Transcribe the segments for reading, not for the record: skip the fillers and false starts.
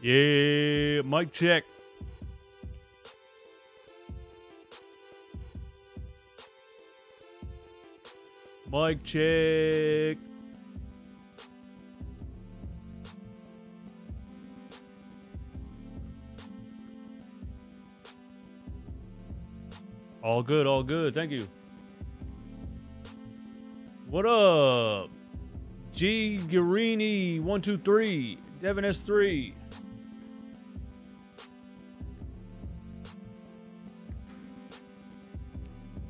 Yeah, mic check. Mic check. All good, all good. Thank you. What up? G. Guarini, 123. Devin S3.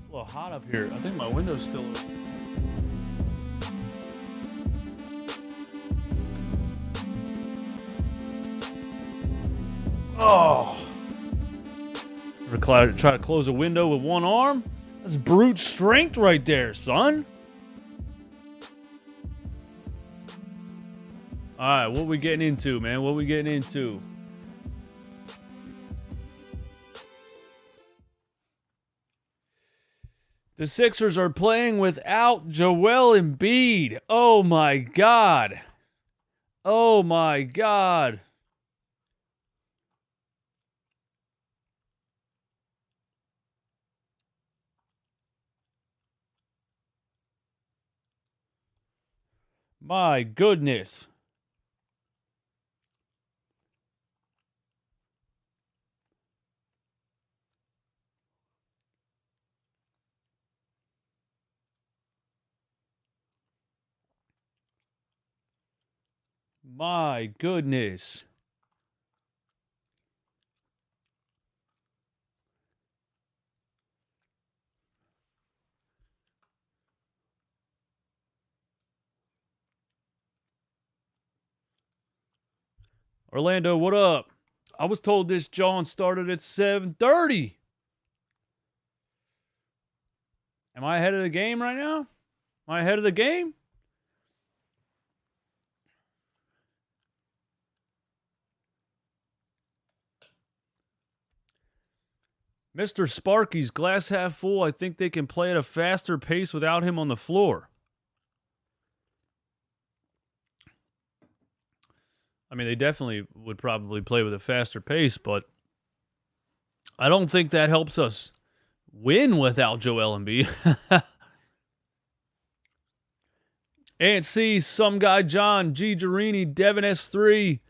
A little hot up here. I think my window's still open. Oh. Ever try to close a window with one arm? That's brute strength right there, son. All right, what we getting into, man? What we getting into? The Sixers are playing without Joel Embiid. Oh, my God. Oh, my God. My goodness. My goodness. Orlando, what up? I was told this John started at 7:30. Am I ahead of the game right now? Am I ahead of the game? Mr. Sparky's glass half full. I think they can play at a faster pace without him on the floor. I mean, they definitely would probably play with a faster pace, but I don't think that helps us win without Joel Embiid. ANC, some guy John, G. Guarini, Devin S3,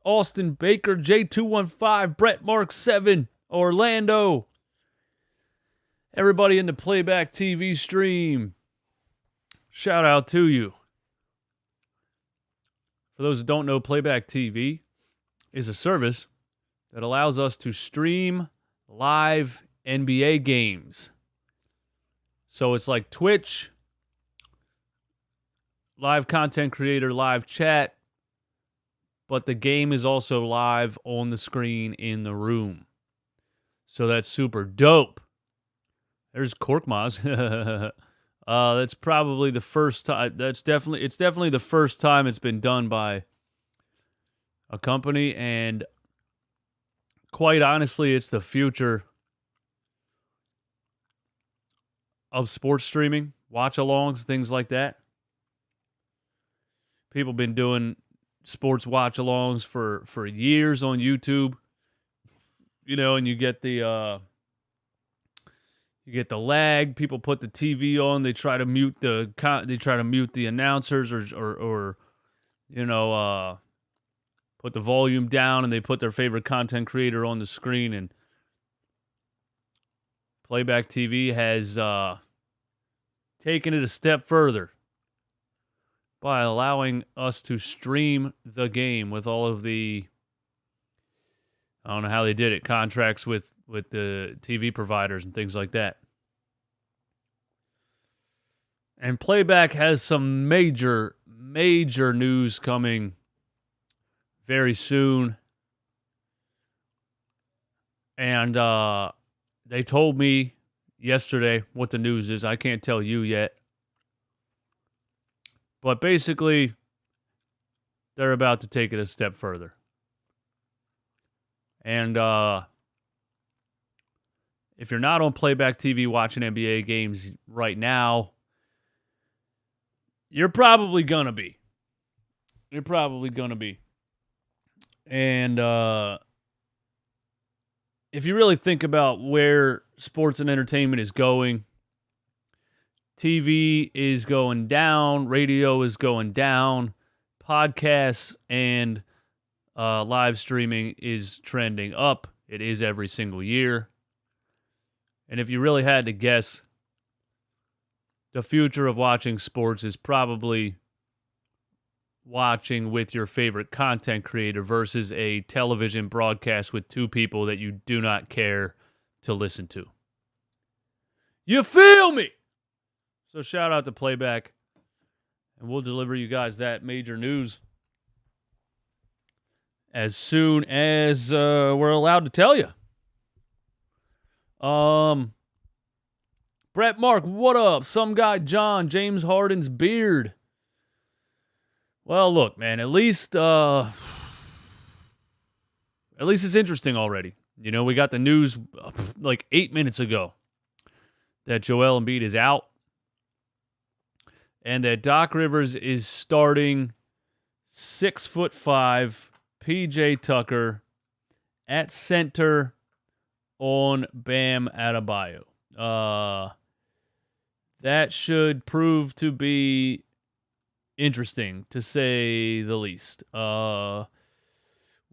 Austin Baker, J215, Brett Mark 7, Orlando. Everybody in the Playback TV stream. Shout out to you. For those who don't know, Playback TV is a service that allows us to stream live NBA games. So it's like Twitch, live content creator, live chat, but the game is also live on the screen in the room. So that's super dope. There's Korkmaz. That's probably the first time. It's definitely the first time it's been done by a company, and quite honestly, it's the future of sports streaming, watch-alongs, things like that. People have been doing sports watch-alongs for years on YouTube, and you get the lag. People put the TV on. They try to mute the announcers or put the volume down, and they put their favorite content creator on the screen. And Playback TV has taken it a step further by allowing us to stream the game with all of the, I don't know how they did it, contracts with the TV providers and things like that. And Playback has some major news coming very soon. And they told me yesterday what the news is. I can't tell you yet. But basically, they're about to take it a step further. And if you're not on Playback TV watching NBA games right now, you're probably going to be. And if you really think about where sports and entertainment is going, TV is going down, radio is going down, podcasts and live streaming is trending up. It is every single year. And if you really had to guess, the future of watching sports is probably watching with your favorite content creator versus a television broadcast with two people that you do not care to listen to. You feel me? So shout out to Playback, and we'll deliver you guys that major news as soon as we're allowed to tell you. Brett Mark, what up? Some guy John, James Harden's beard. Well, look, man, at least it's interesting already. You know, we got the news like 8 minutes ago that Joel Embiid is out and that Doc Rivers is starting 6'5" PJ Tucker at center on Bam Adebayo. That should prove to be interesting, to say the least.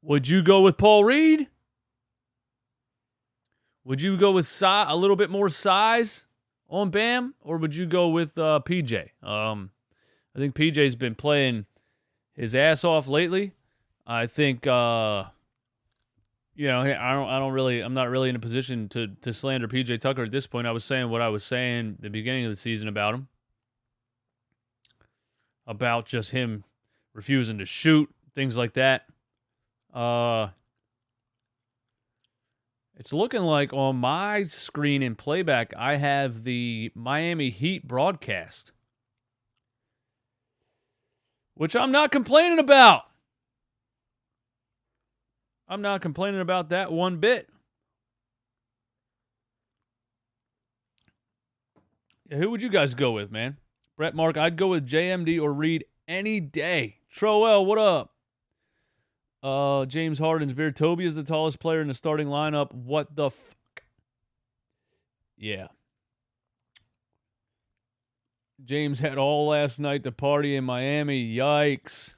Would you go with Paul Reed? Would you go with a little bit more size on Bam? Or would you go with PJ? I think PJ's been playing his ass off lately. I think, I'm not really in a position to slander PJ Tucker at this point. I was saying what I was saying at the beginning of the season about him. About just him refusing to shoot, things like that. It's looking like on my screen in Playback, I have the Miami Heat broadcast, which I'm not complaining about. I'm not complaining about that one bit. Yeah, who would you guys go with, man? Brett Mark, I'd go with JMD or Reed any day. Troel, what up? James Harden's beard. Toby is the tallest player in the starting lineup. What the fuck? Yeah. James had all last night to party in Miami. Yikes.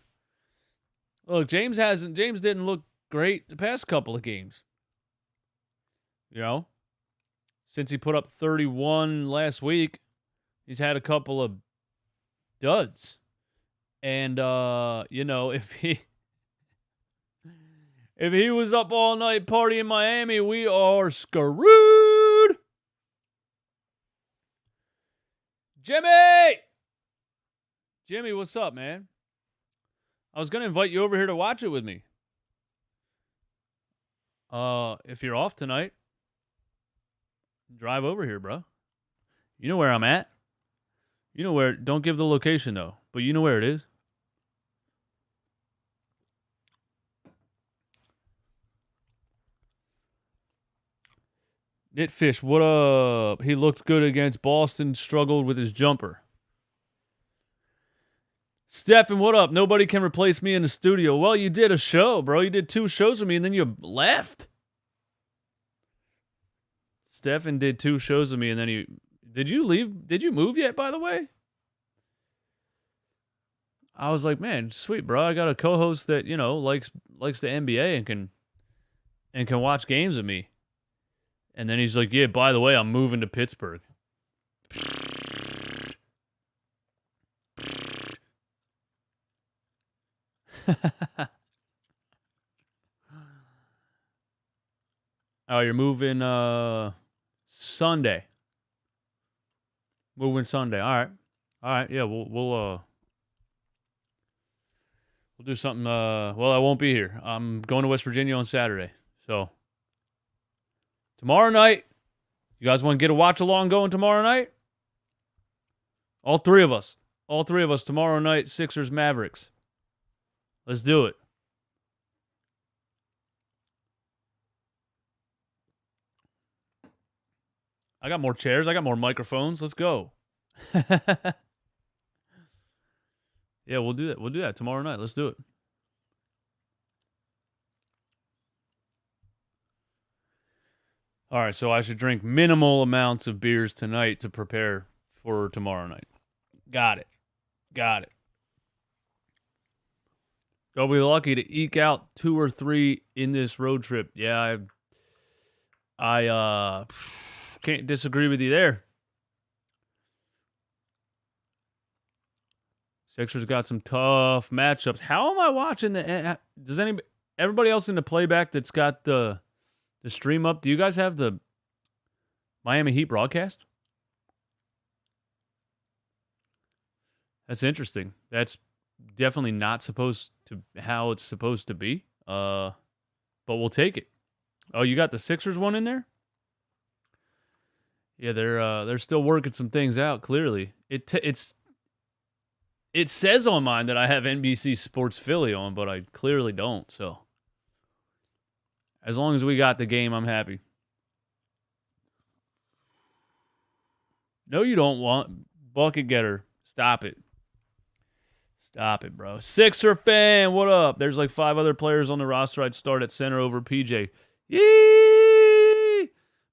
Look, James didn't look great the past couple of games. You know? Since he put up 31 last week, he's had a couple of duds. And, if he was up all night partying in Miami, we are screwed. Jimmy, what's up, man? I was going to invite you over here to watch it with me. If you're off tonight, drive over here, bro. You know where I'm at. You know where. Don't give the location, though. But you know where it is. Knitfish, what up? He looked good against Boston, struggled with his jumper. Stefan, what up? Nobody can replace me in the studio. Well, you did a show, bro. You did 2 shows with me, and then you left. Stefan did 2 shows with me, and then did you leave? Did you move yet, by the way? I was like, man, sweet, bro. I got a co-host that, likes the NBA and can watch games with me. And then he's like, yeah, by the way, I'm moving to Pittsburgh. Oh, you're moving Sunday. Moving Sunday. All right. Yeah, we'll do something. Well, I won't be here. I'm going to West Virginia on Saturday. So tomorrow night, you guys want to get a watch along going tomorrow night? All three of us tomorrow night, Sixers Mavericks. Let's do it. I got more chairs. I got more microphones. Let's go. Yeah, we'll do that. We'll do that tomorrow night. Let's do it. All right, so I should drink minimal amounts of beers tonight to prepare for tomorrow night. Got it. Got it. I'll be lucky to eke out 2 or 3 in this road trip. Yeah, I can't disagree with you there. Sixers got some tough matchups. How am I watching the? Does everybody else in the playback that's got the stream up? Do you guys have the Miami Heat broadcast? That's interesting. That's definitely not supposed to how it's supposed to be. But we'll take it. Oh, you got the Sixers one in there? Yeah, they're still working some things out. Clearly, it says on mine that I have NBC Sports Philly on, but I clearly don't. So as long as we got the game, I'm happy. No, you don't want bucket getter. Stop it. Stop it, bro. Sixer fan, what up? There's like 5 other players on the roster I'd start at center over PJ. Yee!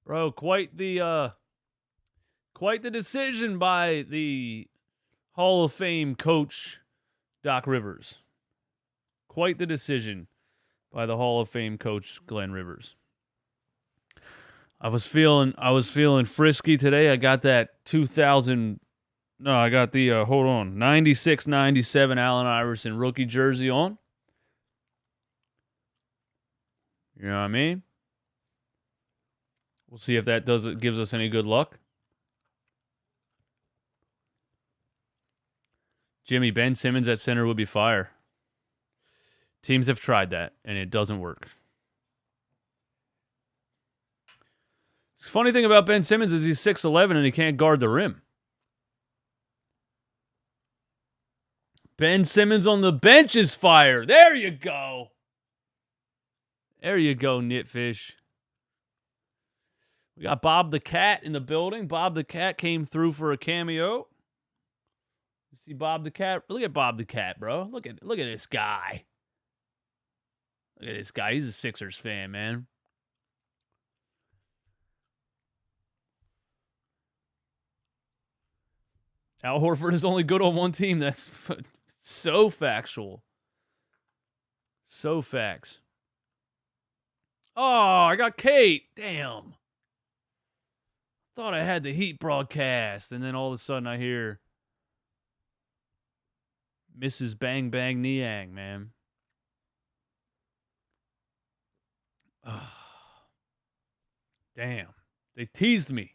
Bro, quite the decision by the Hall of Fame coach, Doc Rivers. Quite the decision by the Hall of Fame coach, Glenn Rivers. I was feeling frisky today. I got that 2000. No, I got the, 96-97 Allen Iverson rookie jersey on. You know what I mean? We'll see if that gives us any good luck. Jimmy, Ben Simmons at center would be fire. Teams have tried that, and it doesn't work. The funny thing about Ben Simmons is he's 6'11", and he can't guard the rim. Ben Simmons on the bench is fire. There you go. There you go, Knitfish. We got Bob the Cat in the building. Bob the Cat came through for a cameo. You see Bob the Cat? Look at Bob the Cat, bro. Look at this guy. Look at this guy. He's a Sixers fan, man. Al Horford is only good on one team. That's so factual. So facts. Oh, I got Kate. Damn. Thought I had the Heat broadcast. And then all of a sudden I hear Mrs. Bang Bang Niang, man. Oh, damn. They teased me.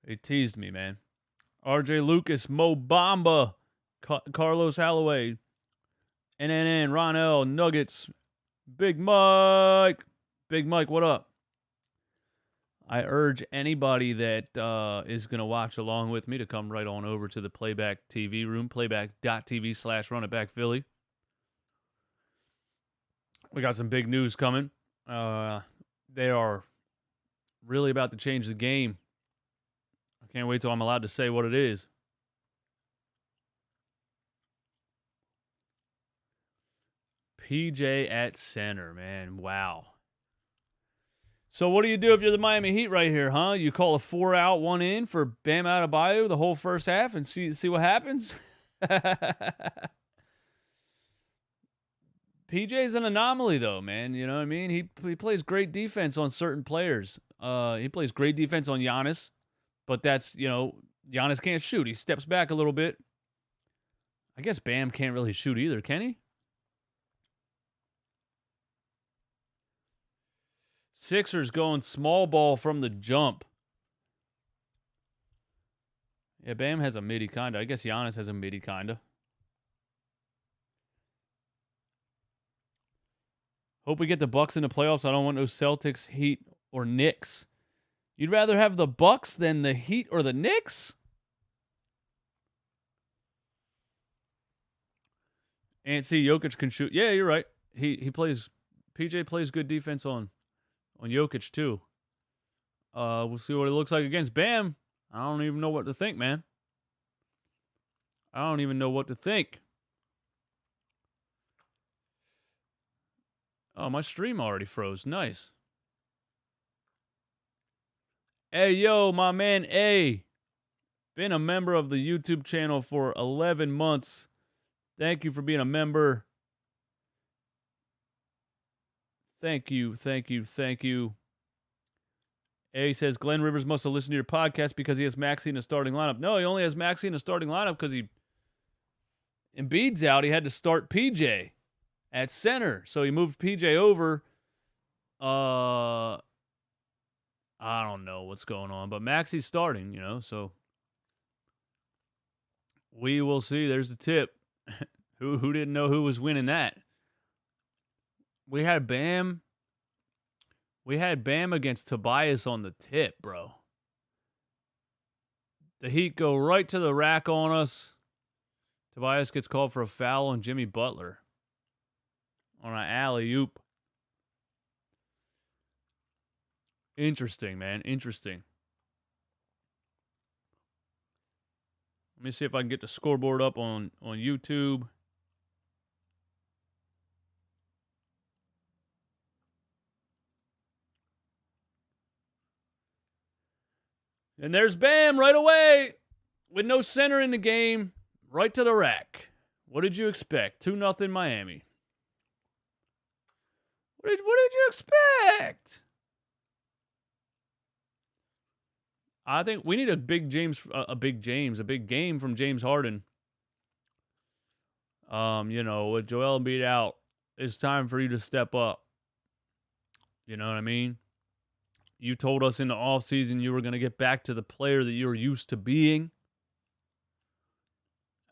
They teased me, man. RJ Lucas, Mo Bamba, Carlos Holloway, NNN, Ron L, Nuggets, Big Mike. Big Mike, what up? I urge anybody that is going to watch along with me to come right on over to the Playback TV room, playback.tv/runitbackphilly. We got some big news coming. They are really about to change the game. I can't wait till I'm allowed to say what it is. PJ at center, man. Wow. So what do you do if you're the Miami Heat right here, huh? You call a 4 out, 1 in for Bam Adebayo the whole first half and see what happens? PJ's an anomaly, though, man. You know what I mean? He plays great defense on certain players. He plays great defense on Giannis. But that's, Giannis can't shoot. He steps back a little bit. I guess Bam can't really shoot either, can he? Sixers going small ball from the jump. Yeah, Bam has a midi kinda. I guess Giannis has a midi kinda. Hope we get the Bucks in the playoffs. I don't want no Celtics, Heat, or Knicks. You'd rather have the Bucks than the Heat or the Knicks? And see, Jokic can shoot. Yeah, you're right. He plays. PJ plays good defense on Jokic too. We'll see what it looks like against Bam. I don't even know what to think, man. I don't even know what to think. Oh, my stream already froze. Nice. Hey, yo, my man A. Been a member of the YouTube channel for 11 months. Thank you for being a member. Thank you, thank you, thank you. A says Glenn Rivers must have listened to your podcast because he has Maxey in the starting lineup. No, he only has Maxey in the starting lineup because Embiid's out. He had to start PJ at center. So he moved PJ over. I don't know what's going on, but Maxey's starting, so we will see. There's the tip. Who didn't know who was winning that? We had Bam against Tobias on the tip, bro. The Heat go right to the rack on us. Tobias gets called for a foul on Jimmy Butler on an alley-oop. Interesting, man. Interesting. Let me see if I can get the scoreboard up on YouTube. And there's Bam right away with no center in the game. Right to the rack. What did you expect? 2-0 Miami. What did you expect? I think we need a big game from James Harden. With Joel Embiid out, it's time for you to step up. You know what I mean? You told us in the offseason you were going to get back to the player that you were used to being.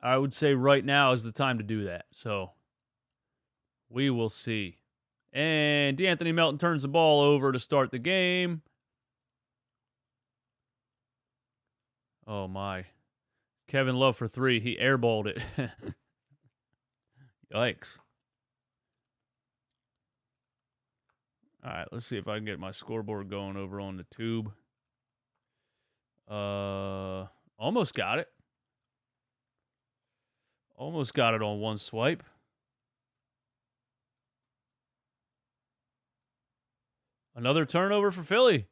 I would say right now is the time to do that. So, we will see. And D'Anthony Melton turns the ball over to start the game. Oh, my. Kevin Love for 3. He airballed it. Yikes. All right, let's see if I can get my scoreboard going over on the tube. Almost got it. Almost got it on one swipe. Another turnover for Philly.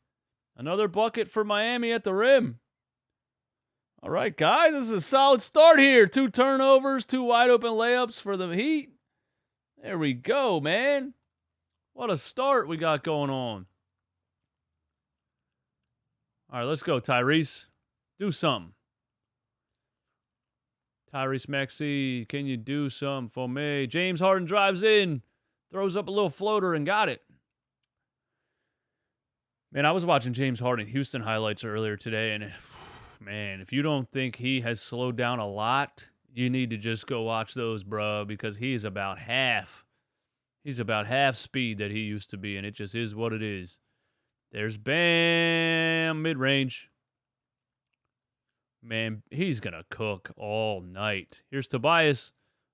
Another bucket for Miami at the rim. All right, guys, this is a solid start here. 2 turnovers, 2 wide open layups for the Heat. There we go, man. What a start we got going on. All right, let's go, Tyrese. Do something. Tyrese Maxey, can you do something for me? James Harden drives in, throws up a little floater and got it. Man, I was watching James Harden Houston highlights earlier today, and man, if you don't think he has slowed down a lot, you need to just go watch those, bro, because he's about half. He's about half speed that he used to be, and it just is what it is. There's Bam, mid-range. Man, he's going to cook all night. Here's Tobias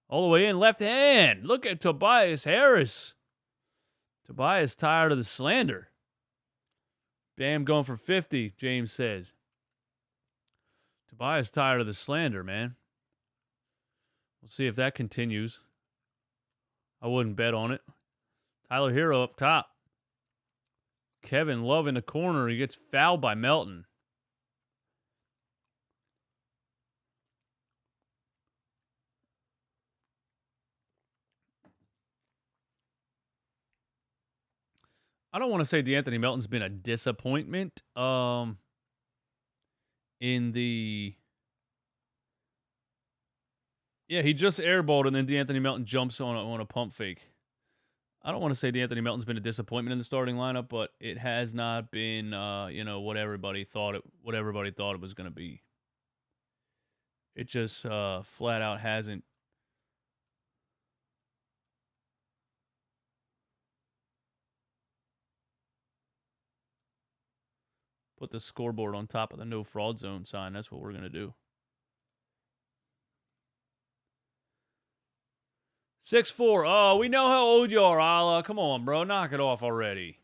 all the way in, left hand. Look at Tobias Harris. Tobias tired of the slander. Bam going for 50, James says. Tobias tired of the slander, man. We'll see if that continues. I wouldn't bet on it. Tyler Hero up top. Kevin Love in the corner. He gets fouled by Melton. I don't want to say D'Anthony Melton's been a disappointment. In the... Yeah, he just airballed and then D'Anthony Melton jumps on a pump fake. I don't want to say D'Anthony Melton's been a disappointment in the starting lineup, but it has not been, what everybody thought it was going to be. It just flat out hasn't. Put the scoreboard on top of the no fraud zone sign. That's what we're going to do. 6'4". Oh, we know how old you are, Allah. Come on, bro. Knock it off already.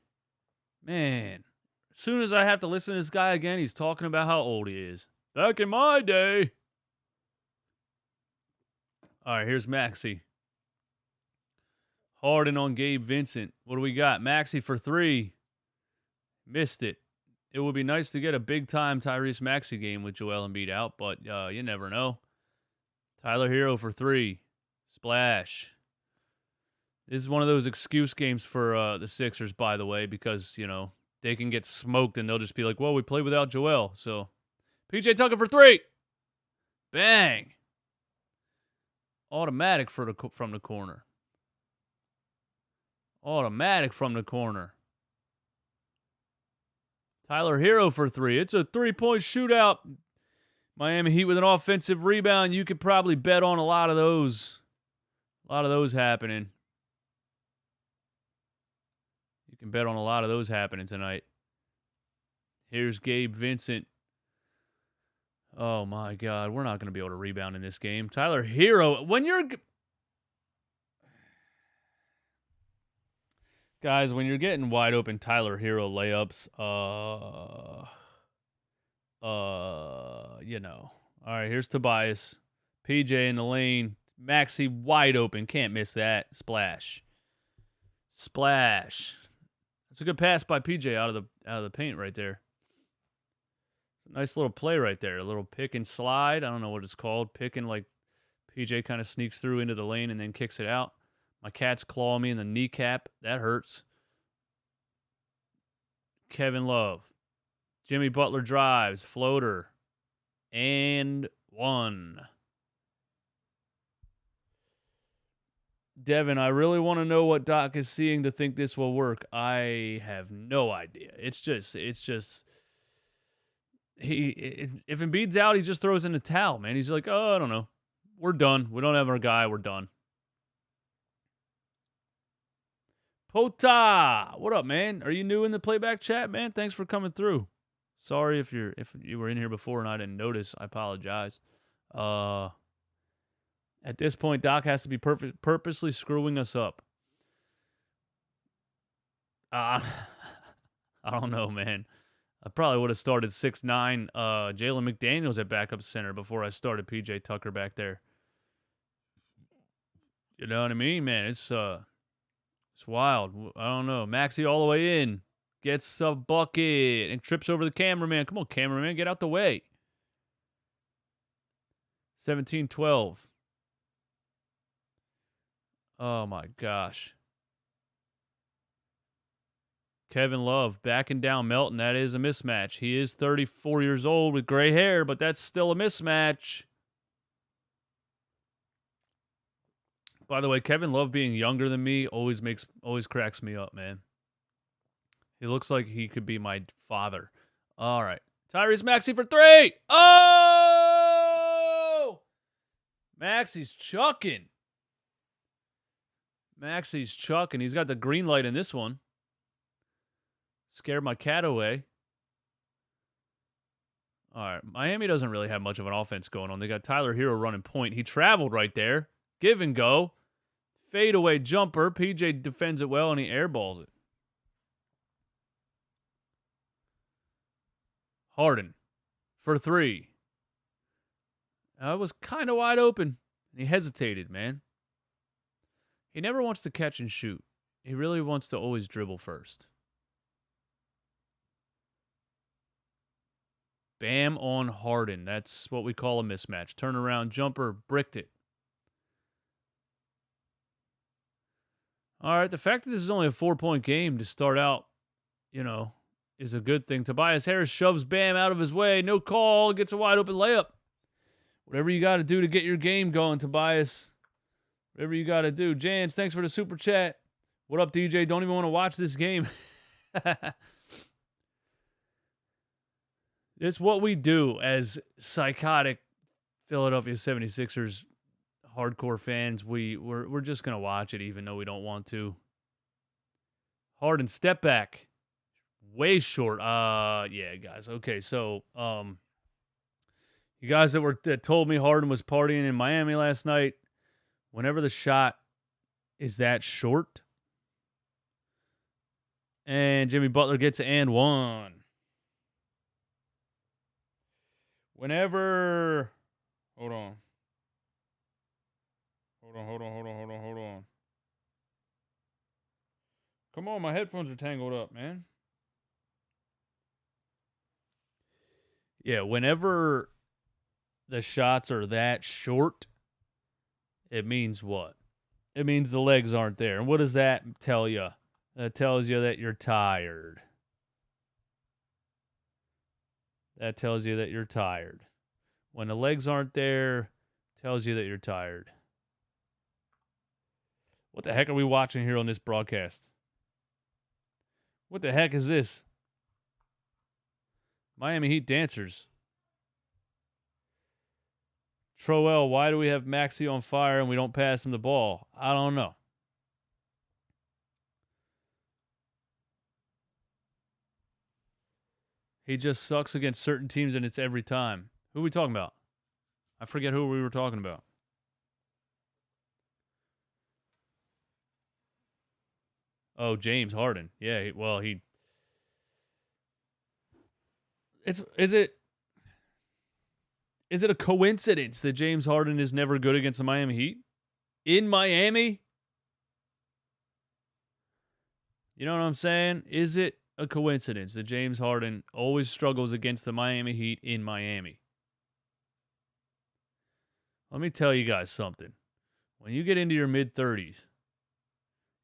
Man. As soon as I have to listen to this guy again, he's talking about how old he is. Back in my day. All right, here's Maxey. Harden on Gabe Vincent. What do we got? Maxey for 3. Missed it. It would be nice to get a big-time Tyrese Maxey game with Joel Embiid out, but you never know. Tyler Hero for 3. Splash. This is one of those excuse games for the Sixers, by the way, because, they can get smoked and they'll just be like, well, we played without Joel. So, PJ Tucker for 3. Bang. Automatic from the corner. Automatic from the corner. Tyler Hero for 3. It's a 3-point shootout. Miami Heat with an offensive rebound. You could probably bet on a lot of those. A lot of those happening. You can bet on a lot of those happening tonight. Here's Gabe Vincent. Oh, my God. We're not going to be able to rebound in this game. Tyler Hero. Guys, when you're getting wide open Tyler Hero layups, All right, here's Tobias. PJ in the lane. Maxey wide open. Can't miss that. Splash. Splash. That's a good pass by PJ out of the paint right there. Nice little play right there. A little pick and slide. I don't know what it's called. Pick and, like, PJ kind of sneaks through into the lane and then kicks it out. My cat's clawing me in the kneecap. That hurts. Kevin Love. Jimmy Butler drives. Floater. And 1. Devin, I really want to know what Doc is seeing to think this will work. I have no idea. It's just if Embiid's out, he just throws in the towel, man. He's like, oh, I don't know. We're done. We don't have our guy. We're done. Pota, what up, man? Are you new in the playback chat, man? Thanks for coming through. Sorry if you were in here before and I didn't notice. I apologize. At this point, Doc has to be purposely screwing us up. I don't know, man. I probably would have started 6'9", Jalen McDaniels at backup center before I started PJ Tucker back there. You know what I mean, man? It's wild. I don't know. Maxey all the way in. Gets a bucket and trips over the cameraman. Come on, cameraman. Get out the way. 17-12. Oh, my gosh. Kevin Love backing down Melton. That is a mismatch. He is 34 years old with gray hair, but that's still a mismatch. By the way, Kevin Love being younger than me always cracks me up, man. He looks like he could be my father. All right. Tyrese Maxey for 3. Oh! Maxey's chucking. Maxey's chucking. He's got the green light in this one. Scared my cat away. All right. Miami doesn't really have much of an offense going on. They got Tyler Hero running point. He traveled right there. Give and go. Fadeaway jumper. PJ defends it well, and he airballs it. Harden for 3. Was kind of wide open. He hesitated, man. He never wants to catch and shoot. He really wants to always dribble first. Bam on Harden. That's what we call a mismatch. Turnaround jumper, bricked it. All right, the fact that this is only a 4-point game to start out, is a good thing. Tobias Harris shoves Bam out of his way. No call. Gets a wide open layup. Whatever you got to do to get your game going, Tobias. Whatever you got to do. Jans, thanks for the super chat. What up, DJ? Don't even want to watch this game. It's what we do as psychotic Philadelphia 76ers hardcore fans. We're just going to watch it even though we don't want to. Harden, step back. Way short. Yeah, guys. Okay, so you guys that told me Harden was partying in Miami last night, whenever the shot is that short, and Jimmy Butler gets and 1. Whenever, hold on. Come on, my headphones are tangled up, man. Yeah, whenever the shots are that short, it means what? It means the legs aren't there. And what does that tell you? That tells you that you're tired. That tells you that you're tired. When the legs aren't there, tells you that you're tired. What the heck are we watching here on this broadcast? What the heck is this? Miami Heat dancers. Troel, why do we have Maxey on fire and we don't pass him the ball? I don't know. He just sucks against certain teams and it's every time. Who are we talking about? I forget who we were talking about. Oh, James Harden. Yeah, is it a coincidence that James Harden is never good against the Miami Heat? In Miami? You know what I'm saying? Is it a coincidence that James Harden always struggles against the Miami Heat in Miami? Let me tell you guys something. When you get into your mid-30s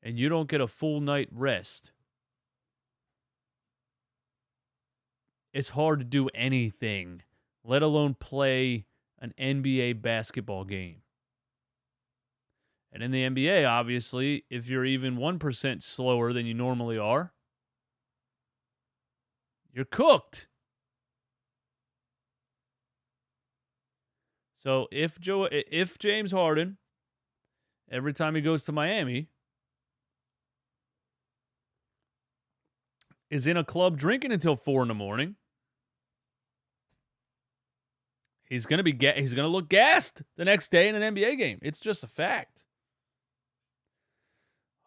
and you don't get a full night rest, it's hard to do anything, let alone play an NBA basketball game. And in the NBA, obviously, if you're even 1% slower than you normally are, you're cooked. So if James Harden, every time he goes to Miami, is in a club drinking until 4 a.m, he's gonna look gassed the next day in an NBA game. It's just a fact.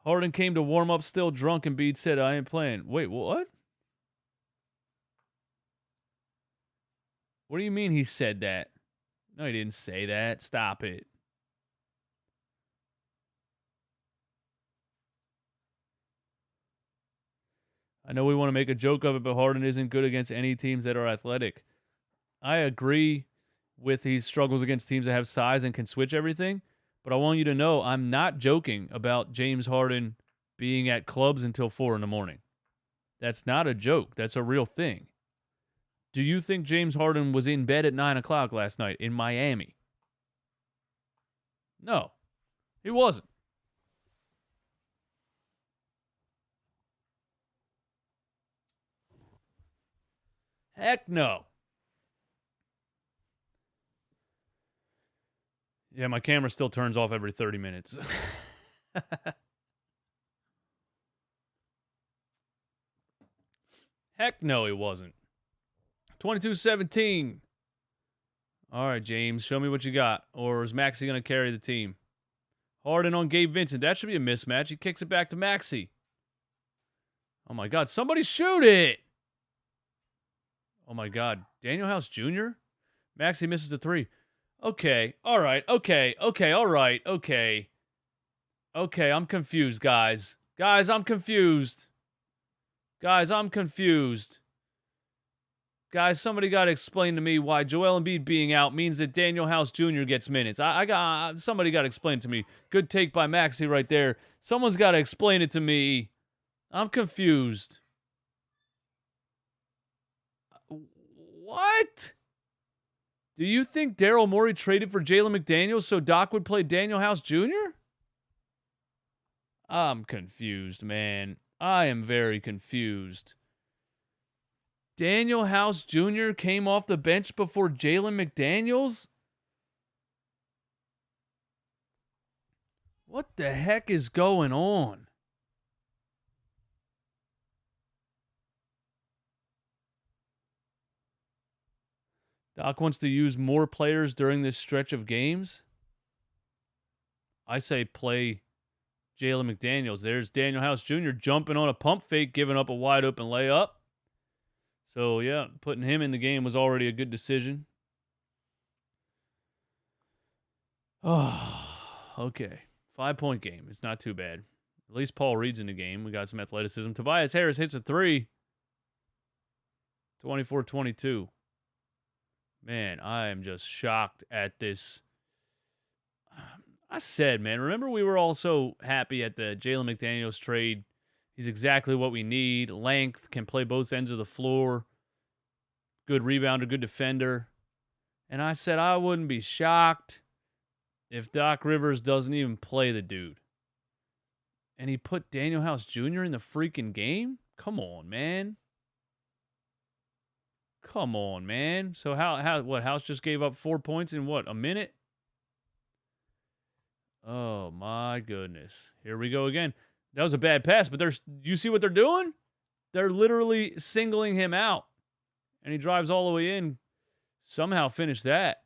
Harden came to warm up still drunk, and Embiid said, "I ain't playing." Wait, what? What do you mean he said that? No, he didn't say that. Stop it. I know we want to make a joke of it, but Harden isn't good against any teams that are athletic. I agree with he struggles against teams that have size and can switch everything, but I want you to know I'm not joking about James Harden being at clubs until 4 a.m. That's not a joke. That's a real thing. Do you think James Harden was in bed at 9 o'clock last night in Miami? No, he wasn't. Heck no. Yeah, my camera still turns off every 30 minutes. Heck no, he wasn't. 22-17. All right, James, show me what you got. Or is Maxey going to carry the team? Harden on Gabe Vincent. That should be a mismatch. He kicks it back to Maxey. Oh, my God. Somebody shoot it. Oh, my God. Daniel House Jr.? Maxey misses the 3. Okay. All right. Okay. All right. Okay. I'm confused, guys. Guys, I'm confused. Guys, somebody got to explain to me why Joel Embiid being out means that Daniel House Jr. gets minutes. Somebody got to explain to me. Good take by Maxey right there. Someone's got to explain it to me. I'm confused. What? Do you think Daryl Morey traded for Jalen McDaniels so Doc would play Daniel House Jr.? I'm confused, man. I am very confused. Daniel House Jr. came off the bench before Jalen McDaniels? What the heck is going on? Doc wants to use more players during this stretch of games? I say play Jalen McDaniels. There's Daniel House Jr. jumping on a pump fake, giving up a wide open layup. So, yeah, putting him in the game was already a good decision. Oh, okay. 5-point game. It's not too bad. At least Paul Reed's in the game. We got some athleticism. Tobias Harris hits a 3. 24-22. Man, I am just shocked at this. I said, man, remember we were all so happy at the Jalen McDaniels trade. He's exactly what we need. Length, can play both ends of the floor. Good rebounder, good defender. And I said I wouldn't be shocked if Doc Rivers doesn't even play the dude. And he put Daniel House Jr. in the freaking game? Come on, man. Come on, man. So what, House just gave up 4 points in what, a minute? Oh my goodness. Here we go again. That was a bad pass, but you see what they're doing? They're literally singling him out. And he drives all the way in. Somehow finished that.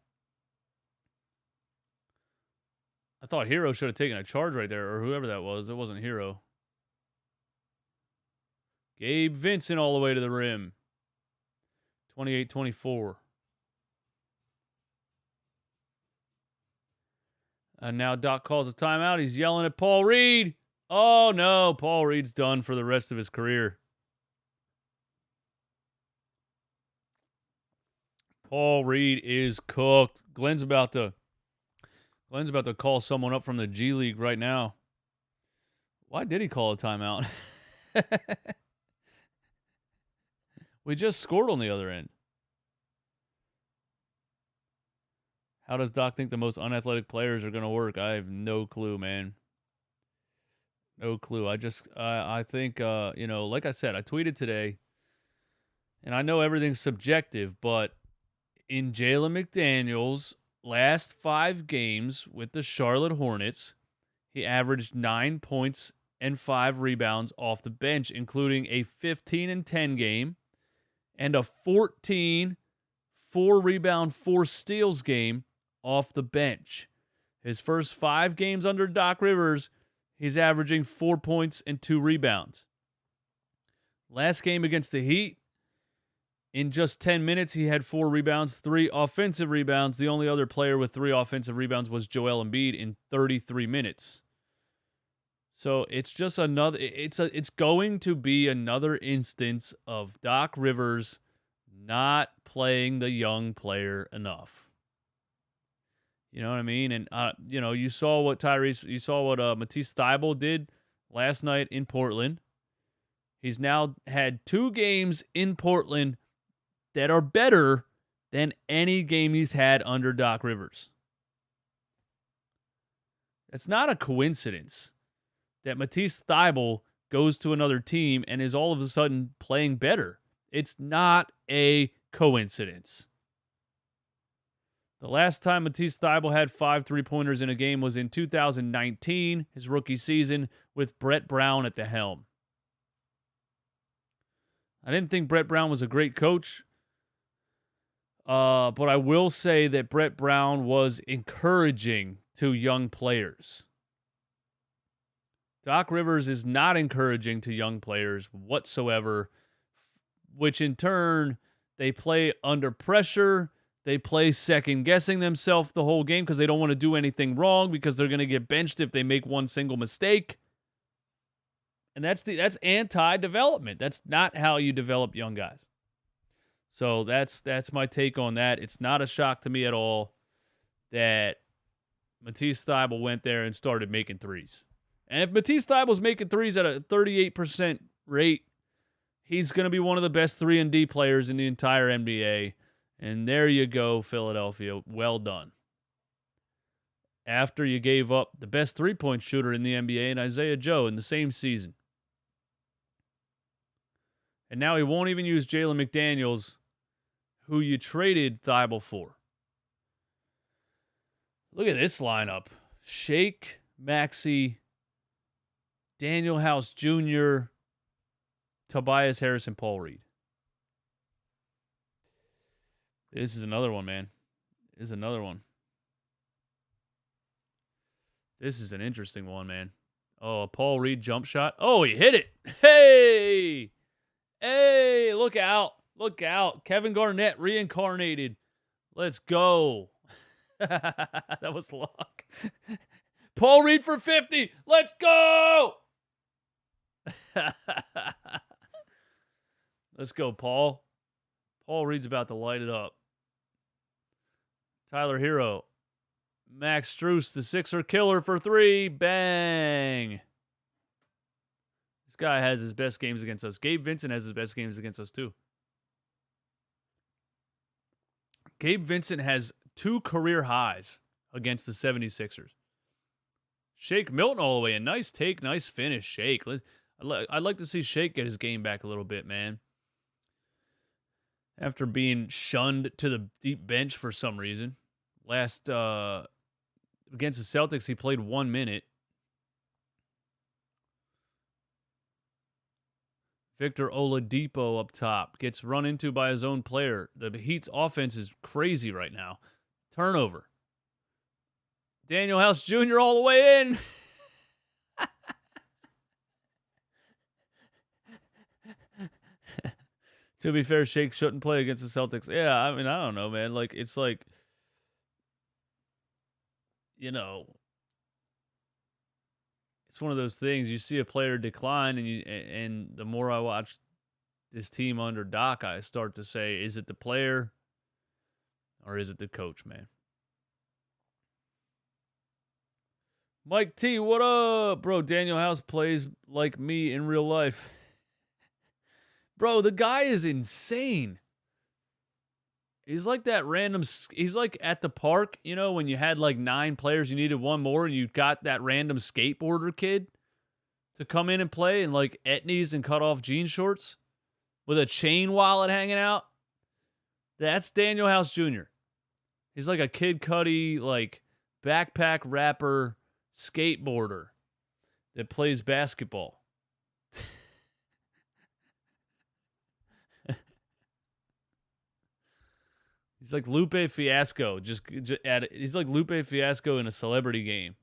I thought Hero should have taken a charge right there, or whoever that was. It wasn't Hero. Gabe Vincent all the way to the rim. 28-24. And now Doc calls a timeout. He's yelling at Paul Reed. Oh, no. Paul Reed's done for the rest of his career. Paul Reed is cooked. Glenn's about to call someone up from the G League right now. Why did he call a timeout? We just scored on the other end. How does Doc think the most unathletic players are going to work? I have no clue, man. No clue. I think, like I said, I tweeted today, and I know everything's subjective, but in Jalen McDaniels' last 5 games with the Charlotte Hornets, he averaged 9 points and 5 rebounds off the bench, including a 15-10 game and a 14, 4-rebound, 4 steals game off the bench. His first 5 games under Doc Rivers, he's averaging 4 points and 2 rebounds. Last game against the Heat, in just 10 minutes, he had 4 rebounds, 3 offensive rebounds. The only other player with 3 offensive rebounds was Joel Embiid in 33 minutes. So it's just it's going to be another instance of Doc Rivers not playing the young player enough. You know what I mean? And you saw what Matisse Thybulle did last night in Portland. He's now had 2 games in Portland that are better than any game he's had under Doc Rivers. It's not a coincidence that Matisse Thybulle goes to another team and is all of a sudden playing better. It's not a coincidence. The last time Matisse Thybulle had 5 3-pointers in a game was in 2019, his rookie season, with Brett Brown at the helm. I didn't think Brett Brown was a great coach. But I will say that Brett Brown was encouraging to young players. Doc Rivers is not encouraging to young players whatsoever, which in turn, they play under pressure. They play second-guessing themselves the whole game because they don't want to do anything wrong because they're going to get benched if they make one single mistake. And that's anti-development. That's not how you develop young guys. So that's my take on that. It's not a shock to me at all that Matisse Thybulle went there and started making threes. And if Matisse Thybulle's making threes at a 38% rate, he's going to be one of the best 3-and-D players in the entire NBA. And there you go, Philadelphia. Well done. After you gave up the best 3-point shooter in the NBA and Isaiah Joe in the same season. And now he won't even use Jalen McDaniels, who you traded Thybulle for. Look at this lineup. Shake, Maxey, Daniel House Jr., Tobias Harris, and Paul Reed. This is another one, man. This is another one. This is an interesting one, man. Oh, a Paul Reed jump shot. Oh, he hit it. Hey! Hey, look out. Look out. Kevin Garnett reincarnated. Let's go. That was luck. Paul Reed for 50. Let's go. Let's go, Paul. Paul Reed's about to light it up. Tyler Hero. Max Strus, the Sixer killer for 3. Bang. This guy has his best games against us. Gabe Vincent has his best games against us, too. Gabe Vincent has 2 career highs against the 76ers. Shake Milton all the way in. Nice take, nice finish, Shake. I'd like to see Shake get his game back a little bit, man. After being shunned to the deep bench for some reason. Last, against the Celtics, he played 1 minute. Victor Oladipo up top. Gets run into by his own player. The Heat's offense is crazy right now. Turnover. Daniel House Jr. all the way in. To be fair, Shake shouldn't play against the Celtics. Yeah, I mean, I don't know, man. Like, it's like, you know, it's one of those things. You see a player decline, and the more I watch this team under Doc, I start to say, is it the player or is it the coach, man? Mike T, what up? Bro, Daniel House plays like me in real life. Bro, the guy is insane. He's like that random... He's like at the park, you know, when you had like 9 players, you needed one more, and you got that random skateboarder kid to come in and play in like etnies and cut off jean shorts with a chain wallet hanging out. That's Daniel House Jr. He's like a Kid Cudi, like backpack rapper, skateboarder that plays basketball. He's like Lupe Fiasco. Just he's like Lupe Fiasco in a celebrity game.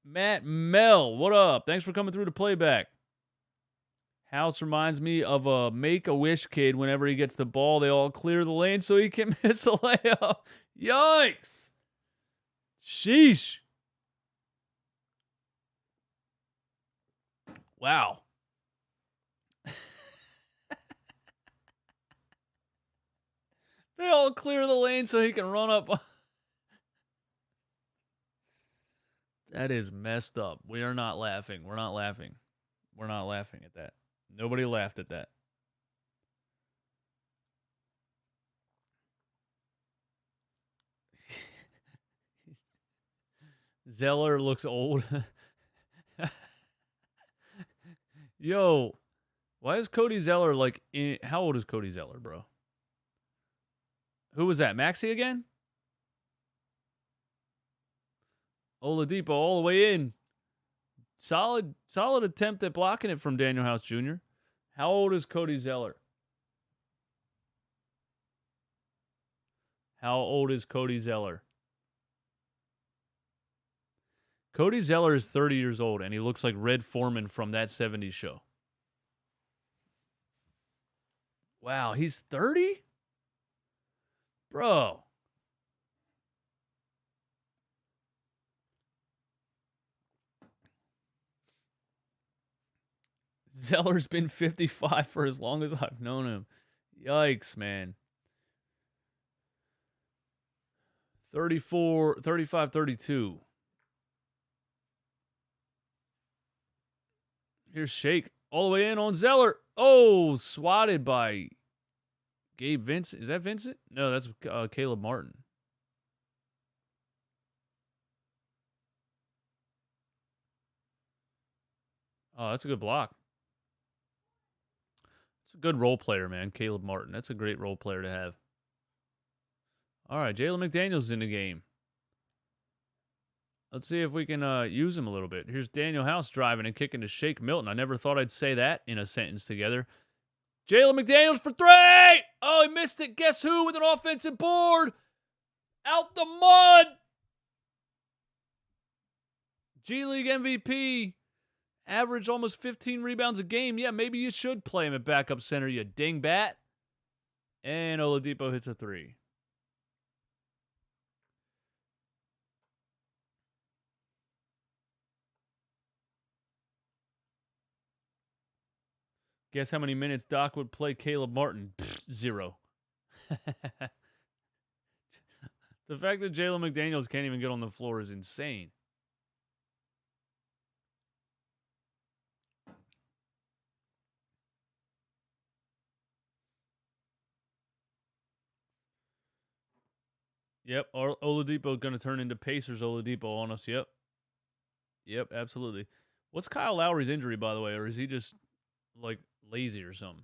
Matt Mel, what up? Thanks for coming through to Playback. House reminds me of a Make-A-Wish kid. Whenever he gets the ball, they all clear the lane so he can miss a layup. Yikes. Sheesh. Wow. They all clear the lane so he can run up. That is messed up. We are not laughing. We're not laughing. We're not laughing at that. Nobody laughed at that. Zeller looks old. Yo, why is Cody Zeller like... how old is Cody Zeller, bro? Who was that? Maxey again? Oladipo all the way in. Solid attempt at blocking it from Daniel House Jr. How old is Cody Zeller? How old is Cody Zeller? Cody Zeller is 30 years old, and he looks like Red Foreman from that 70s show. Wow, he's 30? Bro. Zeller's been 55 for as long as I've known him. Yikes, man. 34, 35, 32. Here's Shake all the way in on Zeller. Oh, swatted by Gabe Vincent. Is that Vincent? No, that's Caleb Martin. Oh, that's a good block. It's a good role player, man. Caleb Martin. That's a great role player to have. All right, Jalen McDaniels in the game. Let's see if we can use him a little bit. Here's Daniel House driving and kicking to Shake Milton. I never thought I'd say that in a sentence together. Jalen McDaniels for 3! Oh, he missed it. Guess who with an offensive board? Out the mud! G League MVP. Average almost 15 rebounds a game. Yeah, maybe you should play him at backup center, you dingbat. And Oladipo hits a 3. Guess how many minutes Doc would play Caleb Martin? Pfft, 0. The fact that Jalen McDaniels can't even get on the floor is insane. Yep, Oladipo going to turn into Pacers Oladipo on us. Yep. Yep, absolutely. What's Kyle Lowry's injury, by the way? Or is he just, like, lazy or something?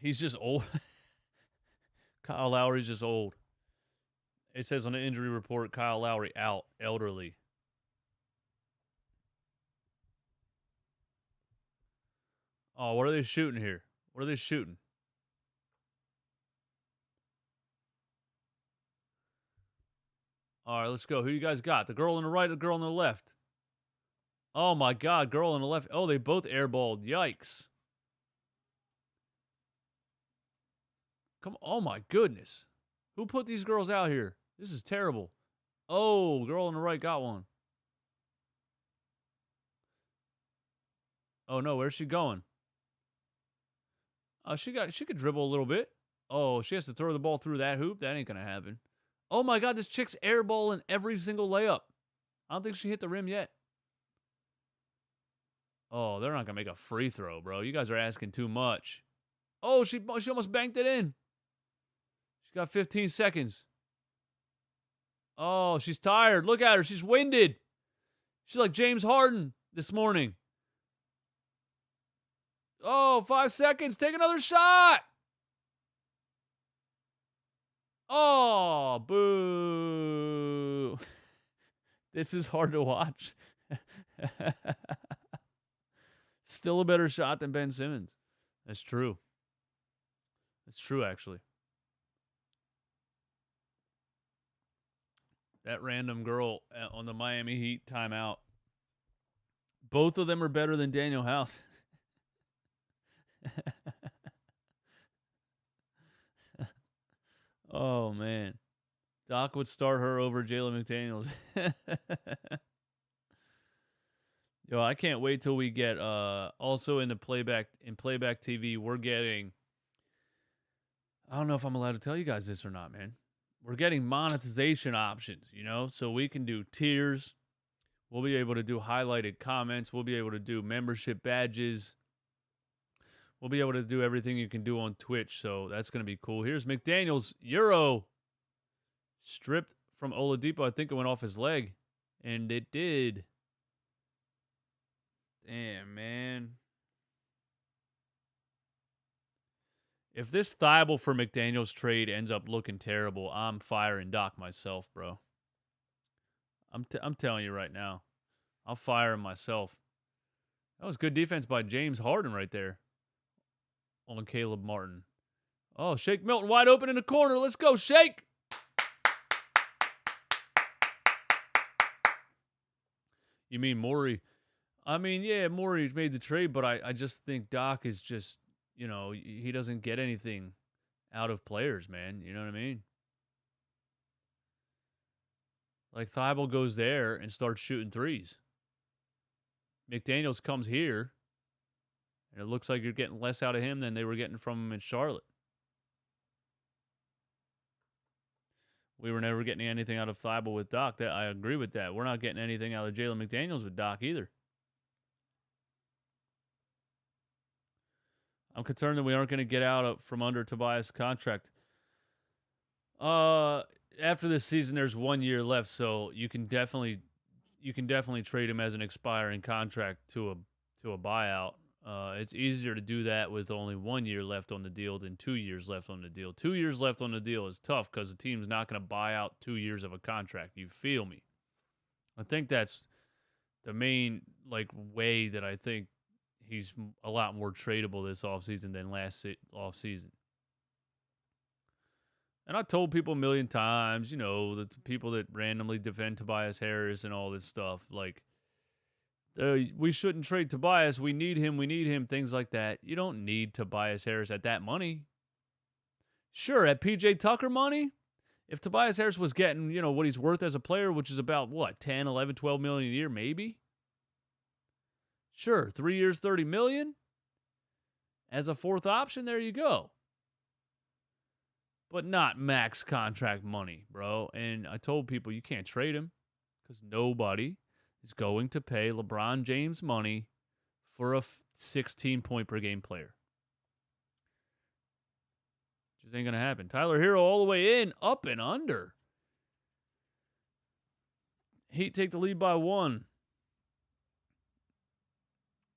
He's just old. Kyle Lowry's just old. It says on the injury report, Kyle Lowry out, elderly. Oh, what are they shooting here? What are they shooting? All right, let's go. Who you guys got? The girl on the right or the girl on the left? Oh, my God. Girl on the left. Oh, they both airballed. Yikes. Come on. Oh, my goodness. Who put these girls out here? This is terrible. Oh, girl on the right got one. Oh, no. Where's she going? Oh, she could dribble a little bit. Oh, she has to throw the ball through that hoop. That ain't going to happen. Oh, my God. This chick's airballing every single layup. I don't think she hit the rim yet. Oh, they're not going to make a free throw, bro. You guys are asking too much. Oh, she almost banked it in. She's got 15 seconds. Oh, she's tired. Look at her. She's winded. She's like James Harden this morning. Oh, 5 seconds. Take another shot. Oh, boo. This is hard to watch. Still a better shot than Ben Simmons. That's true. That's true, actually. That random girl on the Miami Heat timeout. Both of them are better than Daniel House. Oh, man. Doc would start her over Jalen McDaniels. Yo, I can't wait till we get also in Playback TV, we're getting, I don't know if I'm allowed to tell you guys this or not, man. We're getting monetization options, you know? So we can do tiers. We'll be able to do highlighted comments. We'll be able to do membership badges. We'll be able to do everything you can do on Twitch, so that's going to be cool. Here's McDaniels Euro stripped from Oladipo. I think it went off his leg, and it did. Damn, man. If this Thibault for McDaniels trade ends up looking terrible, I'm firing Doc myself, bro. I'm telling you right now. I'll fire him myself. That was good defense by James Harden right there on Caleb Martin. Oh, Shake Milton wide open in the corner. Let's go, Shake. You mean Morey? I mean, yeah, Morey made the trade, but I just think Doc is just, you know, he doesn't get anything out of players, man. You know what I mean? Like, Thibault goes there and starts shooting threes. McDaniels comes here, and it looks like you're getting less out of him than they were getting from him in Charlotte. We were never getting anything out of Thibault with Doc. That I agree with that. We're not getting anything out of Jalen McDaniels with Doc either. I'm concerned that we aren't going to get out from under Tobias' contract. After this season, there's 1 year left, so you can definitely trade him as an expiring contract to a buyout. It's easier to do that with only 1 year left on the deal than 2 years left on the deal. 2 years left on the deal is tough because the team's not going to buy out 2 years of a contract. You feel me? I think that's the main way that I think he's a lot more tradable this offseason than last offseason. And I told people a million times, you know, the people that randomly defend Tobias Harris and all this stuff, we shouldn't trade Tobias. We need him, things like that. You don't need Tobias Harris at that money. Sure, at PJ Tucker money, If Tobias Harris was getting, what he's worth as a player, which is about, 10, 11, 12 million a year, maybe? Sure, 3 years, 30 million. As a fourth option, there you go. But not max contract money, bro. And I told people you can't trade him because nobody is going to pay LeBron James money for a 16-point-per-game player. Just ain't going to happen. Tyler Hero all the way in, up and under. Heat take the lead by 1.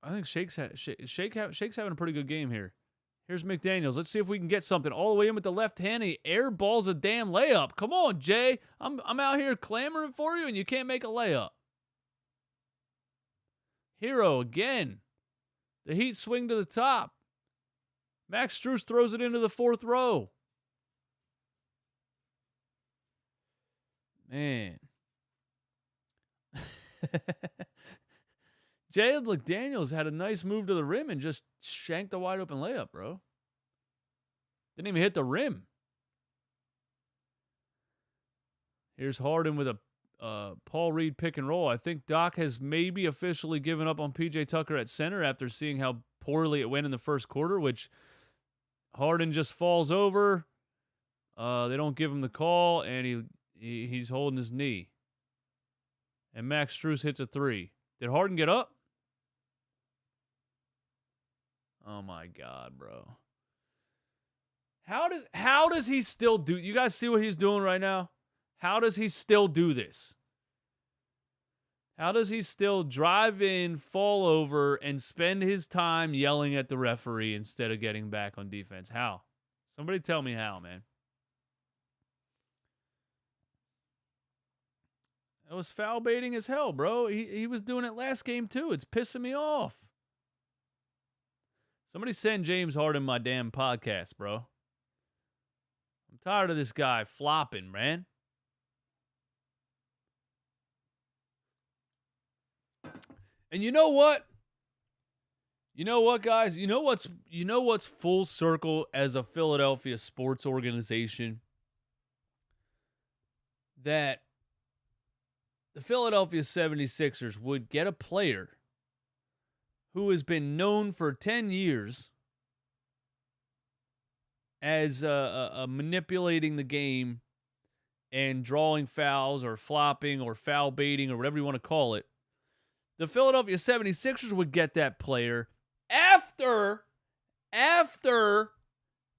I think Shake's having a pretty good game here. Here's McDaniels. Let's see if we can get something. All the way in with the left hand. He airballs a damn layup. Come on, Jay. I'm out here clamoring for you, and you can't make a layup. Hero again. The Heat swing to the top. Max Strus throws it into the fourth row. Man. Jalen McDaniels had a nice move to the rim and just shanked a wide open layup, bro. Didn't even hit the rim. Here's Harden with a Paul Reed pick and roll. I think Doc has maybe officially given up on PJ Tucker at center after seeing how poorly it went in the first quarter, which Harden just falls over. They don't give him the call, and he's holding his knee. And Max Strus hits a 3. Did Harden get up? Oh my God, bro. How does he still do? You guys see what he's doing right now? How does he still do this? How does he still drive in, fall over, and spend his time yelling at the referee instead of getting back on defense? How? Somebody tell me how, man. That was foul baiting as hell, bro. He was doing it last game too. It's pissing me off. Somebody send James Harden my damn podcast, bro. I'm tired of this guy flopping, man. And you know what? You know what, guys? You know what's full circle as a Philadelphia sports organization? That the Philadelphia 76ers would get a player who has been known for 10 years as manipulating the game and drawing fouls or flopping or foul baiting or whatever you want to call it. The Philadelphia 76ers would get that player after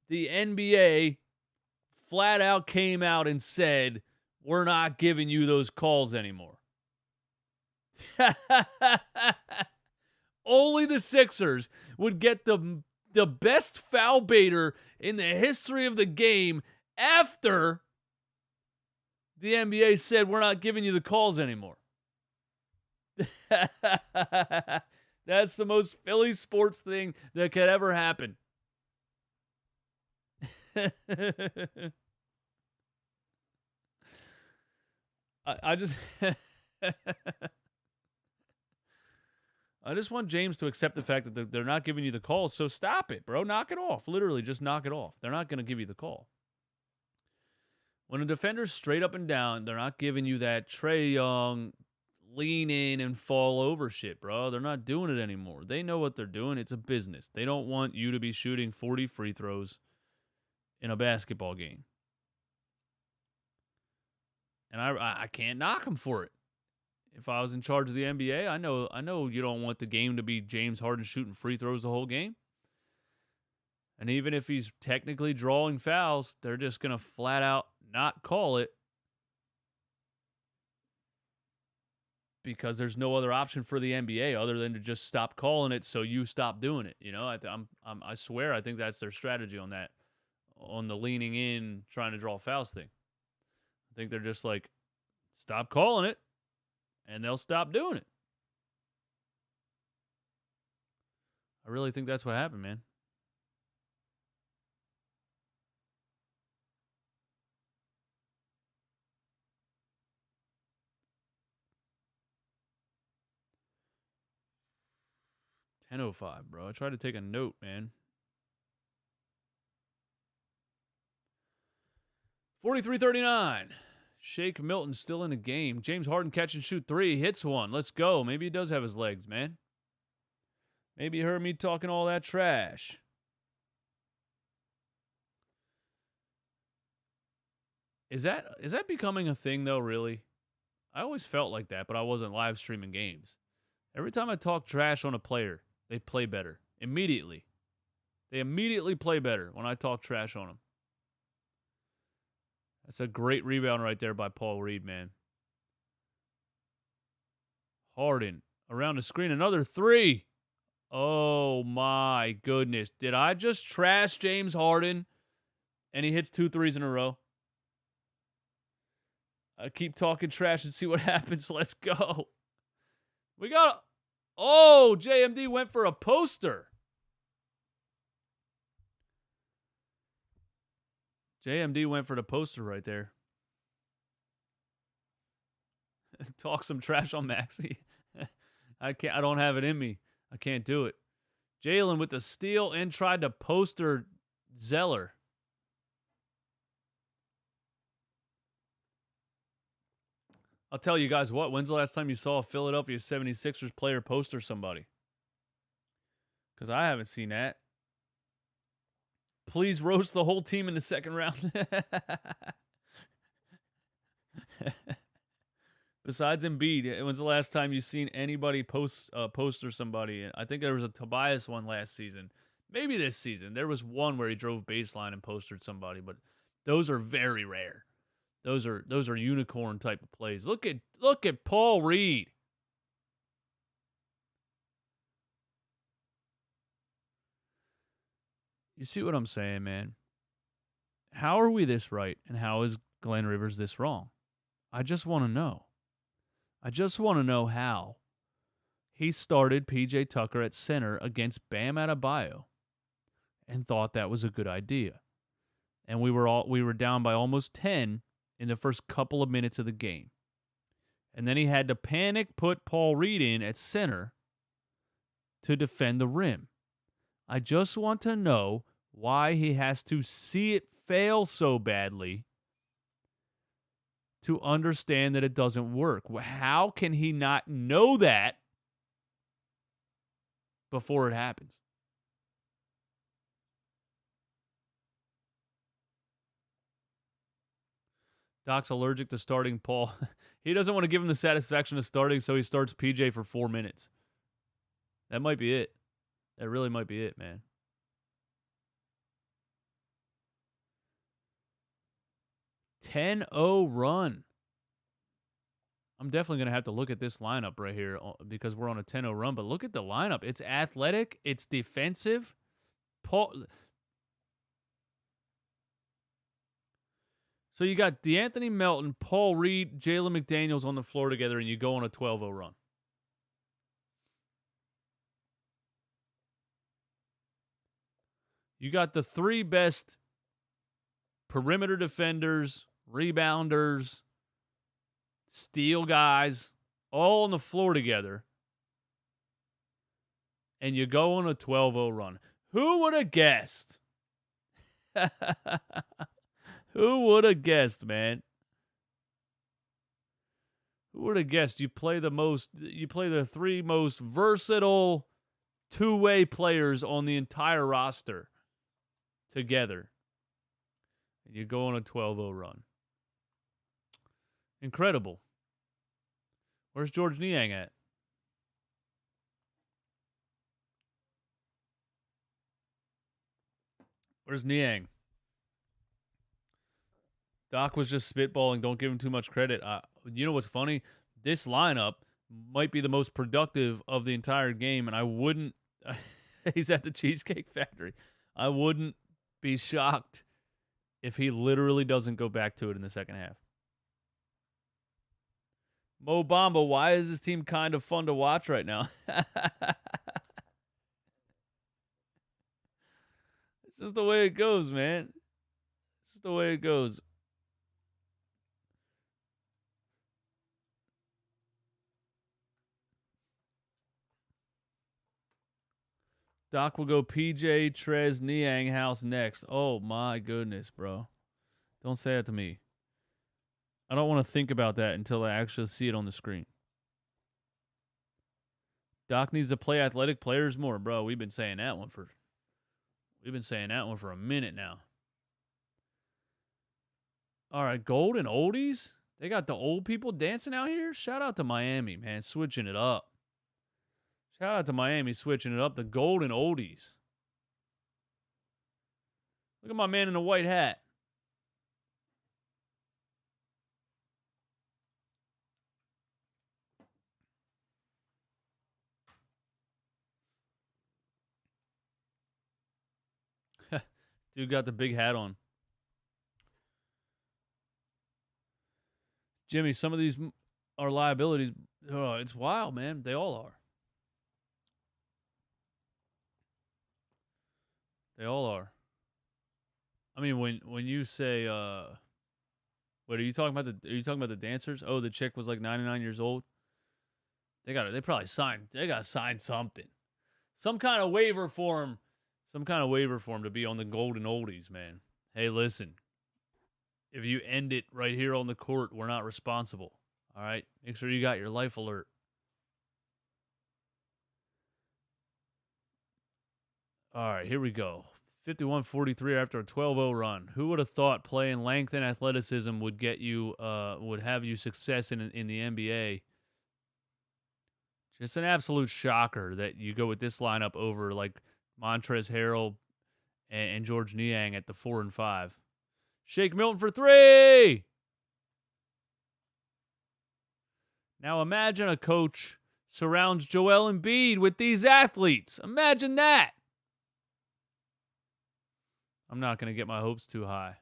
the NBA flat out came out and said, we're not giving you those calls anymore. Only the Sixers would get the best foul baiter in the history of the game after the NBA said, we're not giving you the calls anymore. That's the most Philly sports thing that could ever happen. I just I just want James to accept the fact that they're not giving you the calls, so stop it, bro. Knock it off. Literally, just knock it off. They're not going to give you the call. When a defender's straight up and down, they're not giving you that Trae Young lean in and fall over shit, bro. They're not doing it anymore. They know what they're doing. It's a business. They don't want you to be shooting 40 free throws in a basketball game. And I can't knock them for it. If I was in charge of the NBA, I know you don't want the game to be James Harden shooting free throws the whole game. And even if he's technically drawing fouls, they're just going to flat out not call it because there's no other option for the NBA other than to just stop calling it so you stop doing it. You know, I swear I think that's their strategy on that, on the leaning in, trying to draw fouls thing. I think they're just like, stop calling it, and they'll stop doing it. I really think that's what happened, man. $10:05, bro. I tried to take a note, man. 43-39. Shake Milton still in the game. James Harden catch and shoot 3. Hits one. Let's go. Maybe he does have his legs, man. Maybe you heard me talking all that trash. Is that becoming a thing, though, really? I always felt like that, but I wasn't live streaming games. Every time I talk trash on a player, they play better. Immediately. They immediately play better when I talk trash on them. That's a great rebound right there by Paul Reed, man. Harden around the screen. Another 3. Oh, my goodness. Did I just trash James Harden? And he hits 2 threes in a row. I keep talking trash and see what happens. Let's go. We got... Oh, JMD went for a poster. JMD went for the poster right there. Talk some trash on Maxey. I don't have it in me. I can't do it. Jalen with the steal and tried to poster Zeller. I'll tell you guys what. When's the last time you saw a Philadelphia 76ers player poster somebody? Because I haven't seen that. Please roast the whole team in the second round. Besides Embiid, when's the last time you seen anybody poster somebody? I think there was a Tobias one last season. Maybe this season. There was one where he drove baseline and postered somebody, but those are very rare. Those are unicorn type of plays. Look at Paul Reed. You see what I'm saying, man? How are we this right, and how is Glenn Rivers this wrong? I just want to know. I just want to know how he started P.J. Tucker at center against Bam Adebayo and thought that was a good idea. And we were down by almost 10 in the first couple of minutes of the game. And then he had to panic put Paul Reed in at center to defend the rim. I just want to know why he has to see it fail so badly to understand that it doesn't work. How can he not know that before it happens? Doc's allergic to starting Paul. He doesn't want to give him the satisfaction of starting, so he starts PJ for 4 minutes. That might be it. That really might be it, man. "10-0 run. I'm definitely going to have to look at this lineup right here because we're on a 10-0 run. But look at the lineup. It's athletic. It's defensive. So you got DeAnthony Melton, Paul Reed, Jalen McDaniels on the floor together, and you go on a 12-0 run. You got the 3 best perimeter defenders, rebounders, steal guys, all on the floor together, and you go on a 12-0 run. Who would have guessed? Who would have guessed, man? Who would have guessed you play the 3 most versatile two-way players on the entire roster together, and you go on a 12-0 run. Incredible. Where's George Niang at? Where's Niang? Doc was just spitballing. Don't give him too much credit. You know what's funny? This lineup might be the most productive of the entire game, and I wouldn't... He's at the Cheesecake Factory. I wouldn't be shocked if he literally doesn't go back to it in the second half. Mo Bamba, why is this team kind of fun to watch right now? It's just the way it goes, man. It's just the way it goes. Doc will go PJ, Trez, Niang house next. Oh, my goodness, bro. Don't say that to me. I don't want to think about that until I actually see it on the screen. Doc needs to play athletic players more, bro. We've been saying that one for a minute now. All right, gold and oldies. They got the old people dancing out here. Shout out to Miami, man, switching it up. Shout out to Miami switching it up. The gold and oldies. Look at my man in the white hat. Dude got the big hat on. Jimmy, some of these are liabilities. Oh, it's wild, man. They all are. They all are. I mean, when you say, what are you talking about? Are you talking about the dancers? Oh, the chick was like 99 years old. They probably signed. They got to sign something, some kind of waiver form to be on the golden oldies, man. Hey, listen, if you end it right here on the court, we're not responsible. All right, make sure you got your life alert. All right, here we go. 51-43 after a 12-0 run. Who would have thought playing length and athleticism would get you, would have you success in the NBA? Just an absolute shocker that you go with this lineup over like Montrezl Harrell and George Niang at the 4 and 5. Shake Milton for 3. Now imagine a coach surrounds Joel Embiid with these athletes. Imagine that. I'm not going to get my hopes too high.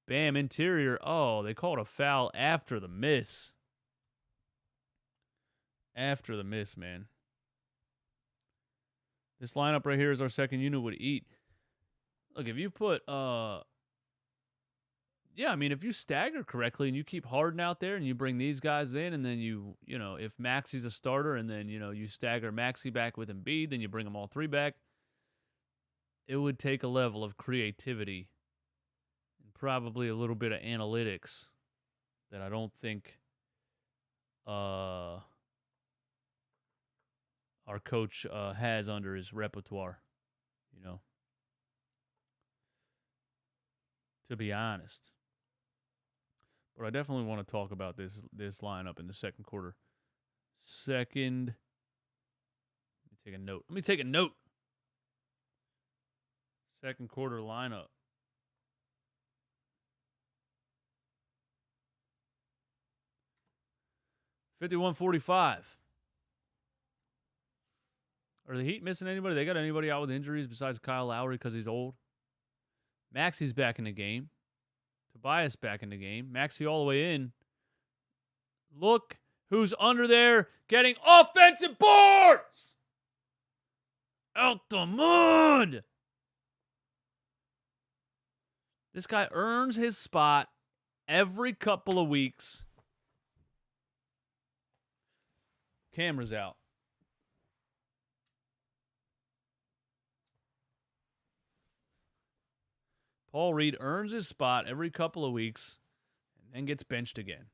Bam, interior. Oh, they called a foul after the miss. After the miss, man. This lineup right here is our second unit would eat. Look, if you put, yeah, I mean, if you stagger correctly and you keep Harden out there and you bring these guys in and then you know, if Maxey's a starter and then, you know, you stagger Maxey back with Embiid, then you bring them all three back. It would take a level of creativity and probably a little bit of analytics that I don't think our coach has under his repertoire, you know, to be honest. But I definitely want to talk about this lineup in the second quarter. Let me take a note. Second quarter lineup. $51-45. Are the Heat missing anybody? They got anybody out with injuries besides Kyle Lowry because he's old? Maxey's back in the game. Tobias back in the game. Maxey all the way in. Look who's under there getting offensive boards! Out the mud! This guy earns his spot every couple of weeks. Camera's out. Paul Reed earns his spot every couple of weeks and then gets benched again.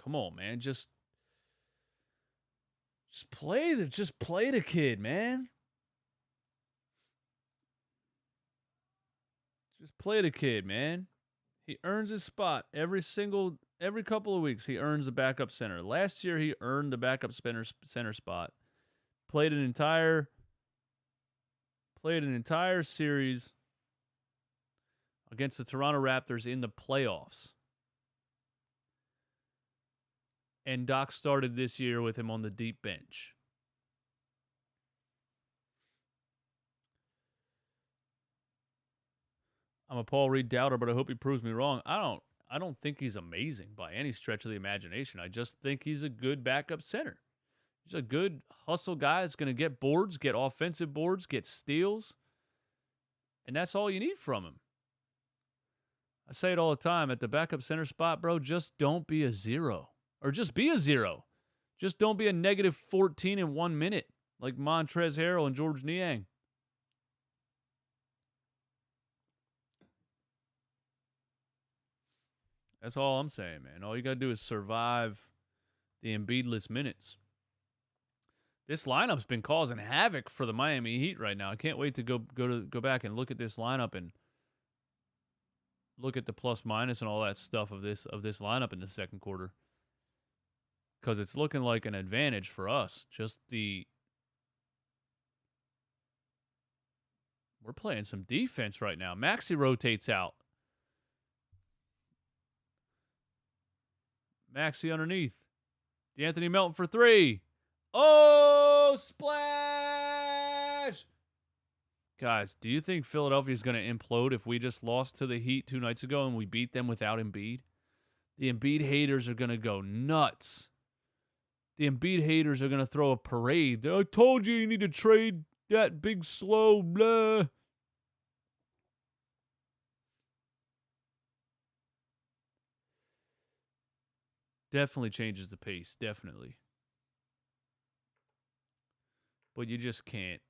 Come on, man. Just play the kid, man. Just play the kid, man. He earns his spot every couple of weeks. He earns the backup center. Last year, he earned the backup center spot. Played an entire series against the Toronto Raptors in the playoffs. And Doc started this year with him on the deep bench. I'm a Paul Reed doubter, but I hope he proves me wrong. I don't think he's amazing by any stretch of the imagination. I just think he's a good backup center. He's a good hustle guy that's going to get boards, get offensive boards, get steals. And that's all you need from him. I say it all the time. At the backup center spot, bro, just don't be a zero. Or just be a zero. Just don't be a negative 14 in 1 minute like Montrezl Harrell and George Niang. That's all I'm saying, man. All you got to do is survive the Embiidless minutes. This lineup's been causing havoc for the Miami Heat right now. I can't wait to go back and look at this lineup and look at the plus minus and all that stuff of this lineup in the second quarter, because it's looking like an advantage for us. We're playing some defense right now. Maxey rotates out. Maxey underneath. D'Anthony Melton for three. Oh, splash! Guys, do you think Philadelphia is going to implode if we just lost to the Heat 2 nights ago and we beat them without Embiid? The Embiid haters are going to go nuts. The Embiid haters are going to throw a parade. I told you need to trade that big slow blah. Definitely changes the pace. Definitely. But you just can't,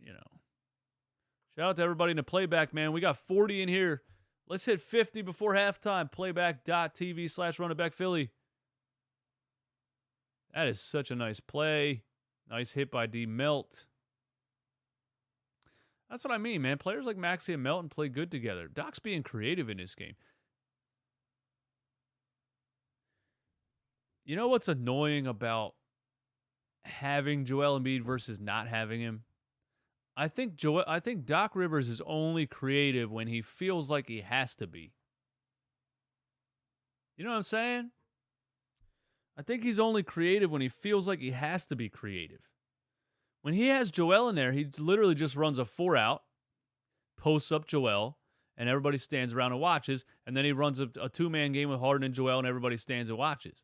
Shout out to everybody in the playback, man. We got 40 in here. Let's hit 50 before halftime. Playback.tv/runitbackphilly. That is such a nice play. Nice hit by D. Melt. That's what I mean, man. Players like Maxey and Melton play good together. Doc's being creative in this game. You know what's annoying about having Joel Embiid versus not having him? I think Doc Rivers is only creative when he feels like he has to be. You know what I'm saying? I think he's only creative when he feels like he has to be creative. When he has Joel in there, he literally just runs a 4-out, posts up Joel, and everybody stands around and watches, and then he runs a two-man game with Harden and Joel, and everybody stands and watches.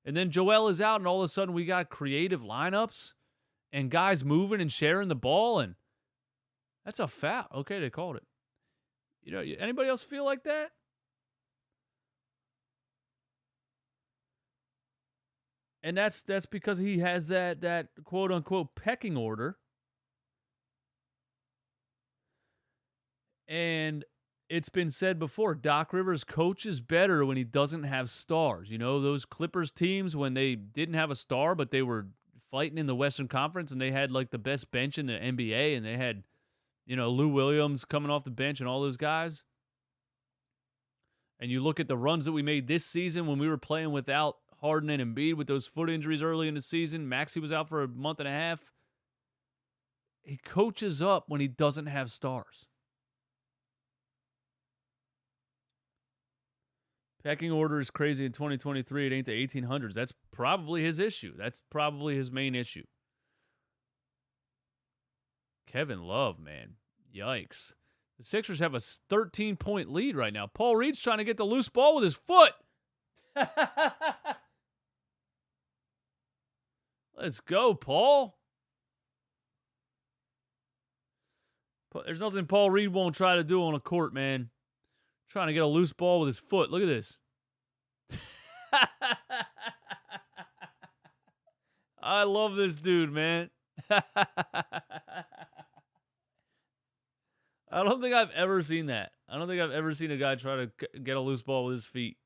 And then Joel is out, and all of a sudden we got creative lineups and guys moving and sharing the ball, and that's a foul. Okay, they called it. Anybody else feel like that? And that's because he has that quote unquote pecking order. And it's been said before, Doc Rivers coaches better when he doesn't have stars. Those Clippers teams when they didn't have a star, but they were fighting in the Western Conference and they had like the best bench in the NBA and they had, Lou Williams coming off the bench and all those guys. And you look at the runs that we made this season when we were playing without Harden and Embiid with those foot injuries early in the season. Maxey was out for a month and a half. He coaches up when he doesn't have stars. Pecking order is crazy in 2023. It ain't the 1800s. That's probably his issue. That's probably his main issue. Kevin Love, man. Yikes. The Sixers have a 13-point lead right now. Paul Reed's trying to get the loose ball with his foot. Let's go, Paul. There's nothing Paul Reed won't try to do on a court, man. Trying to get a loose ball with his foot. Look at this. I love this dude, man. I don't think I've ever seen that. I don't think I've ever seen a guy try to get a loose ball with his feet.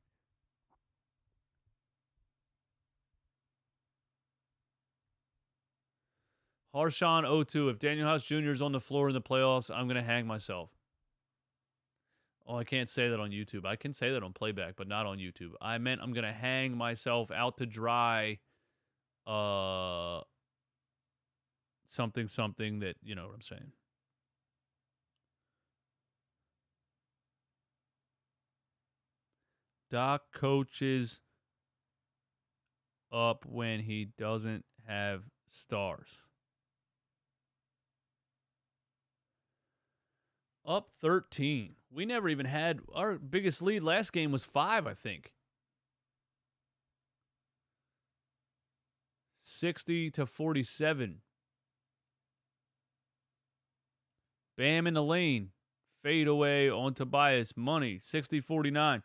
Harshawn02. If Daniel House Jr. is on the floor in the playoffs, I'm going to hang myself. Oh, I can't say that on YouTube. I can say that on playback, but not on YouTube. I meant I'm going to hang myself out to dry. Something that, you know what I'm saying. Doc coaches up when he doesn't have stars. Up 13. We never even had our biggest lead last game was 5, I think. 60-47. Bam in the lane. Fade away on Tobias. Money. 60-49.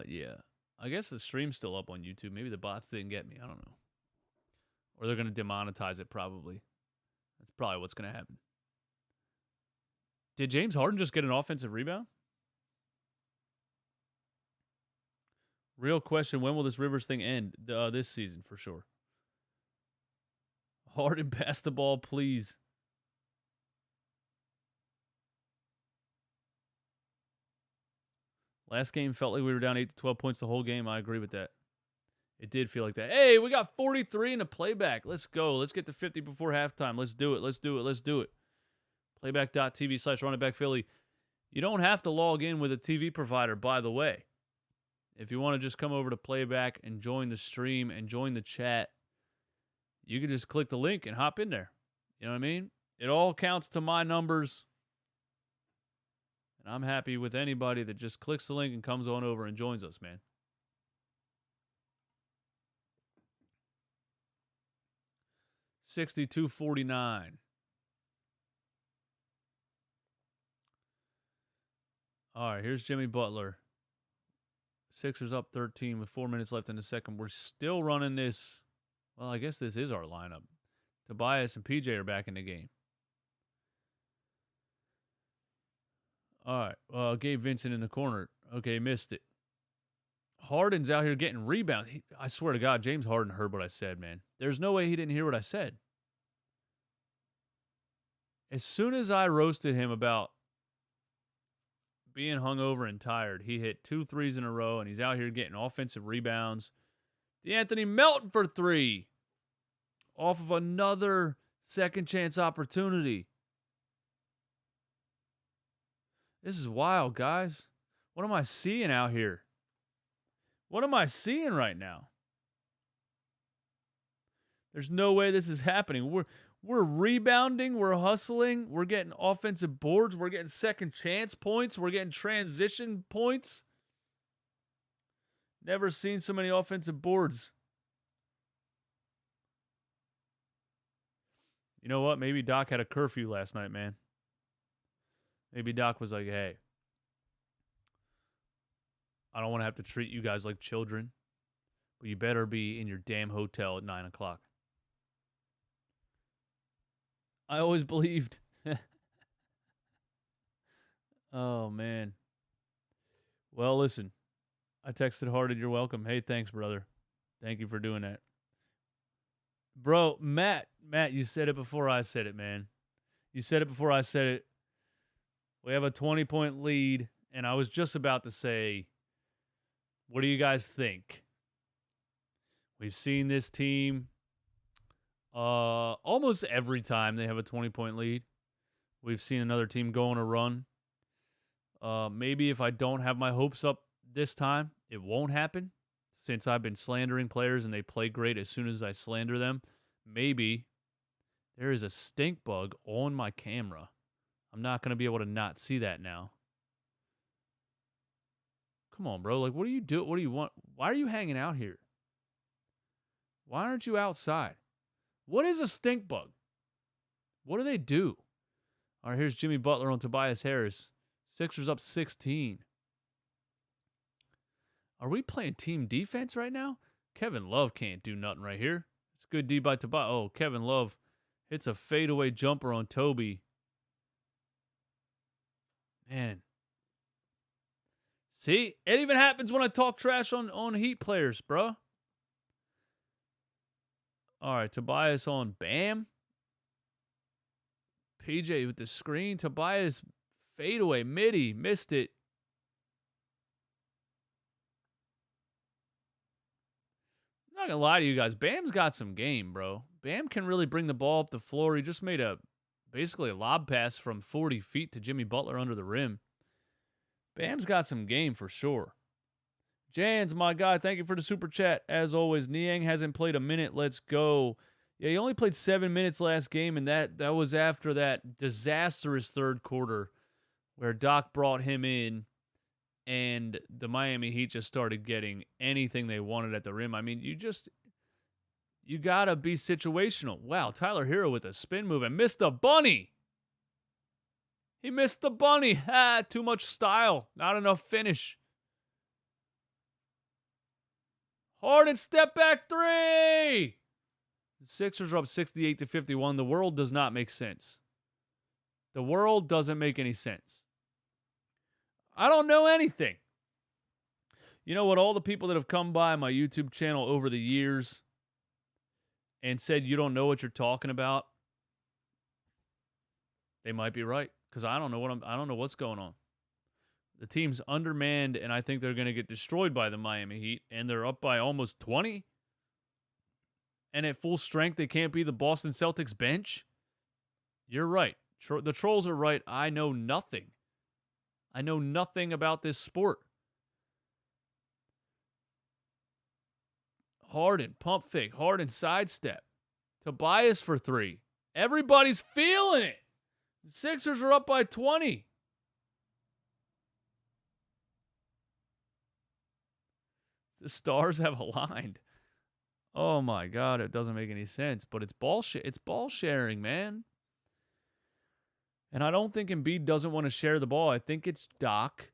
Yeah. I guess the stream's still up on YouTube. Maybe the bots didn't get me. I don't know. Or they're going to demonetize it probably. That's probably what's going to happen. Did James Harden just get an offensive rebound? Real question, when will this Rivers thing end? This season, for sure. Harden, pass the ball, please. Last game felt like we were down 8 to 12 points the whole game. I agree with that. It did feel like that. Hey, we got 43 in the playback. Let's go. Let's get to 50 before halftime. Let's do it. Let's do it. Let's do it. PlaybackTV/RunItBackPhilly. You don't have to log in with a TV provider, by the way. If you want to just come over to Playback and join the stream and join the chat, you can just click the link and hop in there. You know what I mean? It all counts to my numbers. And I'm happy with anybody that just clicks the link and comes on over and joins us, man. $62.49. All right, here's Jimmy Butler. Sixers up 13 with 4 minutes left in the second. We're still running this. Well, I guess this is our lineup. Tobias and PJ are back in the game. All right. Gabe Vincent in the corner. Okay, missed it. Harden's out here getting rebounds. I swear to God, James Harden heard what I said, man. There's no way he didn't hear what I said. As soon as I roasted him about being hungover and tired, he hit 2 threes in a row, and he's out here getting offensive rebounds. DeAnthony Melton for 3. Off of another second chance opportunity. This is wild, guys. What am I seeing out here? What am I seeing right now? There's no way this is happening. We're rebounding, we're hustling, we're getting offensive boards, we're getting second chance points, we're getting transition points. Never seen so many offensive boards. You know what? Maybe Doc had a curfew last night, man. Maybe Doc was like, hey, I don't want to have to treat you guys like children, but you better be in your damn hotel at 9 o'clock. I always believed. Oh, man. Well, listen. I texted Harden, you're welcome. Hey, thanks, brother. Thank you for doing that. Bro, Matt, you said it before I said it, man. You said it before I said it. We have a 20-point lead, and I was just about to say, what do you guys think? We've seen this team almost every time they have a 20-point lead. We've seen another team go on a run. Maybe if I don't have my hopes up this time, it won't happen. Since I've been slandering players and they play great as soon as I slander them, maybe there is a stink bug on my camera. I'm not going to be able to not see that now. Come on, bro. Like, what do you do? What do you want? Why are you hanging out here? Why aren't you outside? What is a stink bug? What do they do? All right, here's Jimmy Butler on Tobias Harris. Sixers up 16. Are we playing team defense right now? Kevin Love can't do nothing right here. It's good D by Tobias. Oh, Kevin Love hits a fadeaway jumper on Toby. Man. See, it even happens when I talk trash on Heat players, bro. All right, Tobias on Bam. PJ with the screen. Tobias fadeaway midi. Missed it. I'm not going to lie to you guys. Bam's got some game, bro. Bam can really bring the ball up the floor. He just made basically a lob pass from 40 feet to Jimmy Butler under the rim. Bam's got some game for sure. Jans, my guy, thank you for the super chat. As always, Niang hasn't played a minute. Let's go. Yeah, he only played 7 minutes last game, and that was after that disastrous third quarter where Doc brought him in and the Miami Heat just started getting anything they wanted at the rim. I mean, you got to be situational. Wow, Tyler Hero with a spin move and missed the bunny. He missed the bunny. Too much style. Not enough finish. Harden step back 3. Sixers are up 68-51. The world does not make sense. The world doesn't make any sense. I don't know anything. You know what? All the people that have come by my YouTube channel over the years and said you don't know what you're talking about, they might be right, because I don't know what's going on. The team's undermanned, and I think they're going to get destroyed by the Miami Heat, and they're up by almost 20. And at full strength, they can't be the Boston Celtics bench. You're right. The trolls are right. I know nothing. I know nothing about this sport. Harden, pump fake. Harden, sidestep. Tobias for 3. Everybody's feeling it. The Sixers are up by 20. The stars have aligned. Oh my God, it doesn't make any sense. But it's ball sharing, man. And I don't think Embiid doesn't want to share the ball. I think it's Doc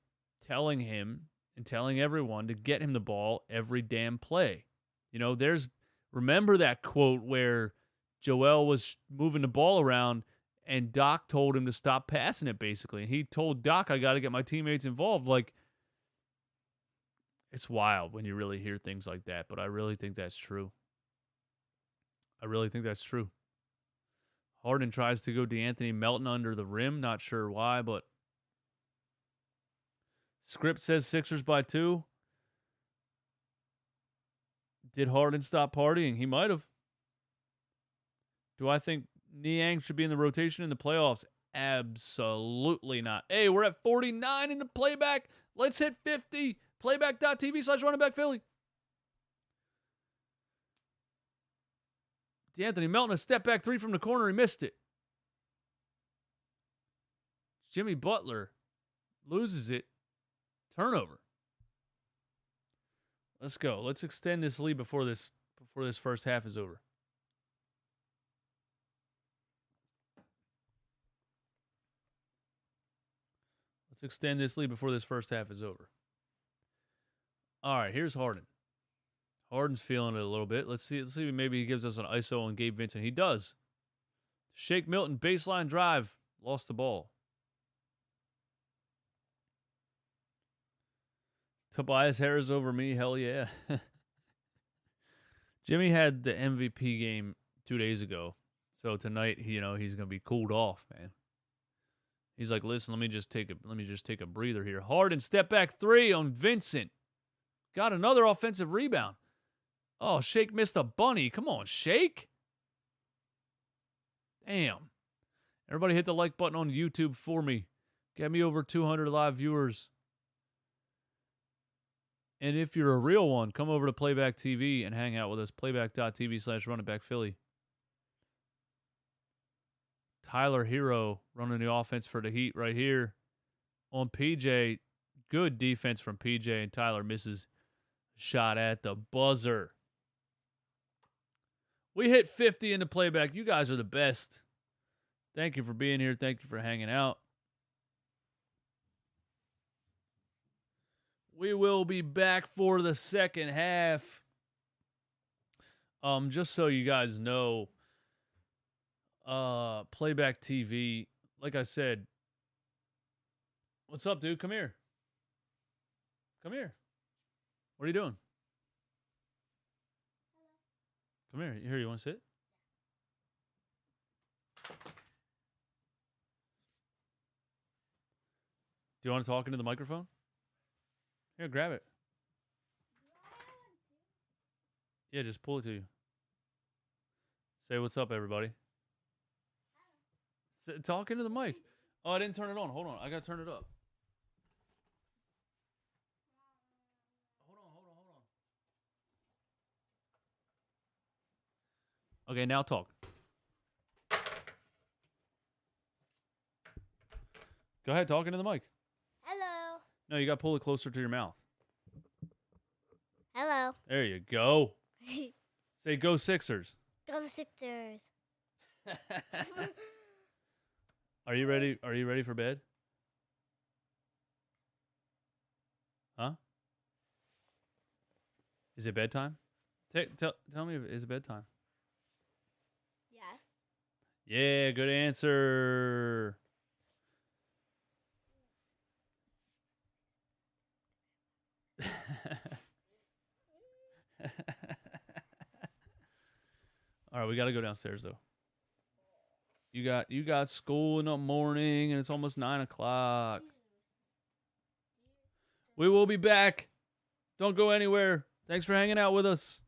telling him and telling everyone to get him the ball every damn play. You know, remember that quote where Joel was moving the ball around and Doc told him to stop passing it, basically. And he told Doc, I got to get my teammates involved. Like, it's wild when you really hear things like that, but I really think that's true. I really think that's true. Harden tries to go DeAnthony Melton under the rim. Not sure why, but script says Sixers by 2. Did Harden stop partying? He might have. Do I think Niang should be in the rotation in the playoffs? Absolutely not. Hey, we're at 49 in the playback. Let's hit 50. PlaybackTV/runningbackphilly. DeAnthony Melton, a step back 3 from the corner. He missed it. Jimmy Butler loses it. Turnover. Let's go. Let's extend this lead before this first half is over. Let's extend this lead before this first half is over. All right, here's Harden. Harden's feeling it a little bit. Let's see if maybe he gives us an ISO on Gabe Vincent. He does. Shake Milton, baseline drive. Lost the ball. Tobias Harris over me. Hell yeah. Jimmy had the MVP game 2 days ago. So tonight, he's going to be cooled off, man. He's like, listen, let me just take a breather here. Harden, step back 3 on Vincent. Got another offensive rebound. Oh, Shake missed a bunny. Come on, Shake. Damn. Everybody hit the like button on YouTube for me. Get me over 200 live viewers. And if you're a real one, come over to Playback TV and hang out with us. Playback.tv/runningbackphilly. Tyler Hero running the offense for the Heat right here. On PJ, good defense from PJ, and Tyler misses shot at the buzzer. We hit 50 in the playback. You guys are the best. Thank you for being here. Thank you for hanging out. We will be back for the second half. Just so you guys know, Playback TV, like I said, what's up, dude? Come here. Come here. What are you doing? Come here. Here, you want to sit? Do you want to talk into the microphone? Here, grab it. Yeah, just pull it to you. Say what's up, everybody. Talk into the mic. Oh, I didn't turn it on. Hold on. I got to turn it up. Hold on. Okay, now talk. Go ahead, talk into the mic. Hello. No, you got to pull it closer to your mouth. Hello. There you go. Say, go Sixers. Go the Sixers. Are you ready? Are you ready for bed? Huh? Is it bedtime? Tell me, is it bedtime? Yeah, good answer. All right, we got to go downstairs though. You got school in the morning, and it's almost 9 o'clock. We will be back. Don't go anywhere. Thanks for hanging out with us.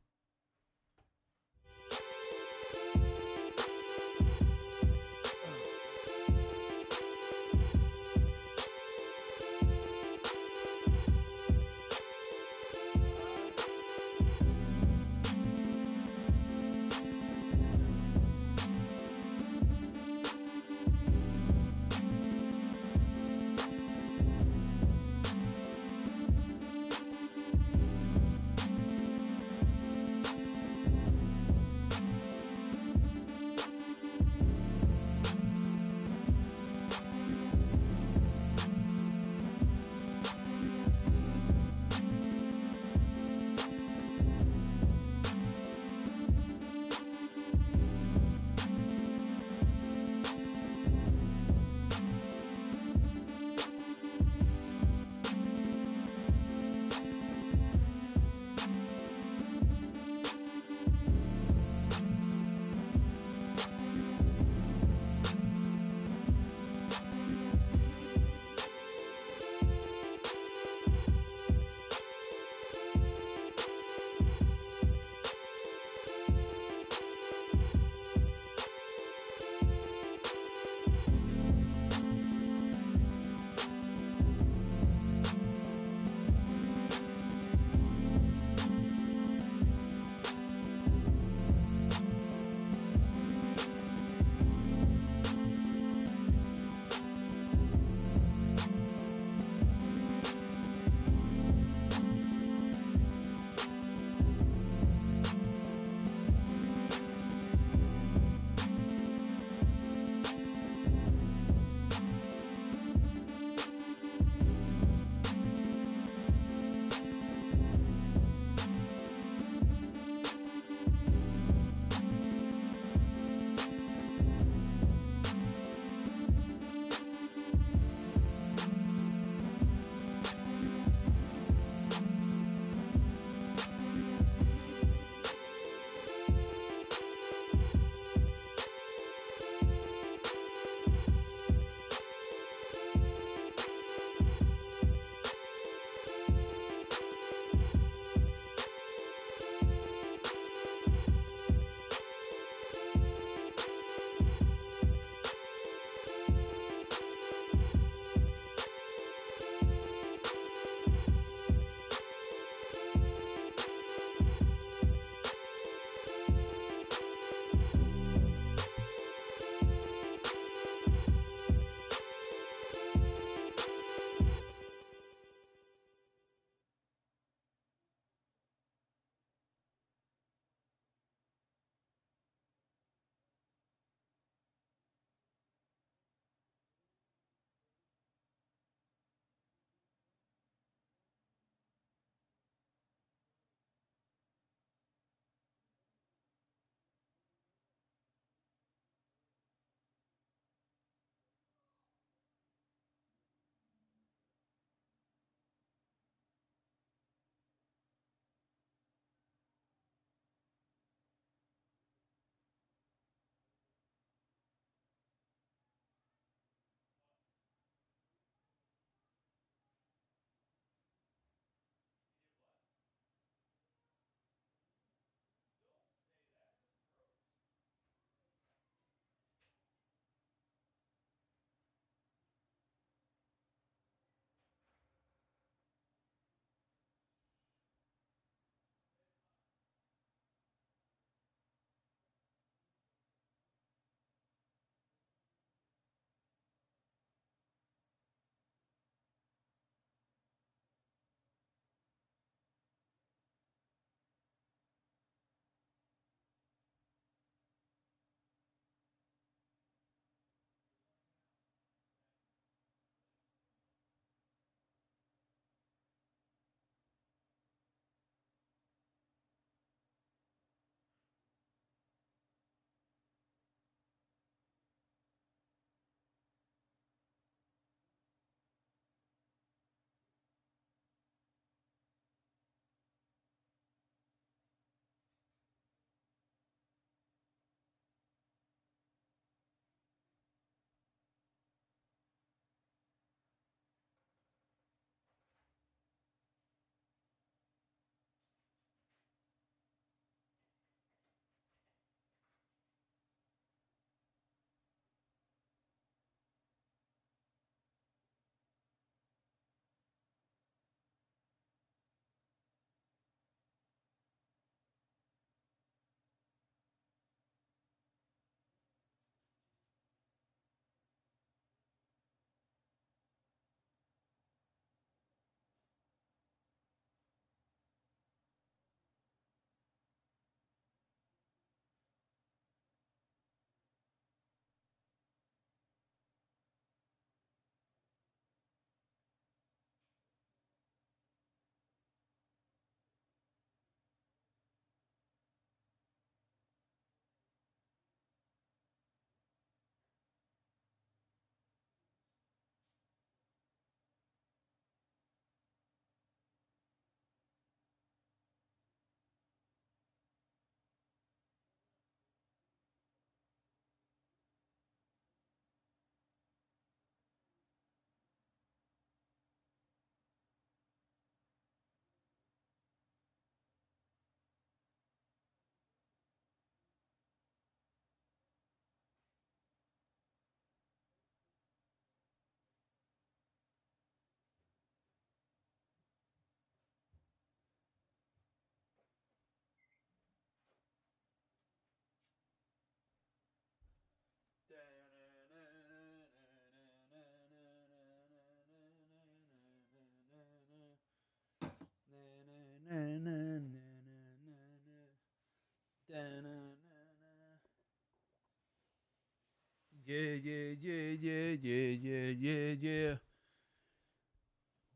Yeah.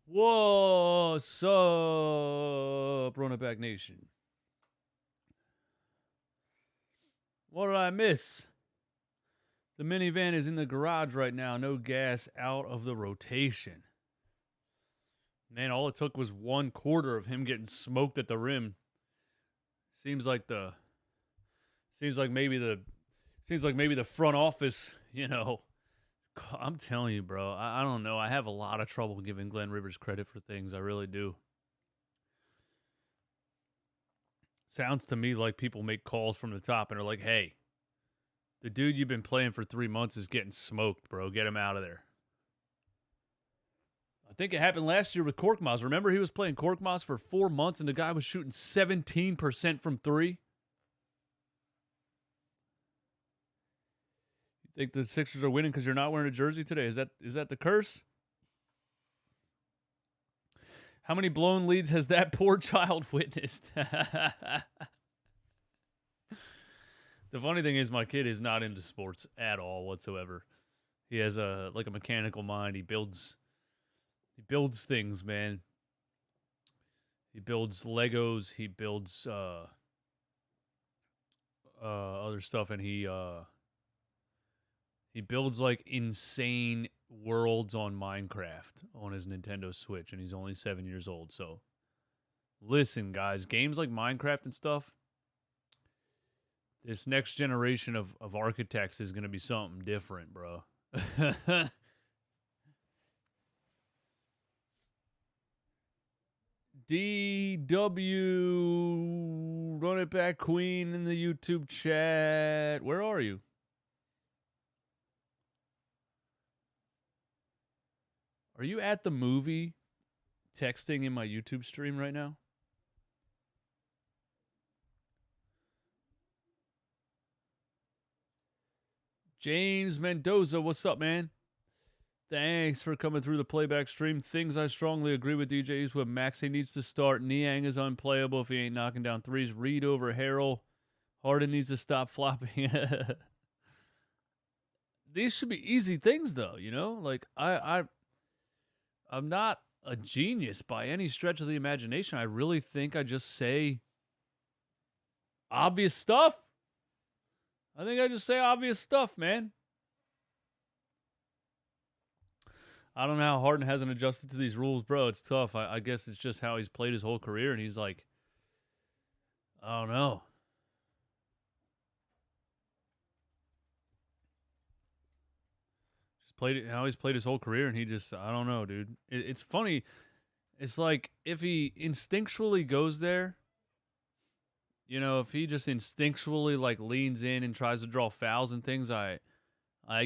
What's up, Run It Back Nation? What did I miss? The minivan is in the garage right now. No gas, out of the rotation. Man, all it took was 1/4 of him getting smoked at the rim. Seems like maybe the front office, I'm telling you, bro. I don't know. I have a lot of trouble giving Glenn Rivers credit for things. I really do. Sounds to me like people make calls from the top and are like, hey, the dude you've been playing for 3 months is getting smoked, bro. Get him out of there. I think it happened last year with Korkmaz. Remember, he was playing Korkmaz for 4 months and the guy was shooting 17% from three? You think the Sixers are winning because you're not wearing a jersey today? Is that the curse? How many blown leads has that poor child witnessed? The funny thing is my kid is not into sports at all whatsoever. He has a mechanical mind. He builds things, man. He builds Legos. He builds other stuff, and he builds like insane worlds on Minecraft on his Nintendo Switch, and he's only 7 years old. So, listen, guys, games like Minecraft and stuff, this next generation of architects is going to be something different, bro. DW, Run It Back Queen in the YouTube chat. Where are you? Are you at the movie texting in my YouTube stream right now? James Mendoza, what's up, man? Thanks for coming through the playback stream. Things I strongly agree with DJ Eastwood. Maxey needs to start. Niang is unplayable if he ain't knocking down threes. Reed over Harrell. Harden needs to stop flopping. These should be easy things, though, Like, I'm not a genius by any stretch of the imagination. I really think I just say obvious stuff. I think I just say obvious stuff, man. I don't know how Harden hasn't adjusted to these rules, bro. It's tough. I guess it's just how he's played his whole career, and he's like, I don't know. Just played it how he's played his whole career, and he just, I don't know, dude. It's funny. It's like if he instinctually goes there, if he just instinctually like leans in and tries to draw fouls and things, I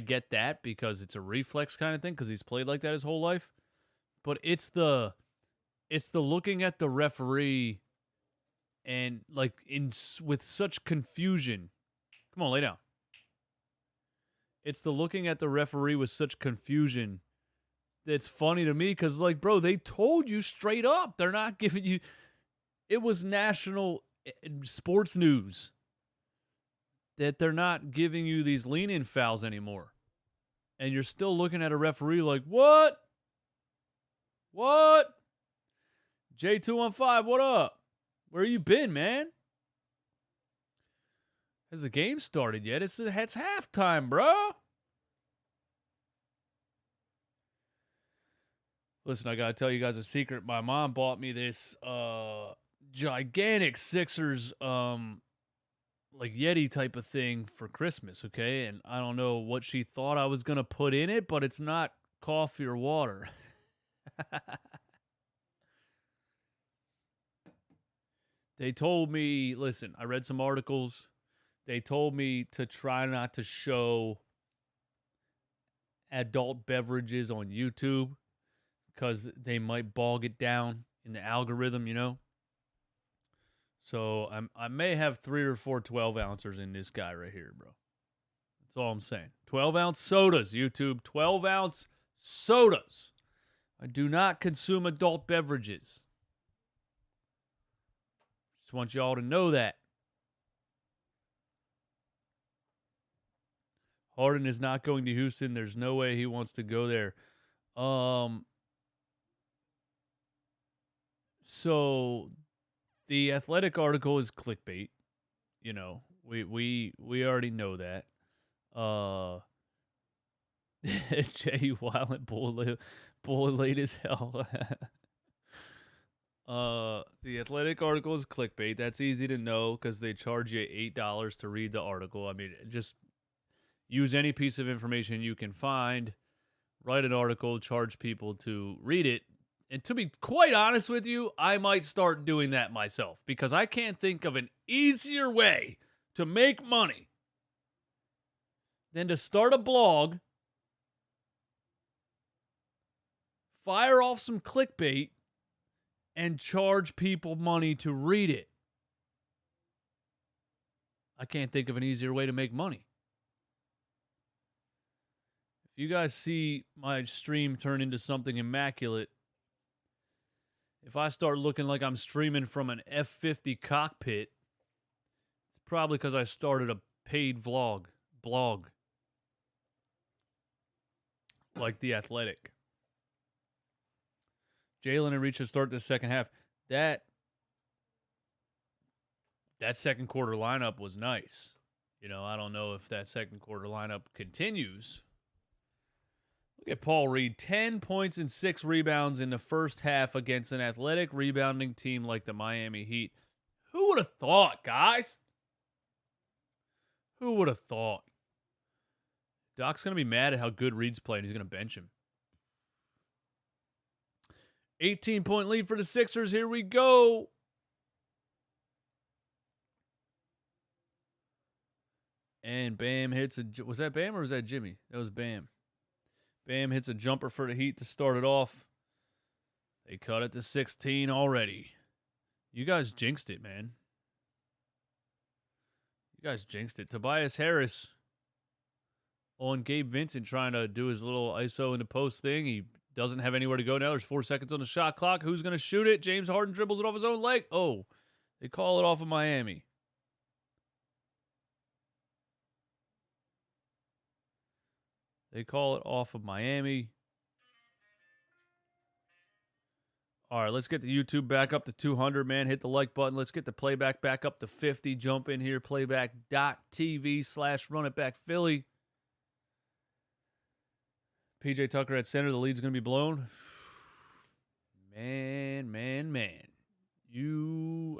get that because it's a reflex kind of thing because he's played like that his whole life. But it's the looking at the referee and like with such confusion. Come on, lay down. It's the looking at the referee with such confusion that's funny to me because, like, bro, they told you straight up. They're not giving you... It was national sports news that they're not giving you these lean-in fouls anymore. And you're still looking at a referee like, what? What? J215, what up? Where you been, man? Has the game started yet? It's halftime, bro. Listen, I gotta tell you guys a secret. My mom bought me this gigantic Sixers like Yeti type of thing for Christmas, okay? And I don't know what she thought I was gonna put in it, but it's not coffee or water. They told me, listen, I read some articles. They told me to try not to show adult beverages on YouTube because they might bog it down in the algorithm, So I may have 3 or 4 12-ounces in this guy right here, bro. That's all I'm saying. 12-ounce sodas, YouTube. 12-ounce sodas. I do not consume adult beverages. Just want y'all to know that. Harden is not going to Houston. There's no way he wants to go there. So the Athletic article is clickbait. You know, we already know that. Jay Wild bull late as hell. The Athletic article is clickbait. That's easy to know because they charge you $8 to read the article. I mean, just use any piece of information you can find, write an article, charge people to read it. And to be quite honest with you, I might start doing that myself because I can't think of an easier way to make money than to start a blog, fire off some clickbait, and charge people money to read it. I can't think of an easier way to make money. If you guys see my stream turn into something immaculate, if I start looking like I'm streaming from an F-50 cockpit, it's probably because I started a paid blog, like The Athletic. Jalen and Reach should start the second half. That second quarter lineup was nice. You know, I don't know if that second quarter lineup continues. Look at Paul Reed, 10 points and 6 rebounds in the first half against an athletic rebounding team like the Miami Heat. Who would have thought, guys? Who would have thought? Doc's going to be mad at how good Reed's playing. He's going to bench him. 18-point lead for the Sixers. Here we go. And Bam hits a... Was that Bam or was that Jimmy? That was Bam. Bam hits a jumper for the Heat to start it off. They cut it to 16 already. You guys jinxed it, man. You guys jinxed it. Tobias Harris on Gabe Vincent trying to do his little ISO in the post thing. He doesn't have anywhere to go now. There's 4 seconds on the shot clock. Who's going to shoot it? James Harden dribbles it off his own leg. Oh, they call it off of Miami. They call it off of Miami. All right, let's get the YouTube back up to 200, man. Hit the like button. Let's get the playback back up to 50. Jump in here, playback.tv/runitbackphilly. PJ Tucker at center. The lead's going to be blown. Man.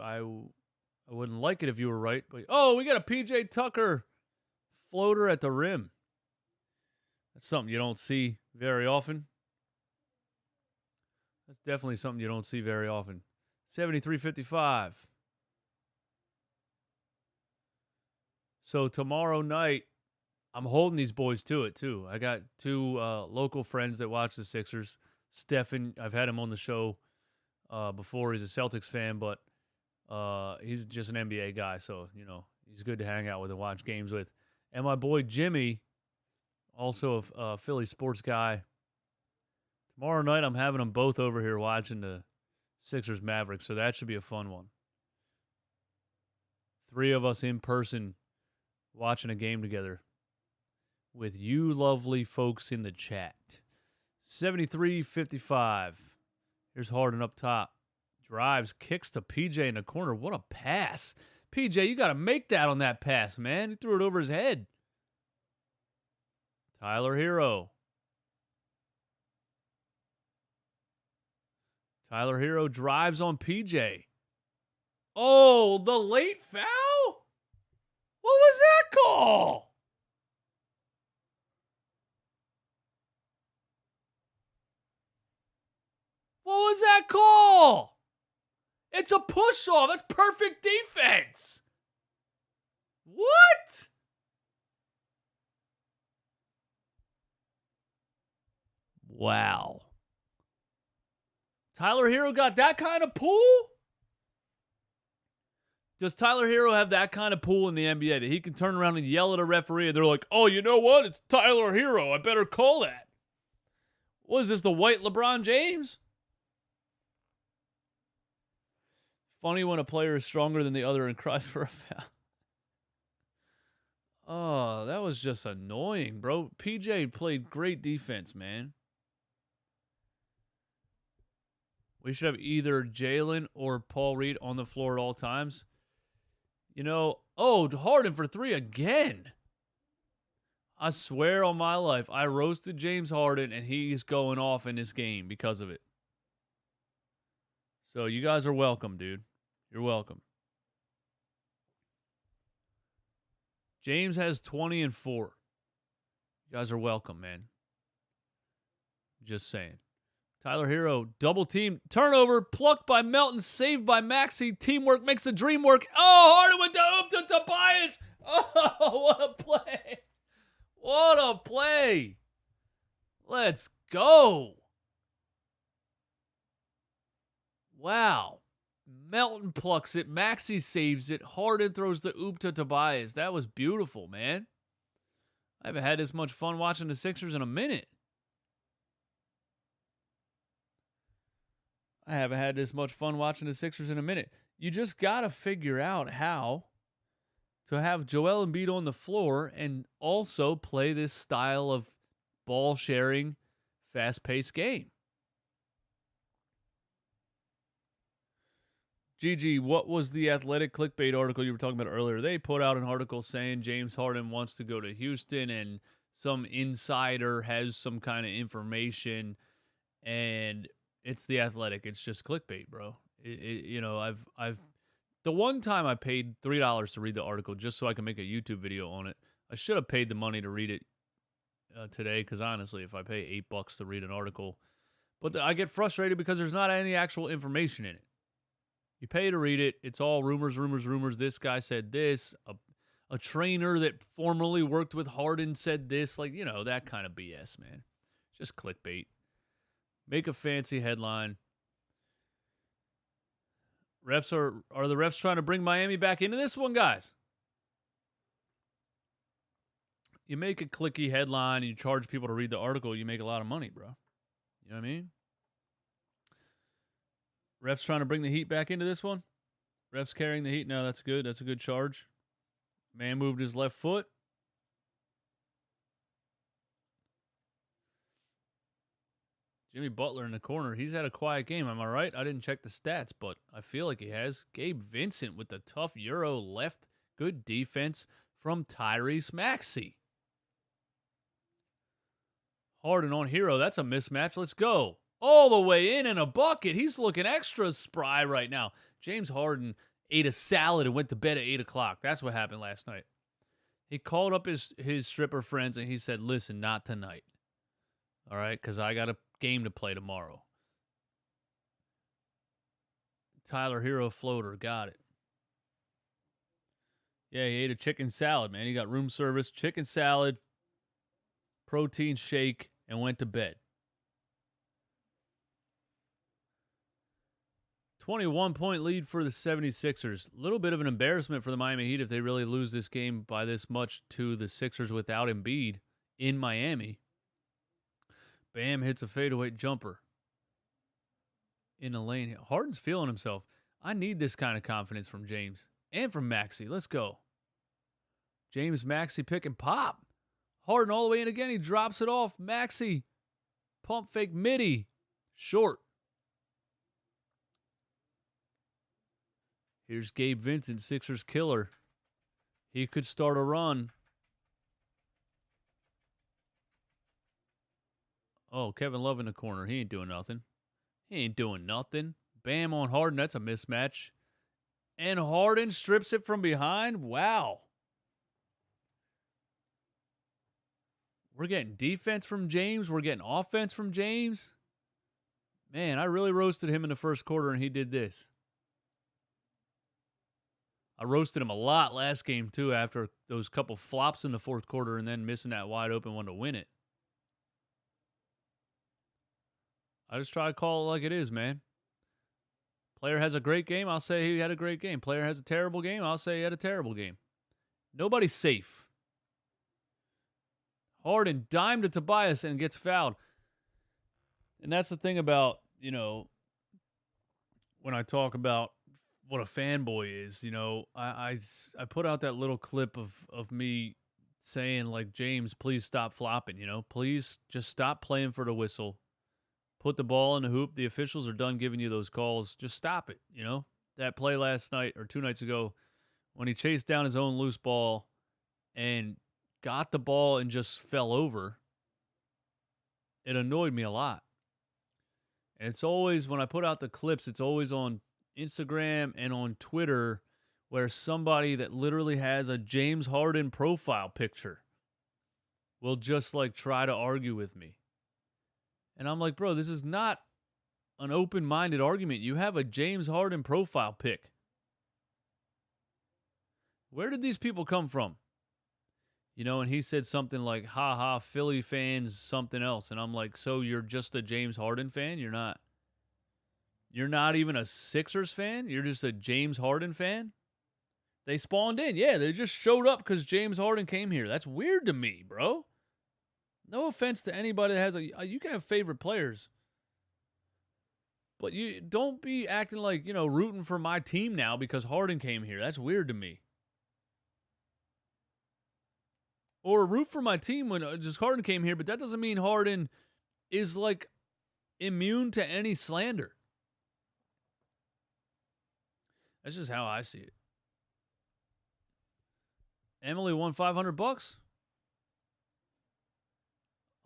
I wouldn't like it if you were right. But oh, we got a PJ Tucker floater at the rim. That's something you don't see very often. That's definitely something you don't see very often. 73-55. So tomorrow night, I'm holding these boys to it, too. I got 2 local friends that watch the Sixers. Stefan, I've had him on the show before. He's a Celtics fan, but he's just an NBA guy. So, you know, he's good to hang out with and watch games with. And my boy Jimmy, also a Philly sports guy. Tomorrow night, I'm having them both over here watching the Sixers Mavericks, so that should be a fun one. 3 of us in person watching a game together with you lovely folks in the chat. 73-55. Here's Harden up top. Drives, kicks to PJ in the corner. What a pass. PJ, you got to make that on that pass, man. He threw it over his head. Tyler Hero. Tyler Hero drives on PJ. Oh, the late foul? What was that call? What was that call? It's a push-off. That's perfect defense. What? Wow. Tyler Hero got that kind of pull? Does Tyler Hero have that kind of pull in the NBA that he can turn around and yell at a referee and they're like, oh, you know what? It's Tyler Hero. I better call that. What is this, the white LeBron James? Funny when a player is stronger than the other and cries for a foul. Oh, that was just annoying, bro. PJ played great defense, man. We should have either Jalen or Paul Reed on the floor at all times. You know, Harden for 3 again. I swear on my life, I roasted James Harden, and he's going off in this game because of it. So you guys are welcome, dude. You're welcome. James has 20 and 4. You guys are welcome, man. Just saying. Tyler Hero, double team, turnover, plucked by Melton, saved by Maxey. Teamwork makes the dream work. Oh, Harden with the hoop to Tobias. Oh, what a play. What a play. Let's go. Wow. Melton plucks it. Maxey saves it. Harden throws the oop to Tobias. That was beautiful, man. I haven't had this much fun watching the Sixers in a minute. You just got to figure out how to have Joel Embiid on the floor and also play this style of ball sharing, fast-paced game. Gigi, what was the Athletic clickbait article you were talking about earlier? They put out an article saying James Harden wants to go to Houston and some insider has some kind of information, and it's the Athletic. It's just clickbait, bro. I've the one time I paid $3 to read the article just so I can make a YouTube video on it. I should have paid the money to read it today, because honestly, if I pay $8 to read an article, but I get frustrated because there's not any actual information in it. You pay to read it. It's all rumors. This guy said this. A trainer that formerly worked with Harden said this. Like, that kind of BS, man. Just clickbait. Make a fancy headline. Are the refs trying to bring Miami back into this one, guys? You make a clicky headline and you charge people to read the article, you make a lot of money, bro. You know what I mean? Refs trying to bring the Heat back into this one? Refs carrying the Heat? No, that's good. That's a good charge. Man moved his left foot. Jimmy Butler in the corner. He's had a quiet game. Am I right? I didn't check the stats, but I feel like he has. Gabe Vincent with the tough Euro left. Good defense from Tyrese Maxey. Harden on Hero. That's a mismatch. Let's go. All the way in and a bucket. He's looking extra spry right now. James Harden ate a salad and went to bed at 8 o'clock. That's what happened last night. He called up his stripper friends and he said, listen, not tonight. All right, because I got a game to play tomorrow. Tyler Hero floater. Got it. Yeah, he ate a chicken salad, man. He got room service, chicken salad, protein shake, and went to bed. 21-point lead for the 76ers. A little bit of an embarrassment for the Miami Heat if they really lose this game by this much to the Sixers without Embiid in Miami. Bam hits a fadeaway jumper in the lane. Harden's feeling himself. I need this kind of confidence from James and from Maxey. Let's go. James, Maxey, pick and pop. Harden all the way in again. He drops it off. Maxey, pump fake midi. Short. Here's Gabe Vincent, Sixers killer. He could start a run. Oh, Kevin Love in the corner. He ain't doing nothing. Bam on Harden. That's a mismatch. And Harden strips it from behind. Wow. We're getting defense from James. We're getting offense from James. Man, I really roasted him in the first quarter, and he did this. I roasted him a lot last game, too, after those couple flops in the fourth quarter and then missing that wide open one to win it. I just try to call it like it is, man. Player has a great game, I'll say he had a great game. Player has a terrible game, I'll say he had a terrible game. Nobody's safe. Harden dimed to Tobias and gets fouled. And that's the thing about, when I talk about what a fanboy is. You know, I put out that little clip of me saying, like, James, please stop flopping. You know, please just stop playing for the whistle. Put the ball in the hoop. The officials are done giving you those calls. Just stop it. You know, that play last night or 2 nights ago when he chased down his own loose ball and got the ball and just fell over. It annoyed me a lot. And it's always, when I put out the clips, it's always on Instagram and on Twitter where somebody that literally has a James Harden profile picture will just like try to argue with me. And I'm like, bro, this is not an open-minded argument. You have a James Harden profile pic. Where did these people come from? You know, and he said something like, ha ha, Philly fans, something else. And I'm like, so you're just a James Harden fan? You're not even a Sixers fan? You're just a James Harden fan? They spawned in. Yeah, they just showed up because James Harden came here. That's weird to me, bro. No offense to anybody that has you can have favorite players. But you don't be acting like, you know, rooting for my team now because Harden came here. That's weird to me. Or root for my team when just Harden came here, but that doesn't mean Harden is like immune to any slander. That's just how I see it. Emily won $500.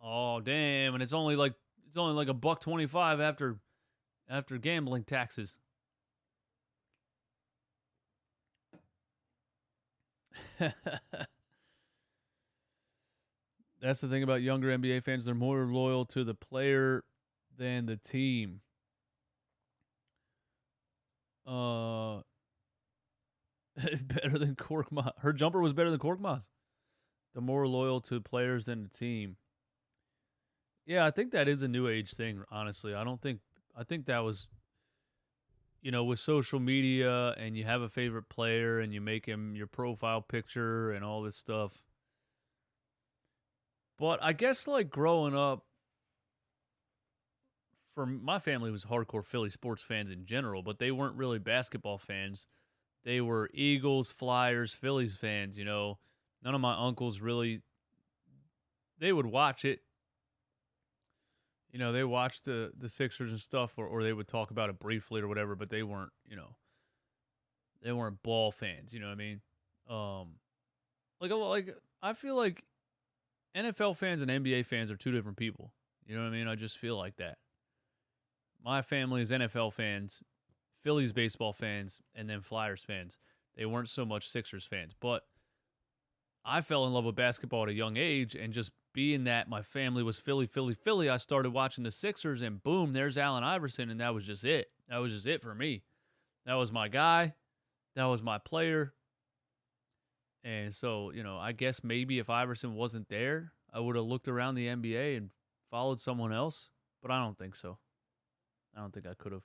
Oh damn! And it's only like $1.25 after gambling taxes. That's the thing about younger NBA fans. They're more loyal to the player than the team. Better than Korkmaz. Her jumper was better than Korkmaz. They're more loyal to players than the team. Yeah, I think that is a new age thing, honestly. I think that was, you know, with social media and you have a favorite player and you make him your profile picture and all this stuff. But I guess like growing up, for my family was hardcore Philly sports fans in general, but they weren't really basketball fans. They were Eagles, Flyers, Phillies fans, you know. None of my uncles really, they would watch it. You know, they watched the Sixers and stuff, or they would talk about it briefly or whatever, but they weren't, you know, they weren't ball fans, you know what I mean? Like I feel like NFL fans and NBA fans are two different people. You know what I mean? I just feel like that. My family is NFL fans, Phillies baseball fans, and then Flyers fans. They weren't so much Sixers fans. But I fell in love with basketball at a young age, and just being that my family was Philly, I started watching the Sixers, and boom, there's Allen Iverson, and that was just it. That was just it for me. That was my guy. That was my player. And so, you know, I guess maybe if Iverson wasn't there, I would have looked around the NBA and followed someone else, but I don't think so. I don't think I could have.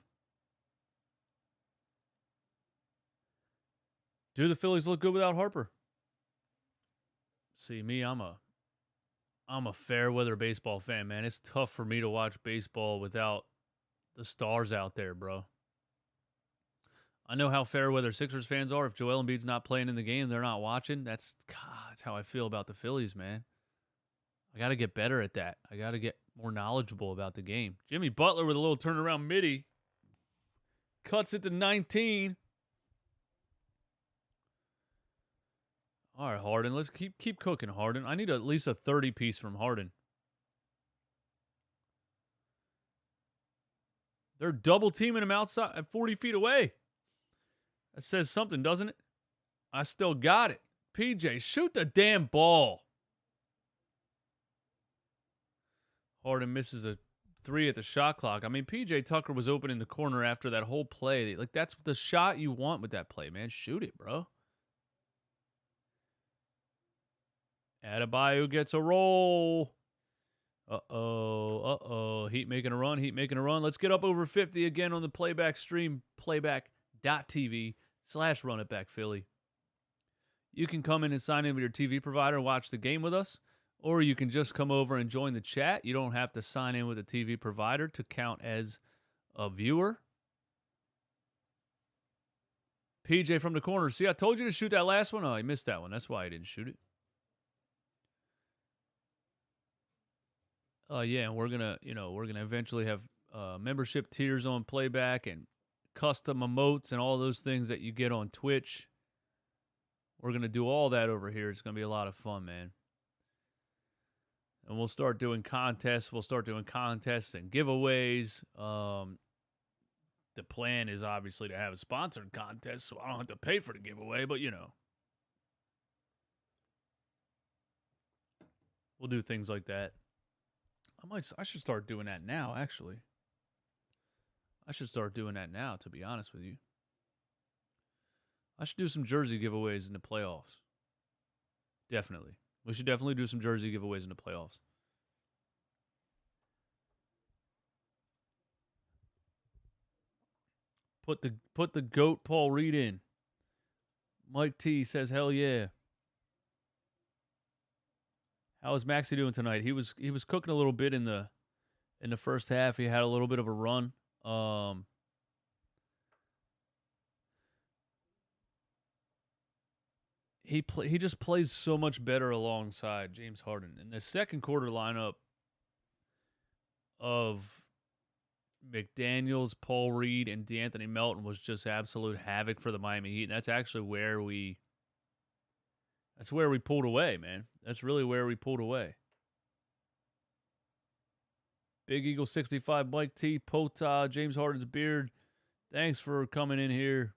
Do the Phillies look good without Harper? See, me, I'm a fair weather baseball fan, man. It's tough for me to watch baseball without the stars out there, bro. I know how fair weather Sixers fans are. If Joel Embiid's not playing in the game, they're not watching. That's how I feel about the Phillies, man. I got to get better at that. I got to get more knowledgeable about the game. Jimmy Butler with a little turnaround midi. Cuts it to 19. All right, Harden. Let's keep cooking, Harden. I need at least a 30 piece from Harden. They're double teaming him outside at 40 feet away. That says something, doesn't it? I still got it. PJ, shoot the damn ball. Harden misses a 3 at the shot clock. I mean, PJ Tucker was open in the corner after that whole play. Like, that's the shot you want with that play, man. Shoot it, bro. Adebayo gets a roll. Uh-oh. Heat making a run. Let's get up over 50 again on the playback stream, playback.tv/runitbackphilly. You can come in and sign in with your TV provider and watch the game with us, or you can just come over and join the chat. You don't have to sign in with a TV provider to count as a viewer. PJ from the corner. See, I told you to shoot that last one. Oh, I missed that one. That's why I didn't shoot it. Yeah, and we're gonna eventually have membership tiers on Playback and custom emotes and all those things that you get on Twitch. We're gonna do all that over here. It's gonna be a lot of fun, man. And we'll start doing contests. We'll start doing contests and giveaways. The plan is obviously to have a sponsored contest, so I don't have to pay for the giveaway, but we'll do things like that. I should start doing that now, actually. I should start doing that now, to be honest with you. I should do some jersey giveaways in the playoffs. Definitely. We should definitely do some jersey giveaways in the playoffs. Put the GOAT Paul Reed in. Mike T says, hell yeah. How is Maxey doing tonight? He was cooking a little bit in the first half. He had a little bit of a run. He just plays so much better alongside James Harden. In the second quarter lineup of McDaniels, Paul Reed, and DeAnthony Melton was just absolute havoc for the Miami Heat. And that's actually where we pulled away, man. That's really where we pulled away. Big Eagle 65, Mike T, Pota, James Harden's beard. Thanks for coming in here.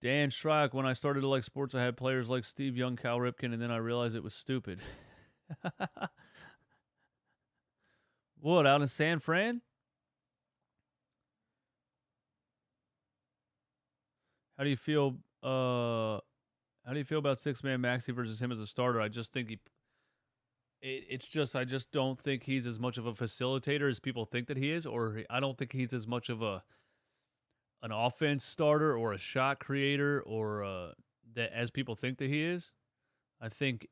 Dan Shryock, when I started to like sports, I had players like Steve Young, Cal Ripken, and then I realized it was stupid. What, out in San Fran? How do you feel about six-man Maxey versus him as a starter? I just think I just don't think he's as much of a facilitator as people think that he is, or I don't think he's as much of an offense starter or a shot creator or that as people think that he is. I think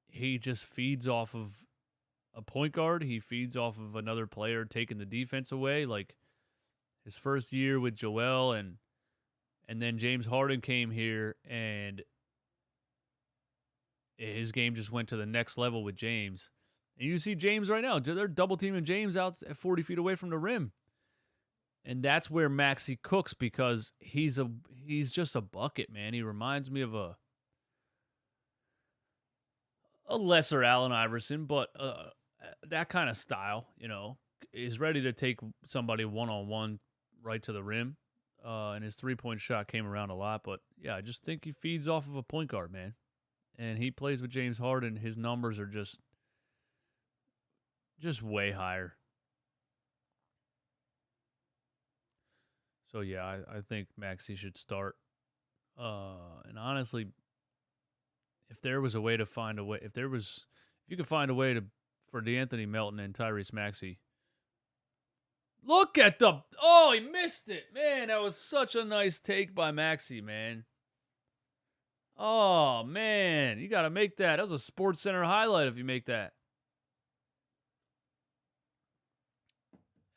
he just feeds off of a point guard. He feeds off of another player taking the defense away. Like his first year with Joel and then James Harden came here and his game just went to the next level with James. And you see James right now. They're double teaming James out at 40 feet away from the rim. And that's where Maxey cooks because he's just a bucket, man. He reminds me of a lesser Allen Iverson, but that kind of style, is ready to take somebody one-on-one right to the rim. And his three-point shot came around a lot. But, yeah, I just think he feeds off of a point guard, man. And he plays with James Harden. His numbers are just way higher. So, yeah, I think Maxey should start. And honestly, if there was a way to find a way, if you could find a way for DeAnthony Melton and Tyrese Maxey. Look at he missed it. Man, that was such a nice take by Maxey, man. Oh, man, you got to make that. That was a Sports Center highlight if you make that.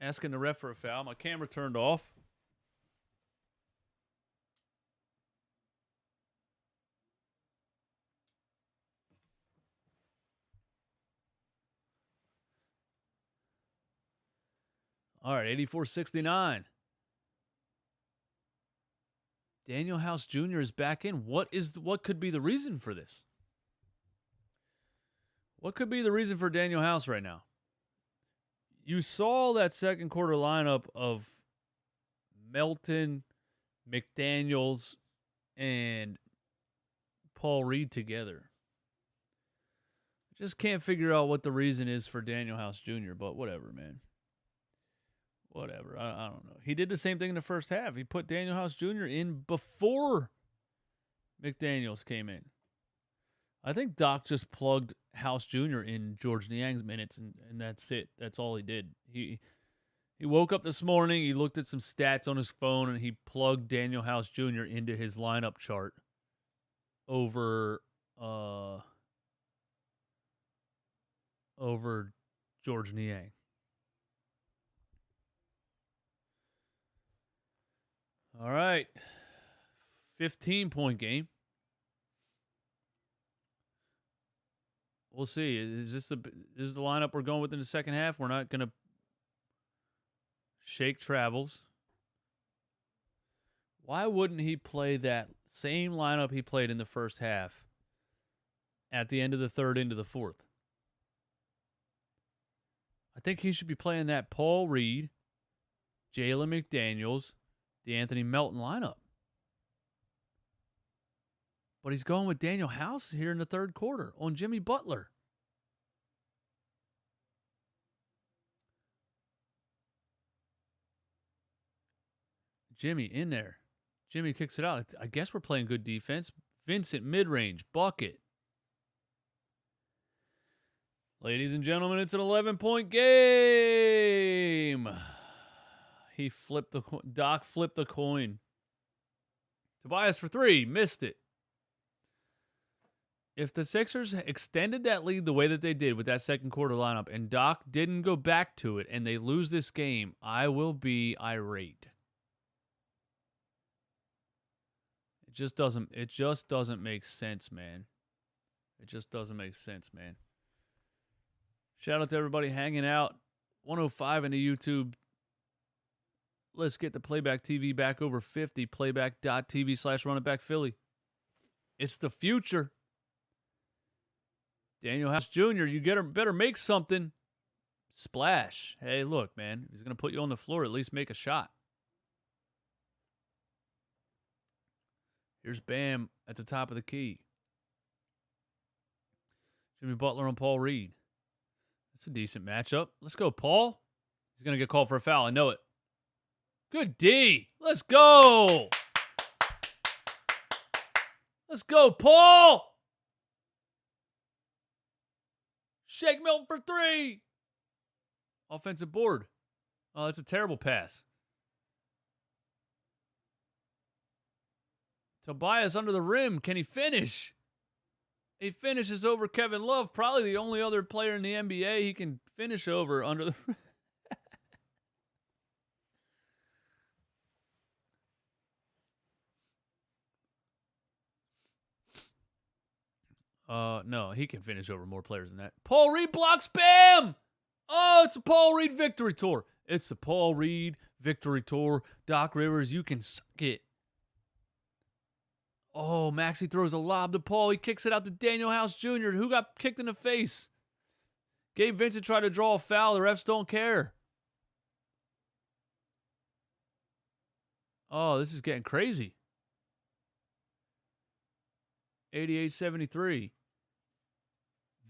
Asking the ref for a foul. My camera turned off. All right, 84-69. Daniel House Jr. is back in. What could be the reason for this? What could be the reason for Daniel House right now? You saw that second quarter lineup of Melton, McDaniels, and Paul Reed together. Just can't figure out what the reason is for Daniel House Jr., but whatever, man. Whatever. I don't know. He did the same thing in the first half. He put Daniel House Jr. in before McDaniels came in. I think Doc just plugged House Jr. in George Niang's minutes, and that's it. That's all he did. He woke up this morning, he looked at some stats on his phone, and he plugged Daniel House Jr. into his lineup chart over George Niang. All right. 15-point game. We'll see. Is this the lineup we're going with in the second half? We're not going to shake travels. Why wouldn't he play that same lineup he played in the first half at the end of the third into the fourth? I think he should be playing that Paul Reed, Jalen McDaniels, the Anthony Melton lineup. But he's going with Daniel House here in the third quarter on Jimmy Butler. Jimmy in there. Jimmy kicks it out. I guess we're playing good defense. Vincent mid-range bucket. Ladies and gentlemen, it's an 11-point game. He flipped the coin. Doc flipped the coin. Tobias for three. Missed it. If the Sixers extended that lead the way that they did with that second quarter lineup and Doc didn't go back to it and they lose this game, I will be irate. It just doesn't make sense, man. It just doesn't make sense, man. Shout out to everybody hanging out. 105 in the YouTube. Let's get the Playback TV back over 50. Playback.tv/runitbackphilly. It's the future. Daniel House Jr., you better make something. Splash. Hey, look, man. He's going to put you on the floor. At least make a shot. Here's Bam at the top of the key. Jimmy Butler on Paul Reed. That's a decent matchup. Let's go, Paul. He's going to get called for a foul. I know it. Good D. Let's go. Let's go, Paul. Shake Milton for three. Offensive board. Oh, that's a terrible pass. Tobias under the rim. Can he finish? He finishes over Kevin Love. Probably the only other player in the NBA he can finish over under the rim. No, he can finish over more players than that. Paul Reed blocks Bam! Oh, it's a Paul Reed victory tour. It's the Paul Reed victory tour. Doc Rivers, you can suck it. Oh, Maxey throws a lob to Paul. He kicks it out to Daniel House Jr., who got kicked in the face. Gabe Vincent tried to draw a foul. The refs don't care. Oh, this is getting crazy. 88-73.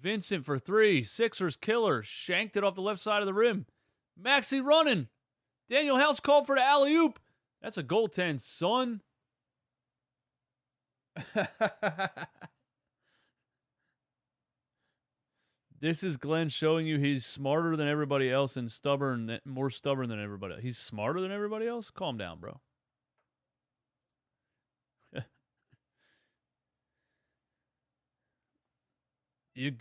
Vincent for three. Sixers killer. Shanked it off the left side of the rim. Maxey running. Daniel House called for the alley-oop. That's a goaltend, son. This is Glenn showing you he's smarter than everybody else and more stubborn than everybody else. He's smarter than everybody else? Calm down, bro. You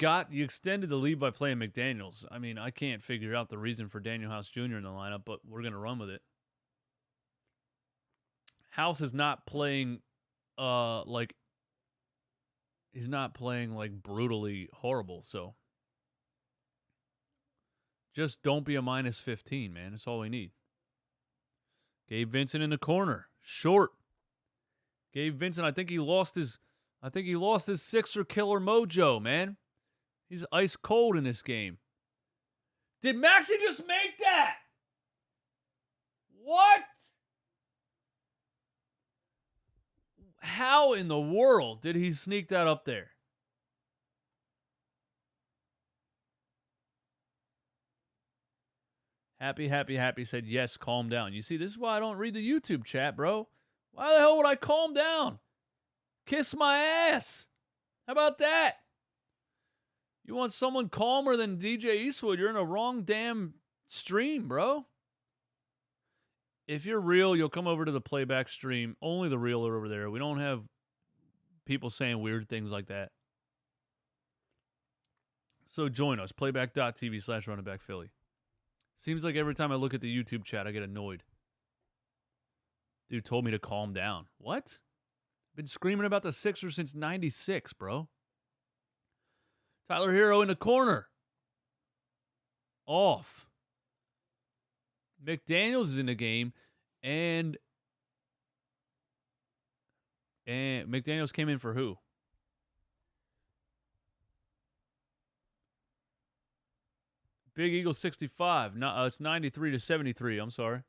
extended the lead by playing McDaniels. I mean, I can't figure out the reason for Daniel House Jr. in the lineup, but we're going to run with it. House is not playing he's not playing like brutally horrible, so just don't be a minus 15, man. That's all we need. Gabe Vincent in the corner. Short. Gabe Vincent, I think he lost his Sixer killer mojo, man. He's ice cold in this game. Did Maxey just make that? What? How in the world did he sneak that up there? Happy said, yes, calm down. You see, this is why I don't read the YouTube chat, bro. Why the hell would I calm down? Kiss my ass. How about that? You want someone calmer than DJ Eastwood, you're in a wrong damn stream, bro. If you're real, you'll come over to the playback stream. Only the real are over there. We don't have people saying weird things like that. So join us. Playback.tv/runitbackphilly. Seems like every time I look at the YouTube chat, I get annoyed. Dude told me to calm down. What? Been screaming about the Sixers since 96, bro. Tyler Hero in the corner. Off. McDaniels is in the game, and McDaniels came in for who? Big Eagle 65. No, it's 93-73. I'm sorry.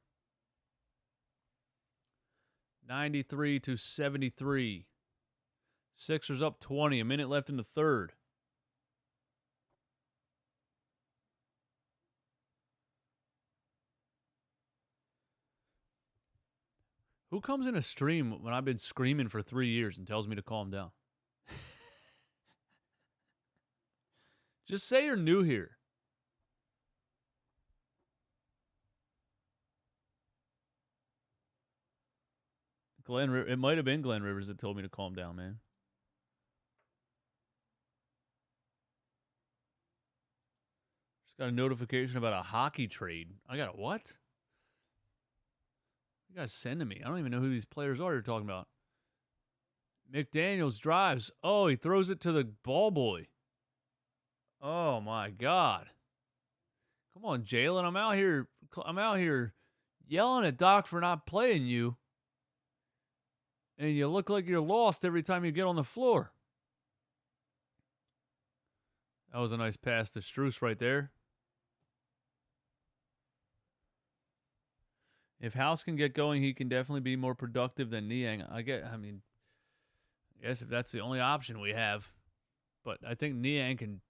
93-73. Sixers up 20. A minute left in the third. Who comes in a stream when I've been screaming for 3 years and tells me to calm down? Just say you're new here. It might have been Glenn Rivers that told me to calm down, man. Just got a notification about a hockey trade. I got a what? You guys sending me. I don't even know who these players are you're talking about. McDaniels drives. Oh, he throws it to the ball boy. Oh my God. Come on, Jalen. I'm out here yelling at Doc for not playing you. And you look like you're lost every time you get on the floor. That was a nice pass to Strus right there. If House can get going, he can definitely be more productive than Niang. I guess if that's the only option we have. But I think Niang can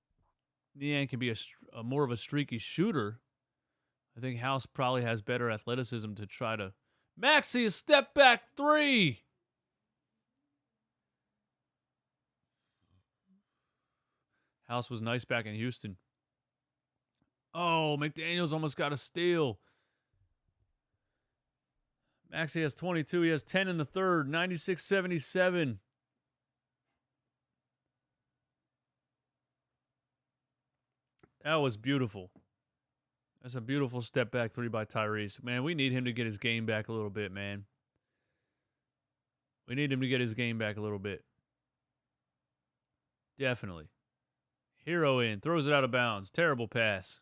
be a more of a streaky shooter. I think House probably has better athleticism to try to. Maxey, a step back three. House was nice back in Houston. Oh, McDaniels almost got a steal. Maxey has 22. He has 10 in the third. 96-77. That was beautiful. That's a beautiful step back three by Tyrese. Man, we need him to get his game back a little bit, man. We need him to get his game back a little bit. Definitely. Hero in. Throws it out of bounds. Terrible pass.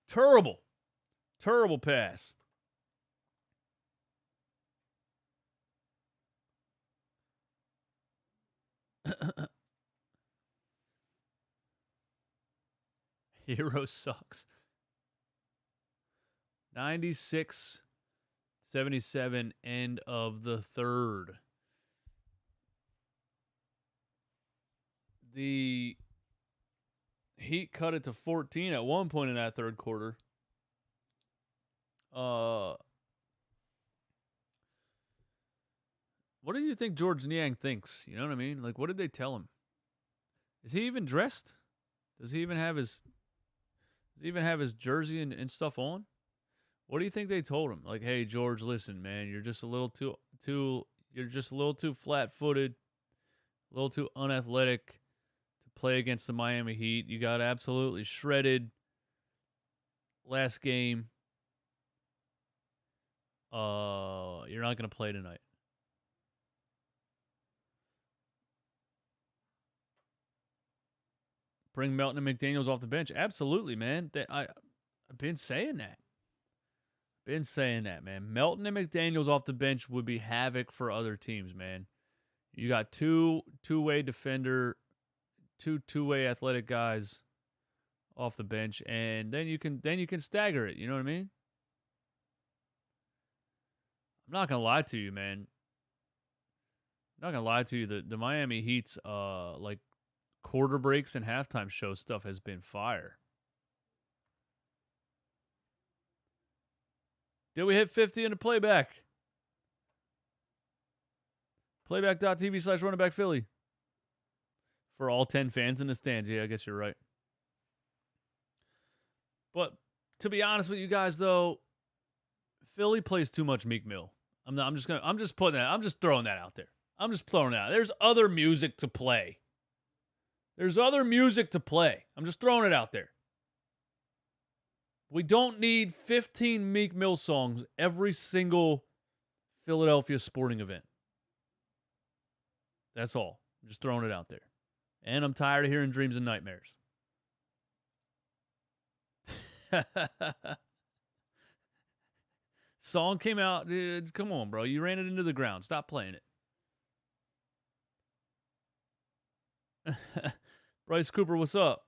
Terrible pass. Hero sucks. 96-77, end of the third. The Heat cut it to 14 at one point in that third quarter. What do you think George Niang thinks? You know what I mean? Like, what did they tell him? Is he even dressed? Does he even have his jersey and stuff on? What do you think they told him? Like, hey, George, listen, man, you're just a little too flat-footed, a little too unathletic to play against the Miami Heat. You got absolutely shredded last game. You're not going to play tonight. Bring Melton and McDaniels off the bench. Absolutely, man. I've been saying that. Man. Melton and McDaniels off the bench would be havoc for other teams, man. You got two-way defender, two-way athletic guys off the bench, and then you can stagger it. You know what I mean? I'm not gonna lie to you, man. I'm not gonna lie to you. The Miami Heat's like quarter breaks and halftime show stuff has been fire. Did we hit 50 in the playback? Playback.tv/runningbackphilly. For all 10 fans in the stands. Yeah, I guess you're right. But to be honest with you guys, though, Philly plays too much Meek Mill. I'm just throwing that out there. I'm just throwing it out. There's other music to play. I'm just throwing it out there. We don't need 15 Meek Mill songs every single Philadelphia sporting event. That's all. I'm just throwing it out there. And I'm tired of hearing dreams and nightmares. Song came out. Dude, come on, bro. You ran it into the ground. Stop playing it. Bryce Cooper, what's up?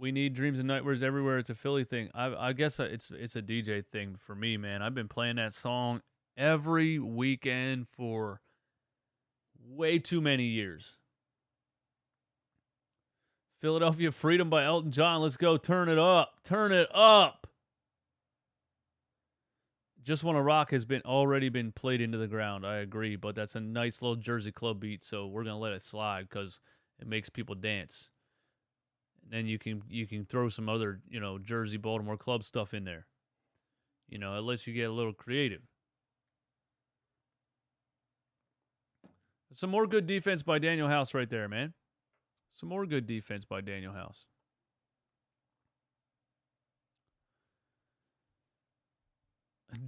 We need dreams and nightmares everywhere. It's a Philly thing. I guess it's a DJ thing for me, man. I've been playing that song every weekend for way too many years. Philadelphia Freedom by Elton John. Let's go. Turn it up. Turn it up. Just Wanna Rock has already been played into the ground. I agree, but that's a nice little Jersey club beat, so we're gonna let it slide because it makes people dance. And then you can throw some other, Jersey, Baltimore club stuff in there. It lets you get a little creative. Some more good defense by Daniel House right there, man. Some more good defense by Daniel House.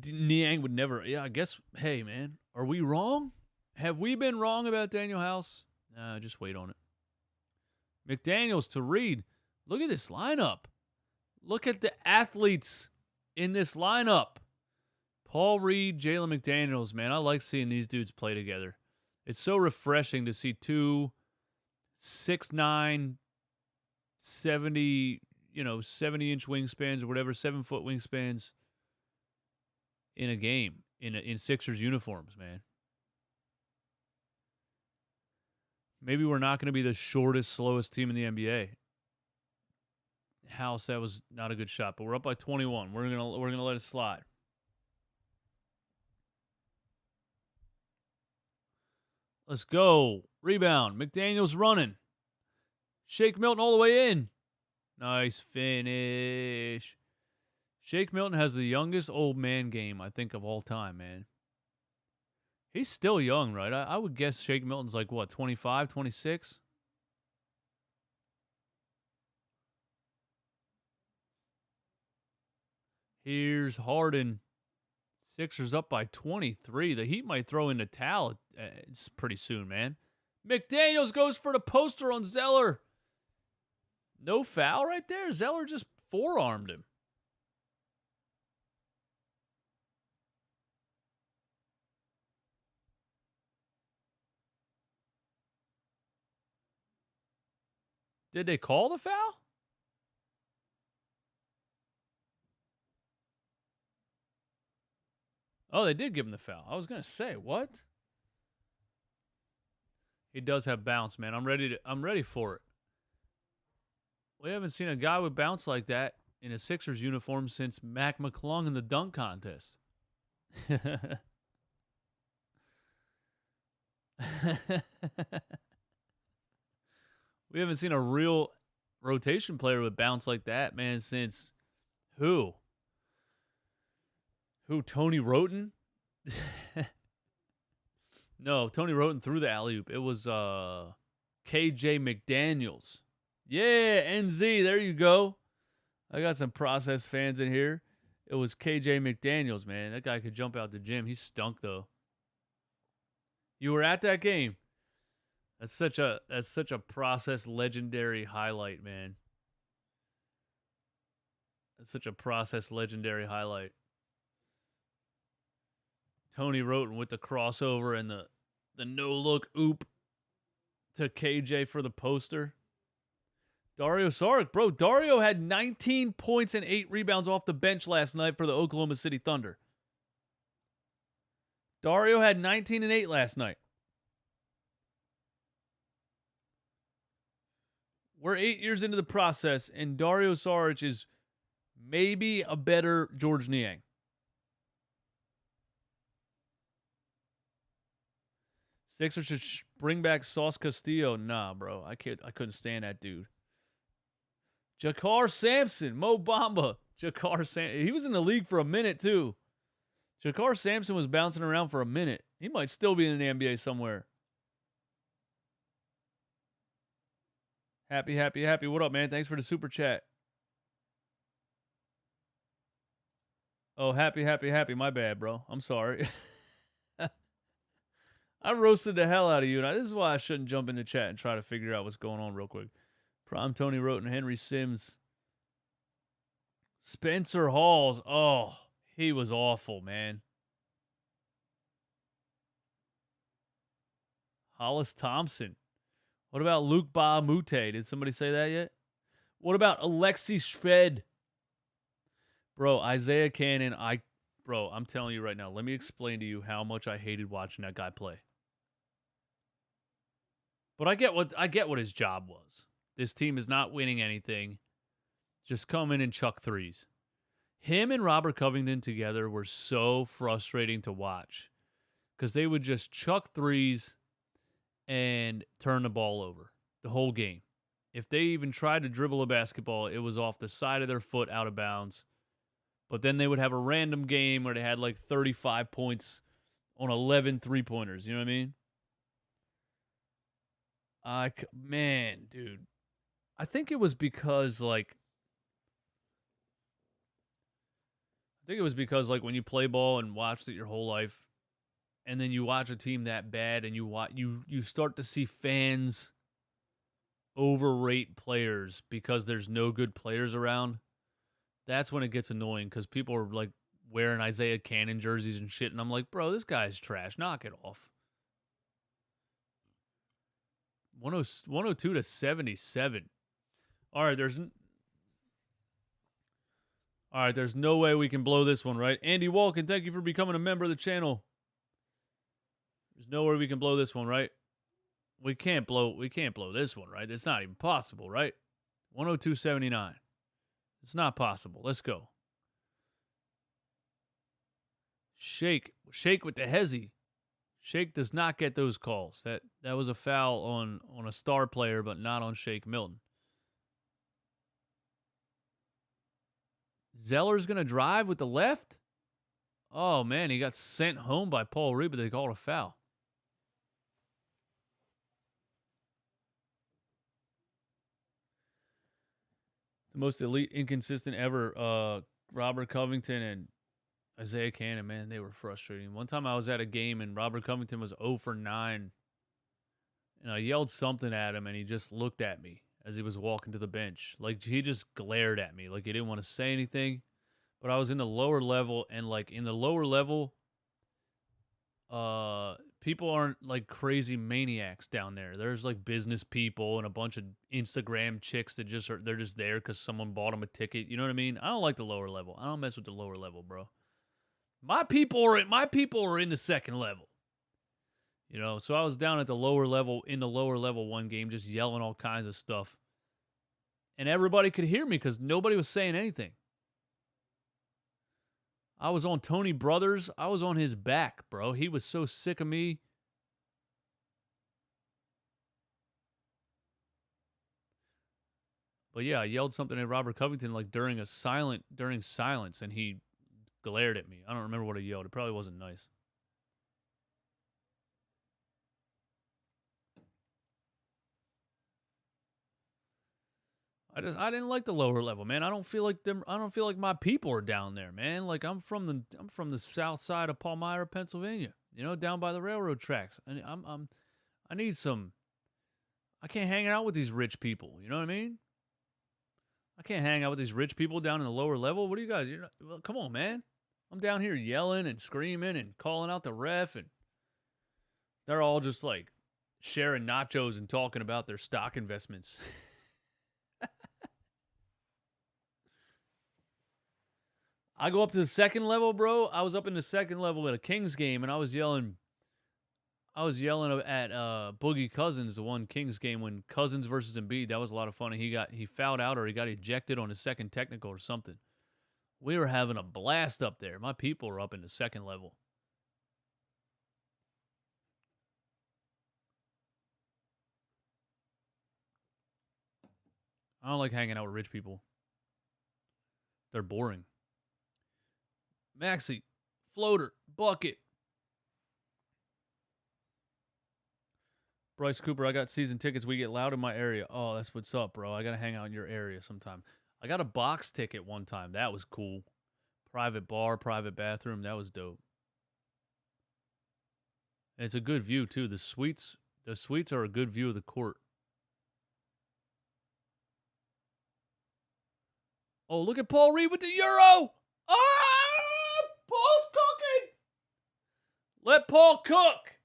Niang would never. Yeah, I guess. Hey, man, are we wrong? Have we been wrong about Daniel House? Nah, just wait on it. McDaniels to Reed. Look at this lineup. Look at the athletes in this lineup. Paul Reed, Jalen McDaniels, man. I like seeing these dudes play together. It's so refreshing to see 2 6'9", 70-inch wingspans or whatever, 7-foot wingspans in a game in Sixers uniforms, man. Maybe we're not going to be the shortest, slowest team in the NBA. House, that was not a good shot, but we're up by 21. We're gonna let it slide. Let's go. Rebound. McDaniels running. Shake Milton all the way in. Nice finish. Shake Milton has the youngest old man game, I think, of all time, man. He's still young, right? I would guess Shake Milton's like, what, 25, 26? Here's Harden. Sixers up by 23. The Heat might throw in the towel. It's pretty soon, man. McDaniels goes for the poster on Zeller. No foul right there. Zeller just forearmed him. Did they call the foul? Oh, they did give him the foul. I was going to say, what? He does have bounce, man. I'm ready for it. We haven't seen a guy with bounce like that in a Sixers uniform since Mac McClung in the dunk contest. We haven't seen a real rotation player with bounce like that, man, since who? Who, Tony Roten? No, Tony Roten threw the alley-oop. It was KJ McDaniels. Yeah, NZ, there you go. I got some process fans in here. It was KJ McDaniels, man. That guy could jump out the gym. He stunk, though. You were at that game. That's such a process legendary highlight, man. That's such a process legendary highlight. Tony Roten with the crossover and the no-look oop to KJ for the poster. Dario Saric, bro. Dario had 19 points and 8 rebounds off the bench last night for the Oklahoma City Thunder. Dario had 19 and 8 last night. We're 8 years into the process, and Dario Saric is maybe a better George Niang. Sixers should bring back Sauce Castillo. Nah, bro. I couldn't stand that dude. Jakar Sampson. Mo Bamba. Jakar Sampson. He was in the league for a minute, too. Jakar Sampson was bouncing around for a minute. He might still be in the NBA somewhere. Happy. What up, man? Thanks for the super chat. Oh, happy. My bad, bro. I'm sorry. I roasted the hell out of you. This is why I shouldn't jump in the chat and try to figure out what's going on real quick. Prime Tony wrote and Henry Sims. Spencer Halls. Oh, he was awful, man. Hollis Thompson. What about Luke Ba Mute? Did somebody say that yet? What about Alexi Shved? Bro, Isaiah Cannon, I'm telling you right now, let me explain to you how much I hated watching that guy play. But I get what his job was. This team is not winning anything. Just come in and chuck threes. Him and Robert Covington together were so frustrating to watch because they would just chuck threes and turn the ball over the whole game. If they even tried to dribble a basketball, it was off the side of their foot out of bounds. But then they would have a random game where they had like 35 points on 11 three-pointers. You know what I mean? Man, dude. I think it was because when you play ball and watched it your whole life, and then you watch a team that bad and you start to see fans overrate players because there's no good players around. That's when it gets annoying because people are like wearing Isaiah Cannon jerseys and shit, and I'm like, bro, this guy's trash. Knock it off. 102 to 77. All right, there's no way we can blow this one, right? Andy Walken, thank you for becoming a member of the channel. There's no way we can blow this one, right? We can't blow this one, right? It's not even possible, right? 102.79. It's not possible. Let's go. Shake with the hezzy. Shake does not get those calls. That was a foul on a star player, but not on Shake Milton. Zeller's going to drive with the left? Oh, man, he got sent home by Paul Reed, but they called a foul. The most elite inconsistent ever, Robert Covington and Isaiah Cannon, man, they were frustrating. One time I was at a game and Robert Covington was 0 for 9. And I yelled something at him and he just looked at me as he was walking to the bench. Like, he just glared at me like he didn't want to say anything. But I was in the lower level, and like in the lower level, people aren't like crazy maniacs down there. There's like business people and a bunch of Instagram chicks that they're just there because someone bought them a ticket. You know what I mean? I don't like the lower level. I don't mess with the lower level, bro. My people are in the second level. You know, so I was down at the lower level in the lower level one game, just yelling all kinds of stuff, and everybody could hear me because nobody was saying anything. I was on Tony Brothers. I was on his back, bro. He was so sick of me. But yeah, I yelled something at Robert Covington like during silence, and he glared at me. I don't remember what I yelled. It probably wasn't nice. I didn't like the lower level, man. I don't feel like my people are down there, man. Like I'm from the south side of Palmyra, Pennsylvania. You know, down by the railroad tracks. And I can't hang out with these rich people. You know what I mean? I can't hang out with these rich people down in the lower level. What do you guys? Well, come on, man. I'm down here yelling and screaming and calling out the ref, and they're all just like sharing nachos and talking about their stock investments. I go up to the second level, bro. I was up in the second level at a Kings game, and I was yelling at Boogie Cousins, the one Kings game when Cousins versus Embiid. That was a lot of fun. And he fouled out or he got ejected on his second technical or something. We were having a blast up there. My people were up in the second level. I don't like hanging out with rich people. They're boring. Maxey, floater, bucket. Bryce Cooper, I got season tickets. We get loud in my area. Oh, that's what's up, bro. I got to hang out in your area sometime. I got a box ticket one time. That was cool. Private bar, private bathroom. That was dope. And it's a good view too. The suites are a good view of the court. Oh, look at Paul Reed with the Euro. Ah! Paul's cooking. Let Paul cook.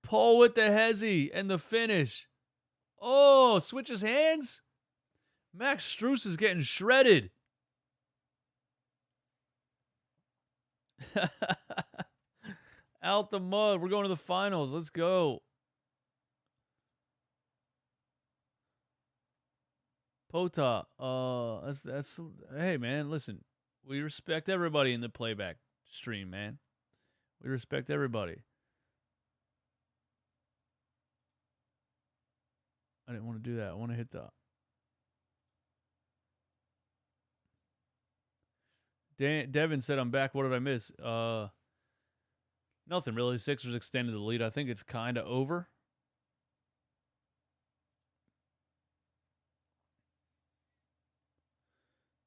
Paul with the hezzy and the finish. Oh, switches hands. Max Strus is getting shredded. Out the mud. We're going to the finals. Let's go. Pota. That's hey man, listen. We respect everybody in the playback stream, man. We respect everybody. I didn't want to do that. I want to hit the Devin said I'm back. What did I miss? Nothing really. Sixers extended the lead. I think it's kind of over.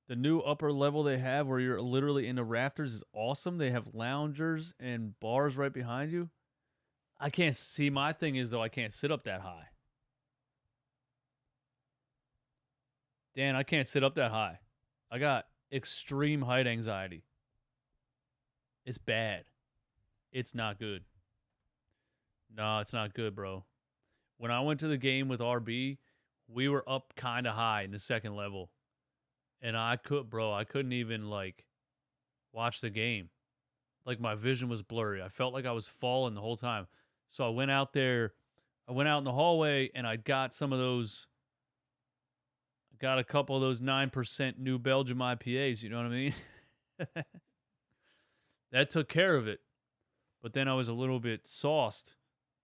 The new upper level they have where you're literally in the rafters is awesome. They have loungers and bars right behind you. I can't see. My thing is, though, I can't sit up that high. Dan, I can't sit up that high. I got extreme height anxiety. It's bad. It's not good. No, it's not good, bro. When I went to the game with RB, we were up kind of high in the second level. And I couldn't even, like, watch the game. Like, my vision was blurry. I felt like I was falling the whole time. So I went out there. I went out in the hallway, and I got some of those. Got a couple of those 9% New Belgium IPAs. You know what I mean? That took care of it. But then I was a little bit sauced,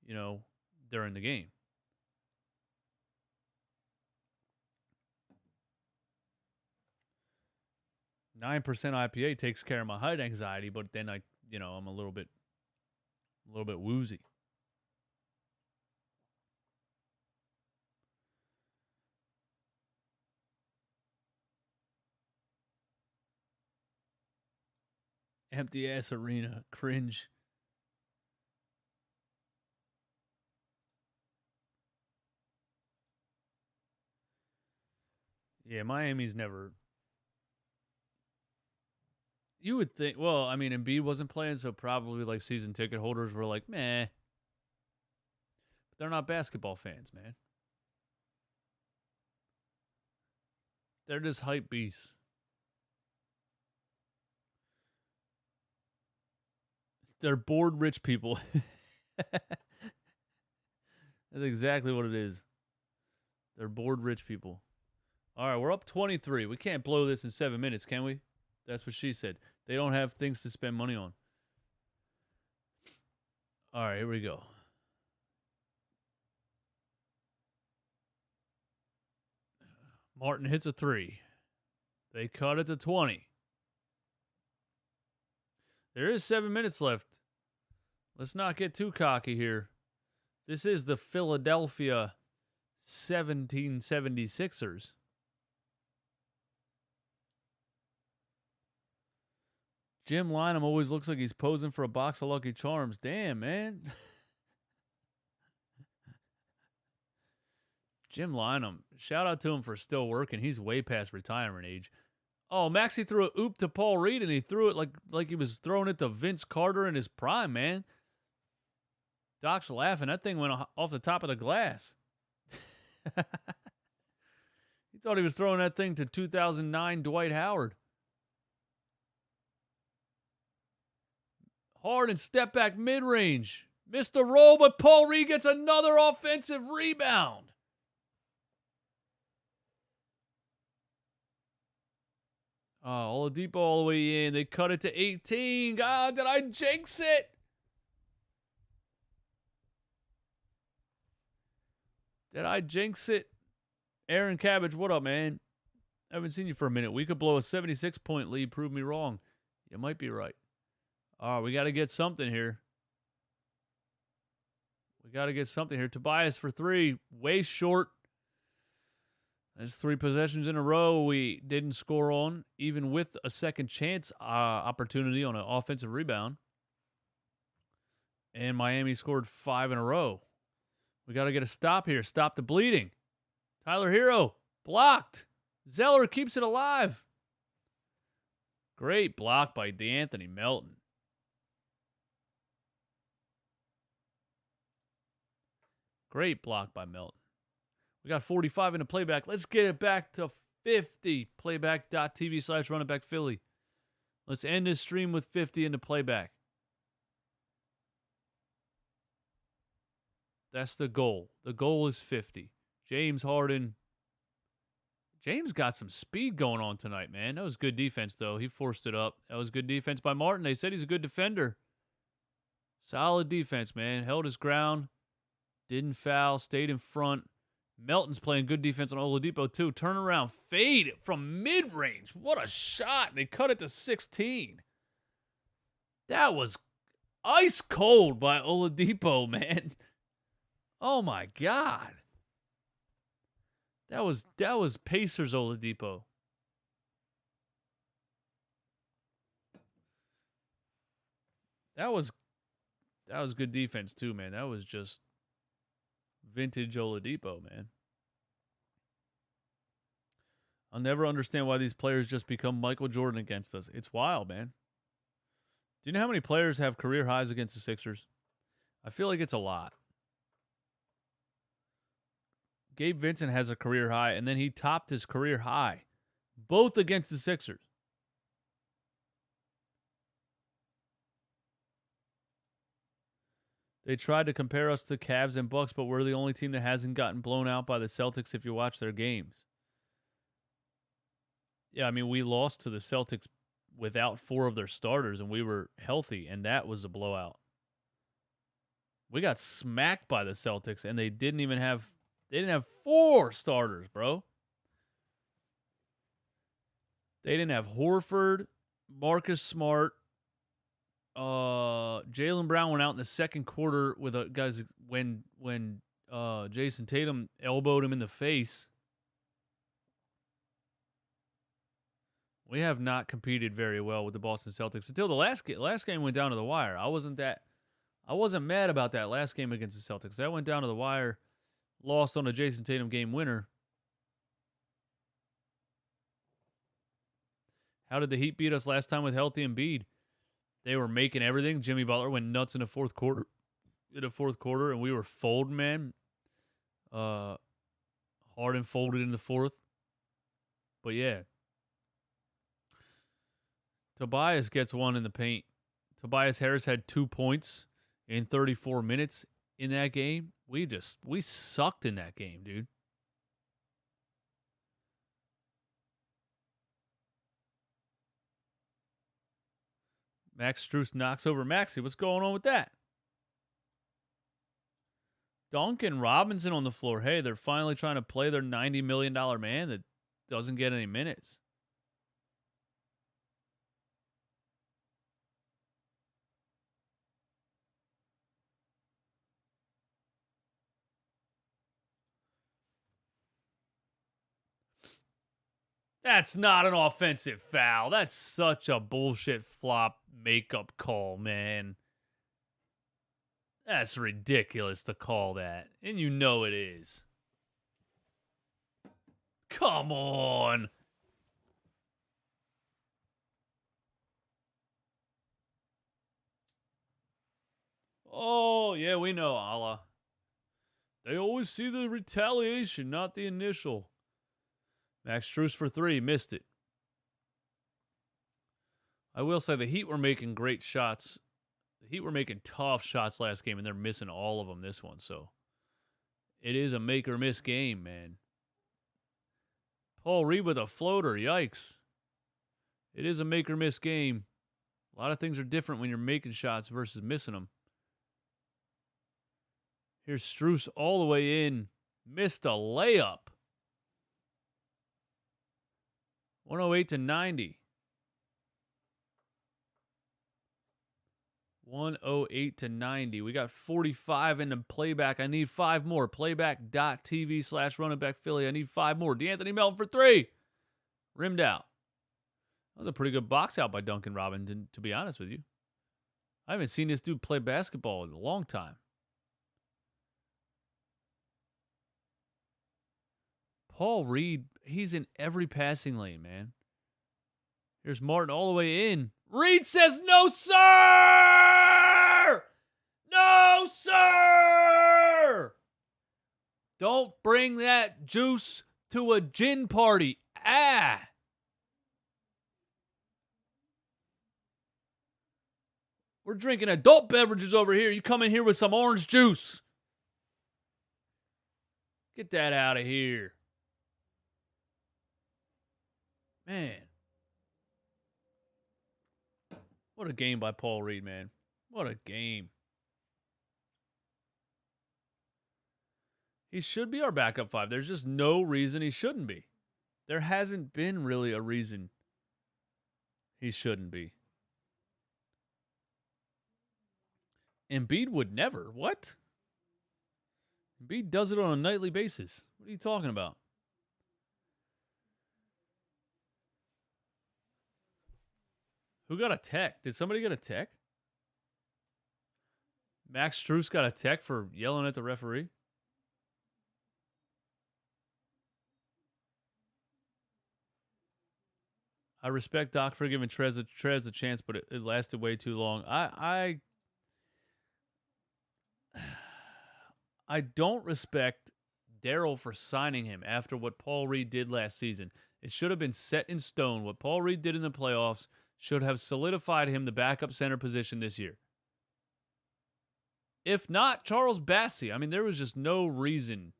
during the game. $9% IPA takes care of my height anxiety, but then I'm a little bit woozy. Empty ass arena, cringe. Yeah, Miami's never. You would think, well, I mean, Embiid wasn't playing, so probably like season ticket holders were like, meh. But they're not basketball fans, man. They're just hype beasts. They're bored rich people. That's exactly what it is. They're bored rich people. All right, we're up 23. We can't blow this in 7 minutes, can we? That's what she said. They don't have things to spend money on. All right, here we go. Martin hits a 3. They cut it to 20. There is 7 minutes left. Let's not get too cocky here. This is the Philadelphia 1776ers. Jim Lynam always looks like he's posing for a box of Lucky Charms. Damn, man. Jim Lynam, shout out to him for still working. He's way past retirement age. Oh, Maxey threw a oop to Paul Reed, and he threw it like he was throwing it to Vince Carter in his prime, man. Doc's laughing. That thing went off the top of the glass. He thought he was throwing that thing to 2009 Dwight Howard. Harden step back mid-range. Missed the roll, but Paul Reed gets another offensive rebound. Oh, Oladipo all the way in. They cut it to 18. God, did I jinx it? Did I jinx it? Aaron Cabbage, what up, man? I haven't seen you for a minute. We could blow a 76-point lead. Prove me wrong. You might be right. Oh, we got to get something here. Tobias for 3. Way short. That's 3 possessions in a row we didn't score on, even with a second chance opportunity on an offensive rebound. And Miami scored 5 in a row. We got to get a stop here. Stop the bleeding. Tyler Hero, blocked. Zeller keeps it alive. Great block by DeAnthony Melton. Great block by Melton. We got 45 in the playback. Let's get it back to 50. Playback.tv/runningbackphilly. Let's end this stream with 50 in the playback. That's the goal. The goal is 50. James Harden. James got some speed going on tonight, man. That was good defense, though. He forced it up. That was good defense by Martin. They said he's a good defender. Solid defense, man. Held his ground. Didn't foul. Stayed in front. Melton's playing good defense on Oladipo, too. Turnaround fade from mid-range. What a shot. They cut it to 16. That was ice cold by Oladipo, man. Oh, my God. That was Pacers Oladipo. That was good defense, too, man. That was just vintage Oladipo, man. I'll never understand why these players just become Michael Jordan against us. It's wild, man. Do you know how many players have career highs against the Sixers? I feel like it's a lot. Gabe Vincent has a career high, and then he topped his career high. Both against the Sixers. They tried to compare us to Cavs and Bucks, but we're the only team that hasn't gotten blown out by the Celtics if you watch their games. Yeah, I mean, we lost to the Celtics without 4 of their starters, and we were healthy, and that was a blowout. We got smacked by the Celtics, and they didn't have 4 starters, bro. They didn't have Horford, Marcus Smart. Jaylen Brown went out in the second quarter with when Jason Tatum elbowed him in the face. We have not competed very well with the Boston Celtics until the last game went down to the wire. I wasn't mad about that last game against the Celtics. That went down to the wire. Lost on a Jason Tatum game winner. How did the Heat beat us last time with healthy Embiid? They were making everything. Jimmy Butler went nuts in the fourth quarter. And we were folding, man. Harden folded in the fourth. But yeah. Tobias gets one in the paint. Tobias Harris had 2 points in 34 minutes in that game. We sucked in that game, dude. Max Strus knocks over Maxey. What's going on with that? Duncan Robinson on the floor. Hey, they're finally trying to play their $90 million man that doesn't get any minutes. That's not an offensive foul. That's such a bullshit flop makeup call, man. That's ridiculous to call that. And you know it is. Come on. Oh, yeah, we know, Allah. They always see the retaliation, not the initial. Max Strus for 3. Missed it. I will say the Heat were making great shots. The Heat were making tough shots last game, and they're missing all of them this one. So it is a make or miss game, man. Paul Reed with a floater. Yikes. It is a make or miss game. A lot of things are different when you're making shots versus missing them. Here's Strus all the way in. Missed a layup. 108-90. 108-90. We got 45 in the playback. I need 5 more. Playback.tv/runningbackphilly. I need 5 more. DeAnthony Melton for 3. Rimmed out. That was a pretty good box out by Duncan Robinson, to be honest with you. I haven't seen this dude play basketball in a long time. Paul Reed, he's in every passing lane, man. Here's Martin all the way in. Reed says, no, sir! No, sir! Don't bring that juice to a gin party. Ah! We're drinking adult beverages over here. You come in here with some orange juice. Get that out of here. Man. What a game by Paul Reed, man. What a game. He should be our backup 5. There's just no reason he shouldn't be. There hasn't been really a reason he shouldn't be. Embiid would never. What? Embiid does it on a nightly basis. What are you talking about? Who got a tech? Did somebody get a tech? Max Strus got a tech for yelling at the referee? I respect Doc for giving Trez a chance, but it lasted way too long. I don't respect Daryl for signing him after what Paul Reed did last season. It should have been set in stone. What Paul Reed did in the playoffs should have solidified him the backup center position this year. If not, Charles Bassey. I mean, there was just no reason.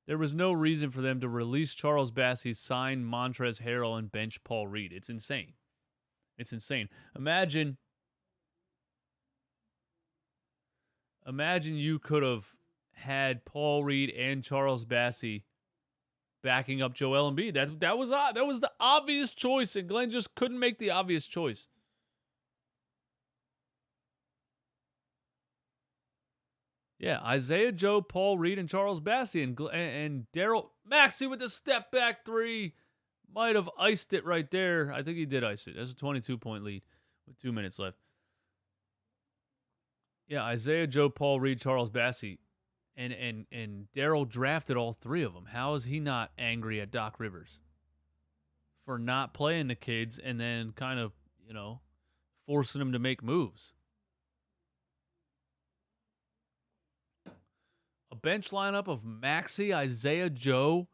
There was no reason for them to release Charles Bassey, sign Montrezl Harrell, and bench Paul Reed. It's insane. It's insane. Imagine you could have had Paul Reed and Charles Bassey backing up Joel Embiid. That was the obvious choice, and Glenn just couldn't make the obvious choice. Yeah, Isaiah Joe, Paul Reed, and Charles Bassey, and Daryl Maxey with the step back 3 might have iced it right there. I think he did ice it. That's a 22-point lead with 2 minutes left. Yeah, Isaiah Joe, Paul Reed, Charles Bassey, and Daryl drafted all 3 of them. How is he not angry at Doc Rivers for not playing the kids and then kind of, forcing them to make moves? A bench lineup of Maxey, Isaiah Joe,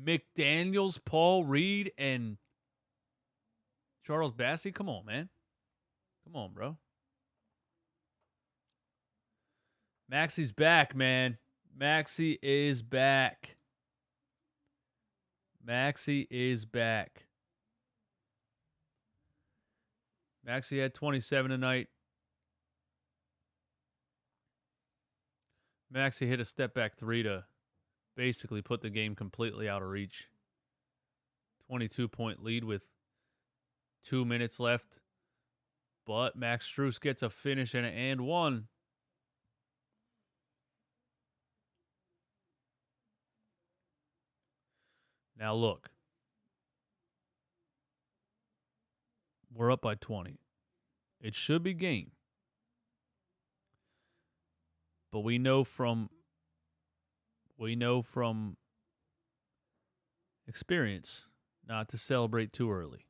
McDaniels, Paul Reed, and Charles Bassey? Come on, man. Come on, bro. Maxey's back, man. Maxey is back. Maxey is back. Maxey had 27 tonight. Maxey hit a step back 3 to basically put the game completely out of reach. 22-point lead with 2 minutes left. But Max Strus gets a finish and an and one. Now look. We're up by 20. It should be game. But we know from experience not to celebrate too early.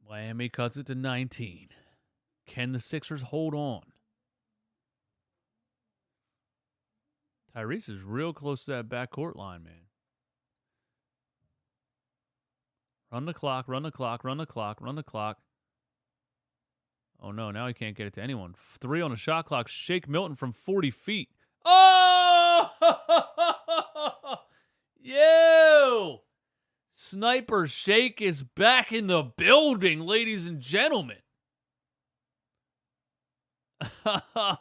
Miami cuts it to 19. Can the Sixers hold on? Tyrese is real close to that backcourt line, man. Run the clock, run the clock, run the clock, run the clock. Oh, no, now he can't get it to anyone. 3 on the shot clock. Shake Milton from 40 feet. Oh! Yo! Sniper Shake is back in the building, ladies and gentlemen. That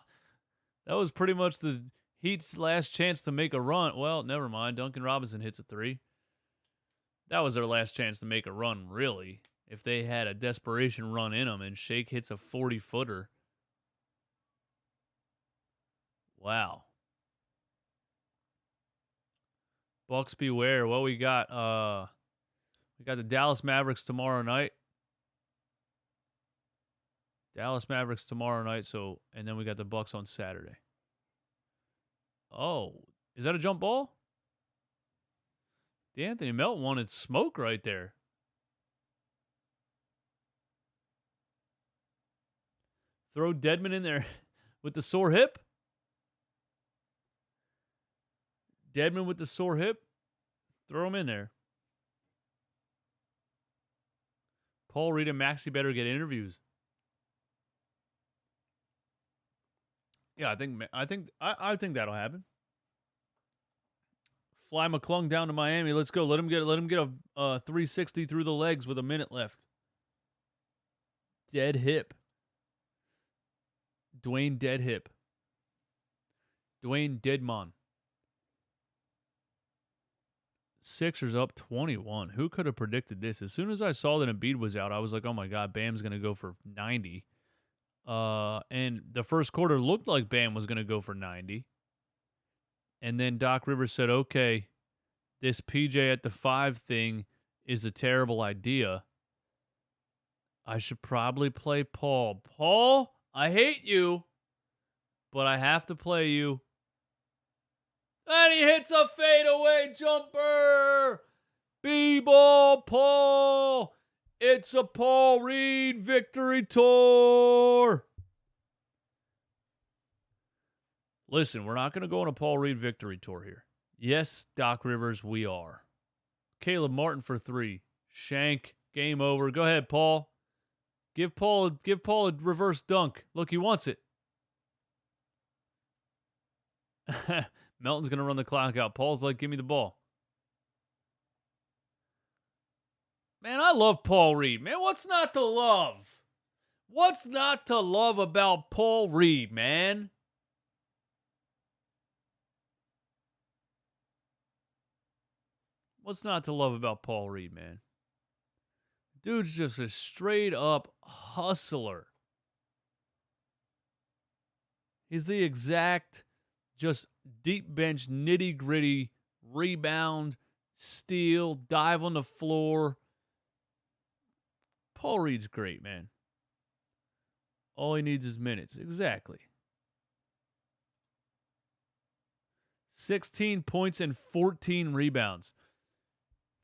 was pretty much the Heat's last chance to make a run. Well, never mind. Duncan Robinson hits a 3. That was their last chance to make a run, really. if they had a desperation run in them and Shake hits a 40-footer. Wow. Bucks beware. Well, we got the Dallas Mavericks tomorrow night. So, and then we got the Bucks on Saturday. Oh, is that a jump ball? D'Anthony Melton wanted smoke right there. Throw Dedmon in there with the sore hip. Dedmon with the sore hip. Throw him in there. Paul Reed and Maxey better get interviews. Yeah, I think that'll happen. Fly McClung down to Miami. Let's go. Let him get a 360 through the legs with a minute left. Dead hip. Dwayne Dead Hip. Dwayne Deadmon. Sixers up 21. Who could have predicted this? As soon as I saw that Embiid was out, I was like, oh my God, Bam's going to go for 90. And the first quarter looked like Bam was going to go for 90. And then Doc Rivers said, okay, this PJ at the 5 thing is a terrible idea. I should probably play Paul. Paul, I hate you, but I have to play you. And he hits a fadeaway jumper. B-ball Paul. It's a Paul Reed victory tour. Listen, we're not going to go on a Paul Reed victory tour here. Yes, Doc Rivers, we are. Caleb Martin for 3. Shank, game over. Go ahead, Paul. Give Paul a reverse dunk. Look, he wants it. Melton's going to run the clock out. Paul's like, give me the ball. Man, I love Paul Reed. Man, what's not to love? What's not to love about Paul Reed, man? What's not to love about Paul Reed, man? Dude's just a straight up hustler. He's the exact just deep bench, nitty gritty, rebound, steal, dive on the floor. Paul Reed's great, man. All he needs is minutes. Exactly. 16 points and 14 rebounds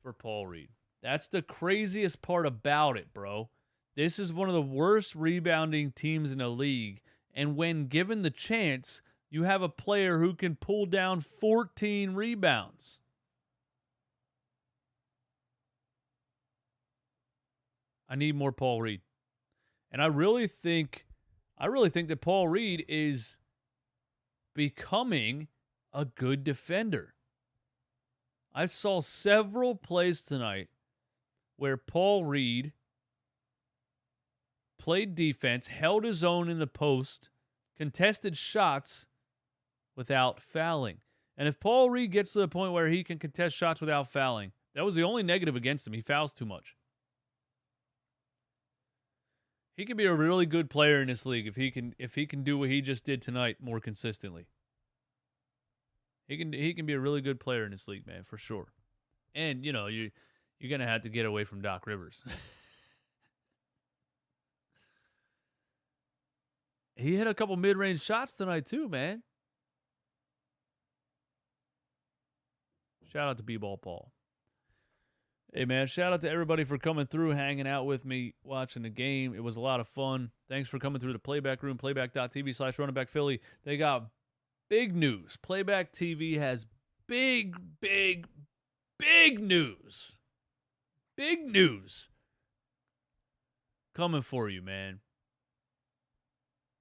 for Paul Reed. That's the craziest part about it, bro. This is one of the worst rebounding teams in the league. And when given the chance, you have a player who can pull down 14 rebounds. I need more Paul Reed. And I really think that Paul Reed is becoming a good defender. I saw several plays tonight where Paul Reed played defense, held his own in the post, contested shots without fouling. And if Paul Reed gets to the point where he can contest shots without fouling, that was the only negative against him. He fouls too much. He can be a really good player in this league if he can do what he just did tonight more consistently. He can be a really good player in this league, man, for sure. And you know, you're gonna have to get away from Doc Rivers. He hit a couple mid-range shots tonight too, man. Shout out to B-Ball Paul. Hey, man, shout out to everybody for coming through, hanging out with me, watching the game. It was a lot of fun. Thanks for coming through the Playback Room, playback.tv/runningbackphilly. They got big news. Playback TV has big news. Big news coming for you, man.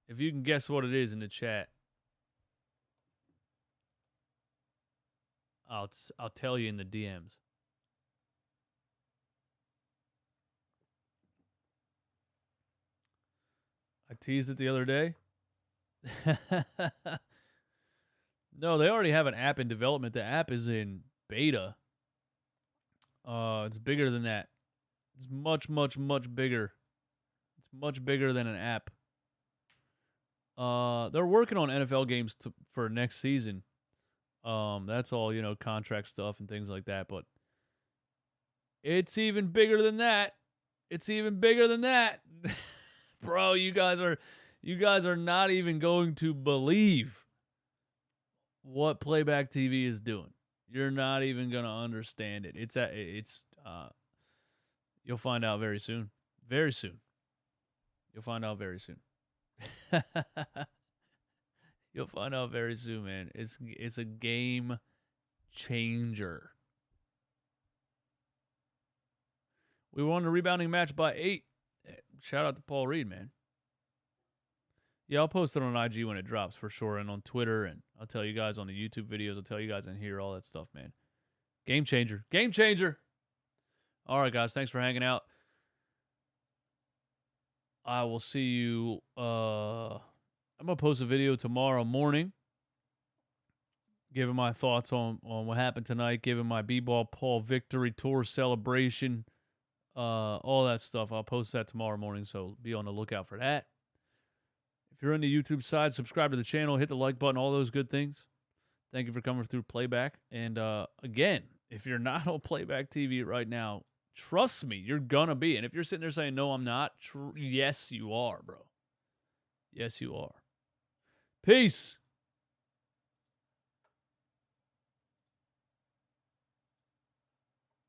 If you can guess what it is in the chat, I'll tell you in the DMs. I teased it the other day. No, they already have an app in development. The app is in beta. It's bigger than that. It's much, much, much bigger. It's much bigger than an app. They're working on NFL games for next season. That's all, contract stuff and things like that. But it's even bigger than that. It's even bigger than that. Bro, you guys are not even going to believe what Playback TV is doing. You're not even going to understand it. You'll find out very soon. Very soon. You'll find out very soon. You'll find out very soon, man. It's a game changer. We won the rebounding match by 8. Shout out to Paul Reed, man. Yeah, I'll post it on IG when it drops for sure, and on Twitter, and I'll tell you guys on the YouTube videos. I'll tell you guys in here, all that stuff, man. Game changer. Game changer. All right, guys. Thanks for hanging out. I will see you. I'm going to post a video tomorrow morning giving my thoughts on what happened tonight, giving my B-Ball Paul Victory Tour celebration, all that stuff. I'll post that tomorrow morning, so be on the lookout for that. If you're on the YouTube side, subscribe to the channel, hit the like button, all those good things. Thank you for coming through Playback. And again, if you're not on Playback TV right now, trust me, you're going to be. And if you're sitting there saying, no, I'm not, yes, you are, bro. Yes, you are. Peace.